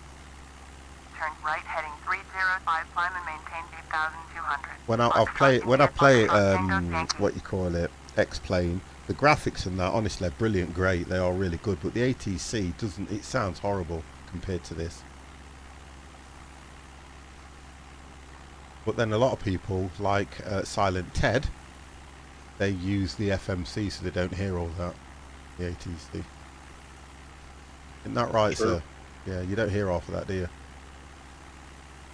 Turn right heading 305, climb and maintain 8,200. When I play what you call it, X-Plane, the graphics and that, honestly, are brilliant, great. They are really good, but the ATC doesn't. It sounds horrible compared to this. But then a lot of people, like Silent Ted, they use the FMC so they don't hear all that. The ATC. Isn't that right, sir? Yeah, you don't hear half of that, do you?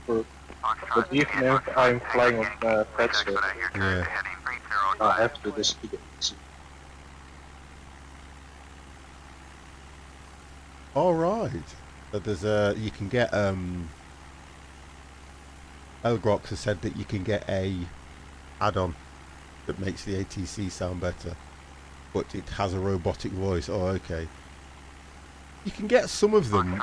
But even if I'm flying on Cessna, Yeah. I have to listen to it. All right. So there's you can get Elgrox has said that you can get a add-on that makes the ATC sound better, but it has a robotic voice. Oh, okay. You can get some of them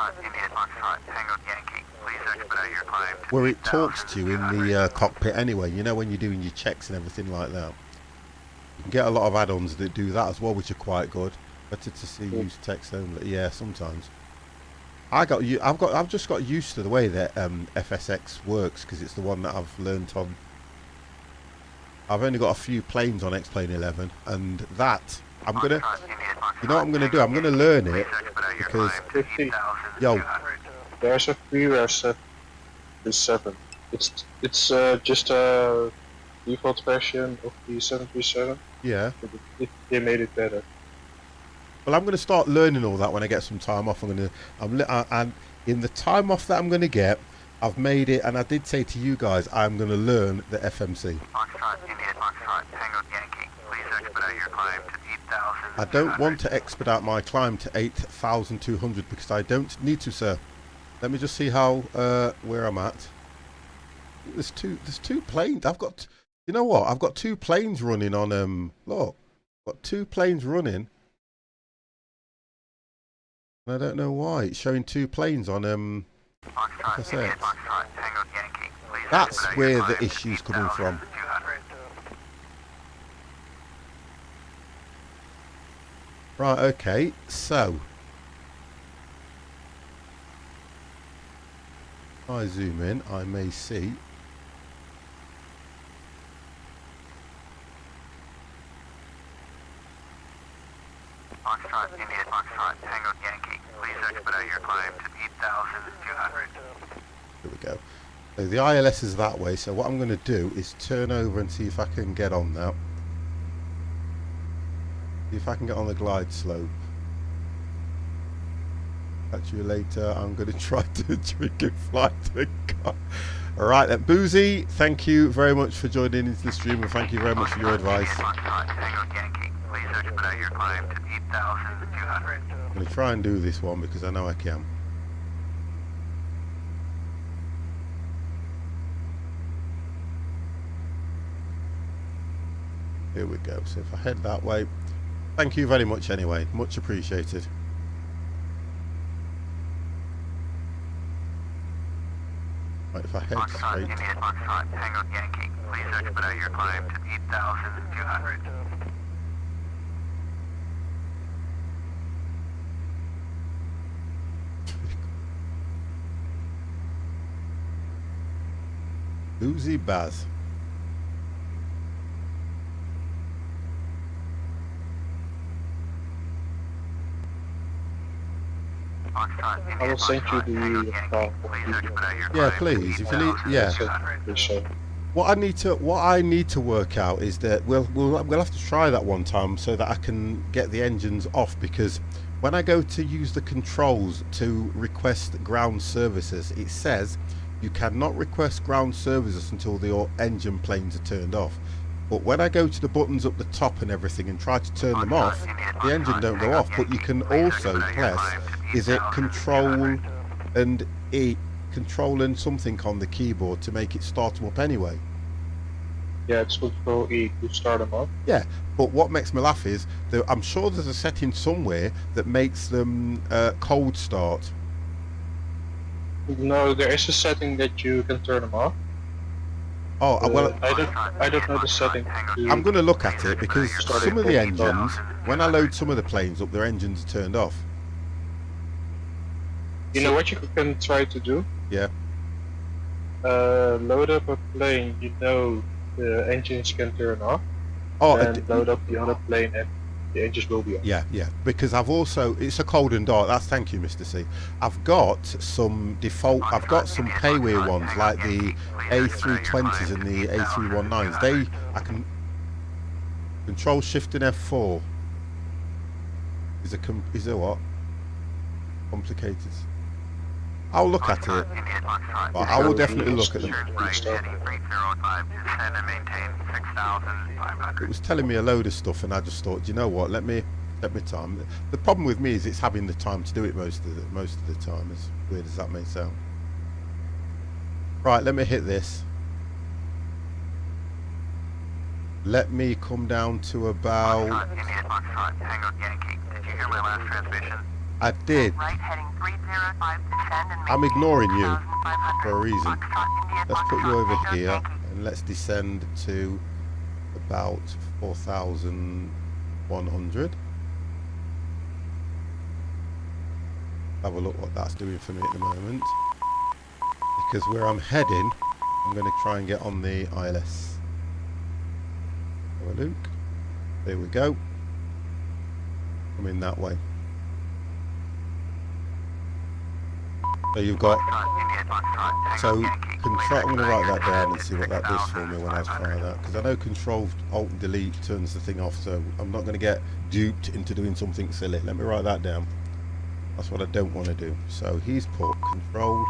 where it talks to you in the cockpit anyway. You know, when you're doing your checks and everything like that. You can get a lot of add-ons that do that as well, which are quite good. Better to see use text only. Yeah, sometimes. I've just got used to the way that FSX works because it's the one that I've learnt on. I've only got a few planes on X-Plane 11, and that I'm gonna. You know what I'm going to do? I'm going to learn it because 50. yo, There's a free rest at the 7. It's just a default version of the 737. yeah. But they made it better. Well, I'm going to start learning all that when I get some time off. And in the time off that I'm going to get, I've made it, and I did say to you guys, I'm going to learn the FMC. Foxtrot, India, Foxtrot, Tango Yankee. Please expedite your climb to 8,000. I don't want to expedite my climb to 8,200 because I don't need to, sir. Let me just see how where I'm at. There's two planes. You know what? I've got 2 planes running on look. I've got 2 planes running. And I don't know why it's showing 2 planes on Foxtrot, India, Foxtrot, Tango Yankee. Please That's expedite where your the climb to issue's coming from. 8,200. Right, okay, so if I zoom in, I may see Foxtrot, India, Foxtrot, Tango Yankee. Please expedite your climb to 8,200. here we go. So the ILS is that way, so what I'm going to do is turn over and see if I can get on that. See if I can get on the glide slope. Catch you later. I'm going to try to drink and fly to the car. Alright then, Boozy, thank you very much for joining into the stream, and thank you very much for your advice. Foxtrot, Tango Yankee. Please expedite your climb to 8,200. I'm going to try and do this one because I know I can. Here we go. So if I head that way, thank you very much anyway. Much appreciated. Right, if I head Foxtrot, straight. India, Foxtrot, Tango Yankee. Please expedite your climb to 8,200. Boozy Baz. Foxtrot, India, I will send you Foxtrot, the Tango Yankee. file. Please expedite your Yeah, climb to please. If you need, 8,000. yeah. What I need to work out is that we'll have to try that one time so that I can get the engines off, because when I go to use the controls to request ground services, it says you cannot request ground services until the engine planes are turned off. But when I go to the buttons up the top and everything and try to turn them off, the engine don't go off. But you can also press, is it control and E, control and something on the keyboard to make it start them up anyway. Yeah, it's Control E to start them up. Yeah, but what makes me laugh is that I'm sure there's a setting somewhere that makes them cold start. No, there is a setting that you can turn them off. Oh, well, I don't know the setting. I'm going to look at it because some of the engines, when I load some of the planes up, their engines are turned off. You know what you can try to do? Yeah. Load up a plane you know the engines can turn off. Oh, And load up the other plane and the engines will be on. yeah, because I've also, it's a cold and dark, that's, thank you Mr. C. I've got some default, I've got some payware ones like the A320s and the A319s. I can control shift and F4 is a what? Complicated. I'll look at it, but I will definitely look at them. It was telling me a load of stuff, and I just thought, you know what? Let me time. The problem with me is it's having the time to do it most of the time. As weird as that may sound. Right, let me hit this. Let me come down to about. Did you hear my last transmission? I did. Right heading 305, descend and I'm ignoring you 8,500. for a reason. Foxtrot, India, Let's put you Foxtrot, over Tango here Yankee. and let's descend to about 4,100. Have a look what that's doing for me at the moment. Because where I'm heading, I'm going to try and get on the ILS. Have a look. There we go. coming that way. So you've got, so control, I'm going to write that down and see what that does for me when I try that, because I know control alt and delete turns the thing off, so I'm not going to get duped into doing something silly. Let me write that down. That's what I don't want to do. So he's put control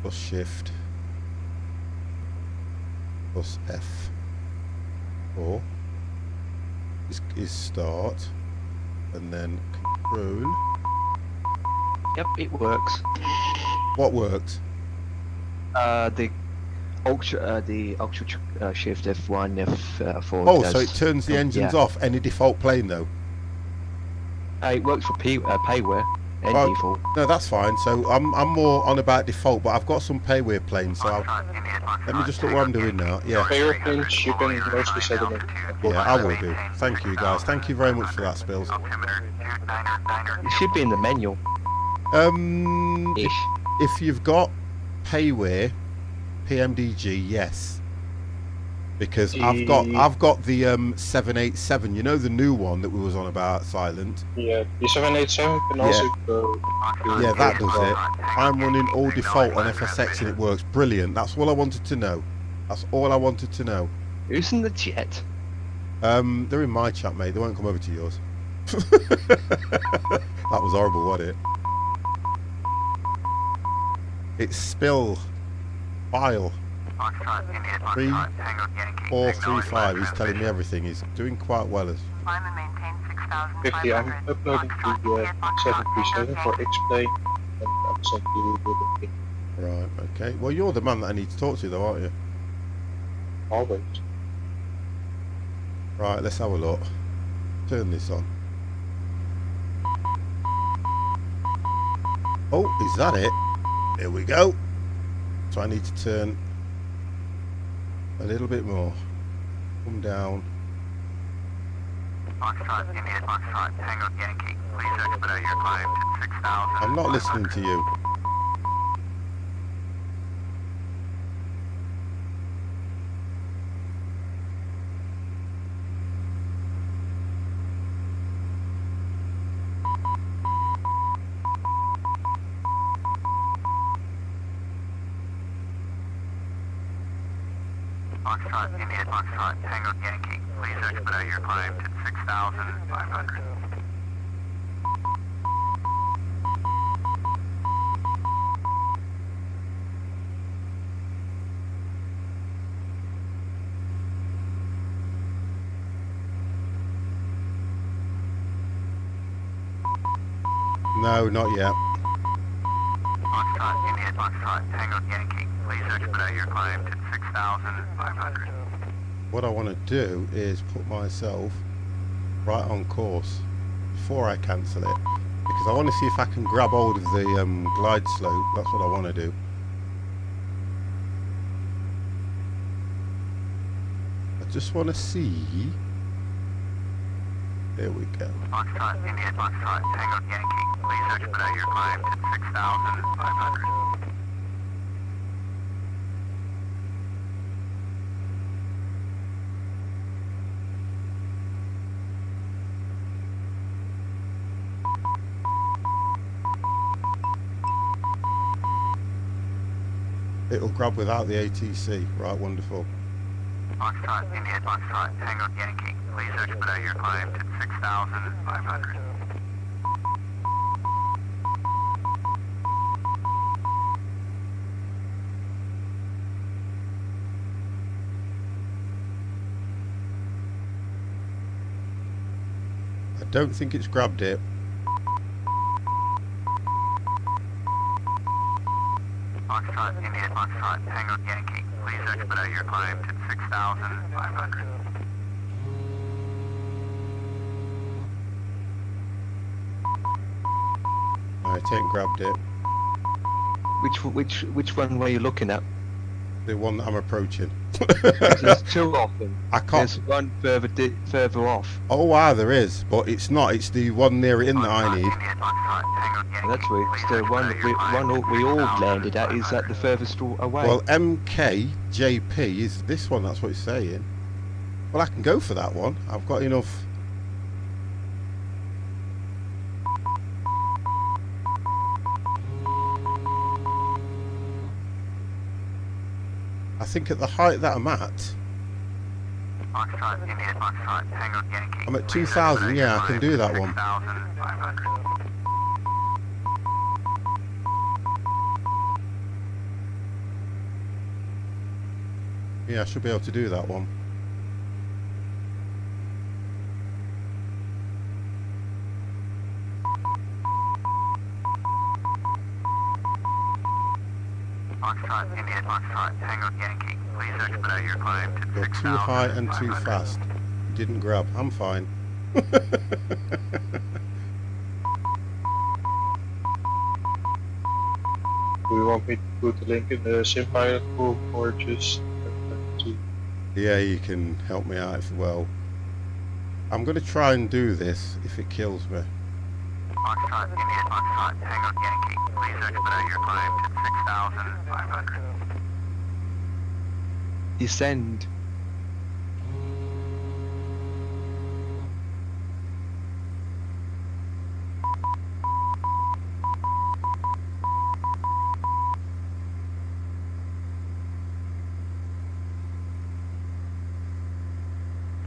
plus shift plus F4 is start, and then control. Yep, it works. What works? The ultra shift F1 F4. Oh, so it turns the engines yeah. off any default plane though. It works for payware and Right. default. No, that's fine. So I'm more on about default, but I've got some payware planes. So let me just look what I'm doing now. Yeah, Favorite planes, you can mostly set them in. yeah, I will do. Thank you guys. Thank you very much for that, Spills. It should be in the manual. If, Ish. if you've got payware, PMDG, yes. Because I've got the 787. You know the new one that we was on about, Silent. Yeah, the 787 can also go. Yeah, that does it. I'm running all default on FSX and it works brilliant. That's all I wanted to know. That's all I wanted to know. Who's in the jet? They're in my chat, mate. They won't come over to yours. That was horrible, wasn't it? It's Spill File 3435. He's telling me everything. He's doing quite well. As Climb and maintain 50, I'm 6,500. uploading to the 737 for X-Plane, and I'm sending you the link right, okay. Well, you're the man that I need to talk to, though, aren't you? always. Right, let's have a look. Turn this on. Oh, is that it? Here we go. So I need to turn a little bit more. Come down. Foxtrot, India, Foxtrot, Tango Yankee. Please expedite your climb to 6,000. I'm not listening to you. Foxtrot, India, Foxtrot, Tango Yankee. Please expedite your climb to 6,500. No, not yet. Foxtrot, India, Foxtrot, Tango Yankee. Please expedite your climb to 6,500. What I want to do is put myself right on course before I cancel it, because I want to see if I can grab hold of the glide slope. That's what I want to do. I just want to see. There we go. Foxtrot, India, Foxtrot, Tango Yankee. Please expedite your climb to 6,500. It'll grab without the ATC. Right, wonderful. Foxtrot, India, Foxtrot, Tango Yankee. Please expedite your climb to 6,500. I don't think it's grabbed it. Foxtrot, India, Foxtrot, Tango Yankee. Please expedite your climb to 6,500. I ain't grabbed it. Which one were you looking at? The one that I'm approaching. There's two of them. I can't. There's one further off. Oh wow, there is, but it's not. It's the one near it in that I need. And that's where it's the one we all landed at is at the furthest away. Well, MKJP is this one. That's what it's saying. Well, I can go for that one. I've got enough. I think at the height that I'm at, Foxtrot, India, Foxtrot, Tango Yankee. I'm at 2,000. Yeah, I can do that one. 6,500. Yeah, I should be able to do that one. Foxtrot, India, Foxtrot, Tango Yankee. Please expedite your climb to You're 6,500. too high and too fast. Didn't grab. I'm fine. Do you want me to put the link in the sim pilot group or just to... Yeah, you can help me out if well. I'm going to try and do this if it kills me. Foxtrot, India, Foxtrot, Tango Yankee. Please expedite your climb to 6,500. Descend.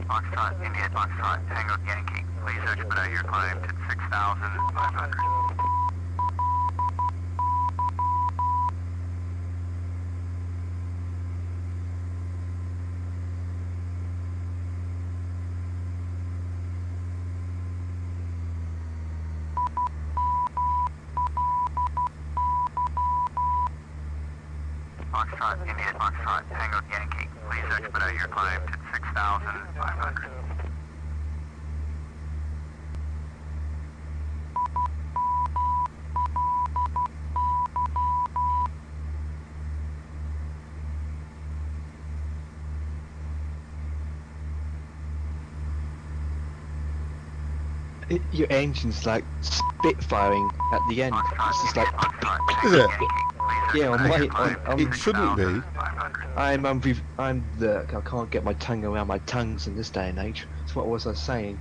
Foxtrot, India, Foxtrot, Tango Yankee. Please expedite your climb to 6,500. Foxtrot, India, Foxtrot, Tango Yankee. Please expedite your climb to 6,500. Your engine's like spitfiring at the end. It's just like, Is it? yeah, It shouldn't be. I can't get my tongue around my tongues in this day and age. That's what was I saying.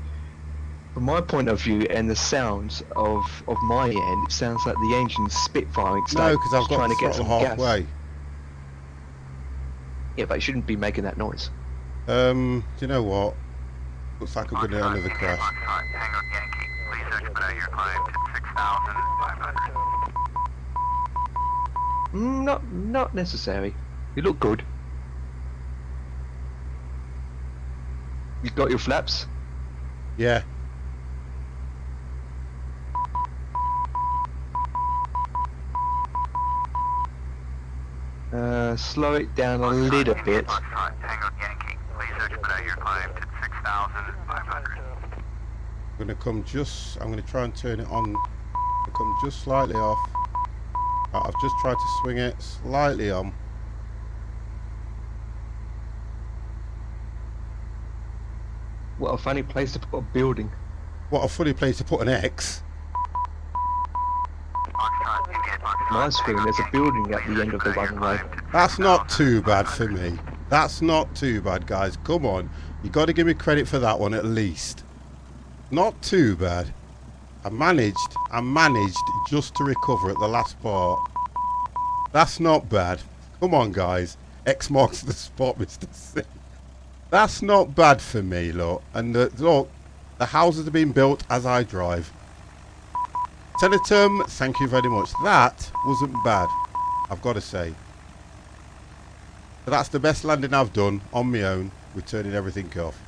From my point of view and the sounds of my end, it sounds like the engine's spitfiring. It's No, like because I've got trying the to get throttle some halfway. gas. Yeah, but it shouldn't be making that noise. Do you know what? Looks like I'm going to have another crash. Foxtrot, Tango Yankee. Please expedite your climb to 6,500. Not necessary. You look good. You got your flaps? Yeah. Slow it down a little bit. Foxtrot, Tango Yankee. Please expedite your climb to 6,500. I'm going to try and turn it on. Come just slightly off. I've just tried to swing it slightly on. What a funny place to put a building. What a funny place to put an X. Foxtrot, India, Foxtrot, My screen, Tango there's a Yankee. building at Please the end of the expedite your runway. climb to That's not 6,500. too bad for me. That's not too bad, guys. Come on. You got to give me credit for that one at least. Not too bad. I managed just to recover at the last part. That's not bad. Come on, guys. X marks the spot, Mr. C. That's not bad for me, look. And look, the houses are being built as I drive. Senator, thank you very much. That wasn't bad, I've got to say. So that's the best landing I've done on my own with turning everything off.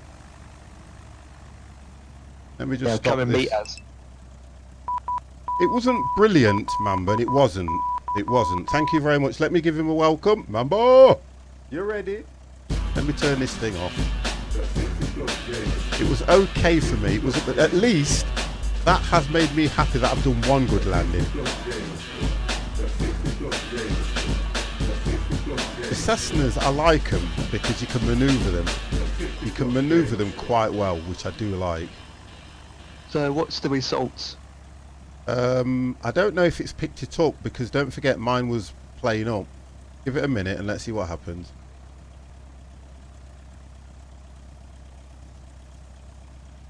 Let me just Yeah, stop come and this. meet us. It wasn't brilliant, Mambo. It wasn't. It wasn't. Thank you very much. Let me give him a welcome. Mambo! You ready? Let me turn this thing off. It was okay for me. It was, at least that has made me happy that I've done one good landing. The Cessnas, I like them because you can manoeuvre them. You can manoeuvre them quite well, which I do like. So what's the results? I don't know if it's picked it up because don't forget mine was playing up. Give it a minute and let's see what happens.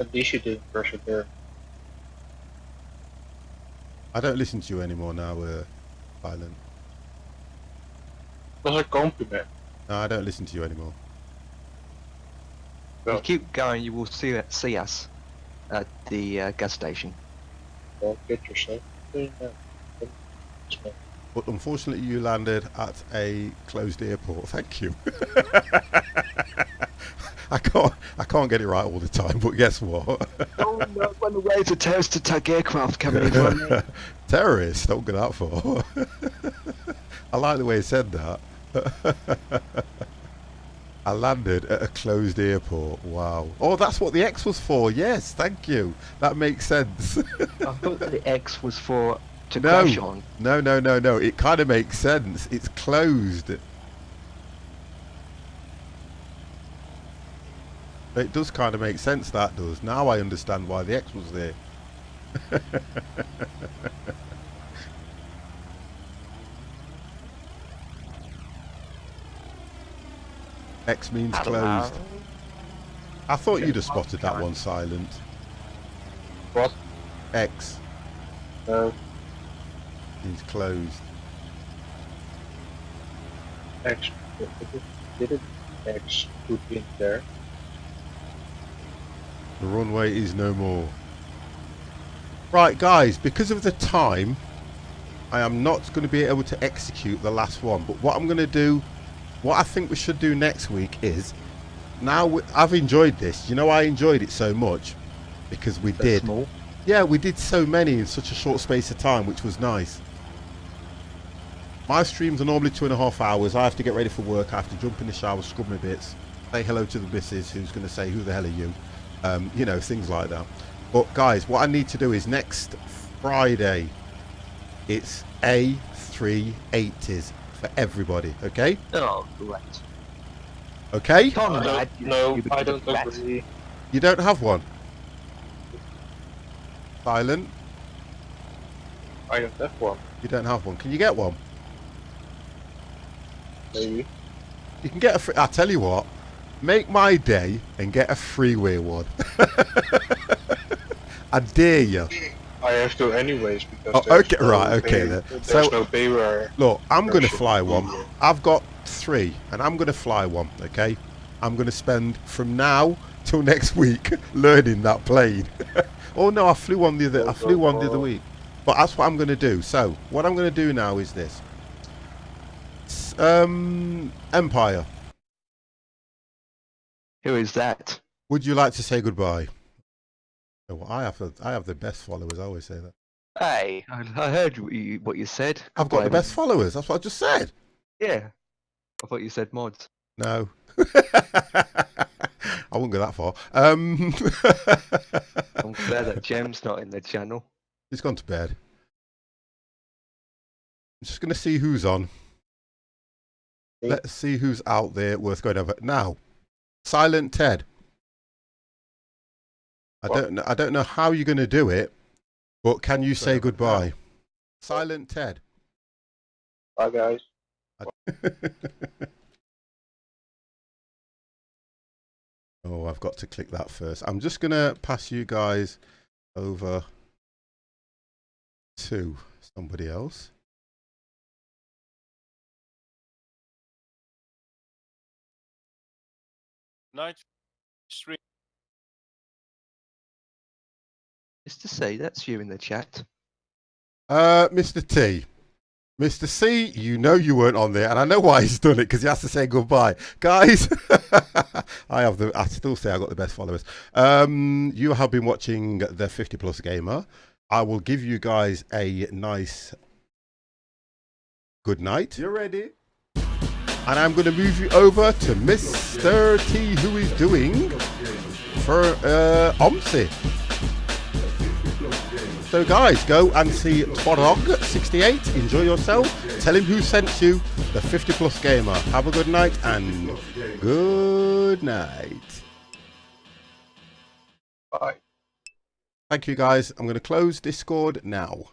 At least you didn't persevere. I don't listen to you anymore now, Silent. That's a compliment. No, I don't listen to you anymore. If you keep going, you will see us at the gas station. Well, get yourself. But unfortunately, you landed at a closed airport. Thank you. I can't get it right all the time. But guess what? Oh no! Run away! It's a terrorist attack aircraft coming in. Run. Terrorists don't go that far. I like the way he said that. I landed at a closed airport. Wow. Oh, that's what the X was for. Yes, thank you. That makes sense. I thought the X was for to crash on. No. It kind of makes sense. It's closed. It does kind of make sense, that does. Now I understand why the X was there. X means closed. I thought you'd have spotted that one, Silent. What? X No. means closed. X. Did it X put in there? The runway is no more. Right, guys, because of the time, I am not going to be able to execute the last one. But what I'm going to do, what I think we should do next week is, now I've enjoyed this. You know, I enjoyed it so much because we did. Small. Yeah, we did so many in such a short space of time, which was nice. My streams are normally 2.5 hours. I have to get ready for work. I have to jump in the shower, scrub my bits, say hello to the missus, who's going to say, who the hell are you? You know, things like that. But guys, what I need to do is next Friday, it's A380s for everybody, okay? Oh, great. Okay? Conrad, No, I don't rat. agree. You don't have one? Silent? I don't have one. You don't have one. Can you get one? Maybe. You can get a free... I'll tell you what. Make my day and get a freeway one. I dare you. I have to anyways because Oh, there's okay, no right, okay pay, then. There's So- no pay where Look, I'm going to should fly be, one. I've got 3, and I'm going to fly one, okay? I'm going to spend from now till next week learning that plane. Oh no, I flew one the other week. But that's what I'm going to do. So, what I'm going to do now is this. Empire, Who is that? would you like to say goodbye? Oh, I have the best followers, I always say that. Hey, I heard what you said. I've got the Goodbye, best followers, that's what I just said. Yeah. I thought you said mods. No. I wouldn't go that far. I'm glad that Gem's not in the channel. He's gone to bed. I'm just going to see who's on. Let's see who's out there worth going over. Now, Silent Ted. I don't know how you're going to do it, but can you say goodbye? Silent Ted. Bye guys. Oh, I've got to click that first. I'm just going to pass you guys over to somebody else. Night stream. Mr. C, that's you in the chat. Mr. T. Mr. C, you know you weren't on there, and I know why he's done it, because he has to say goodbye. Guys, I still say I got the best followers. You have been watching the 50 Plus Gamer. I will give you guys a nice good night. You're ready? And I'm going to move you over to Mr. T, who is doing for OMSI. So guys, go and see Twarog68. Enjoy yourself. Tell him who sent you, the 50 Plus Gamer. Have a good night and good night. Bye. Thank you guys. I'm going to close Discord now.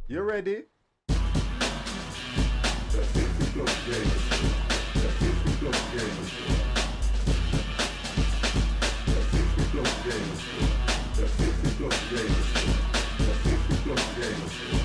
You ready? Game.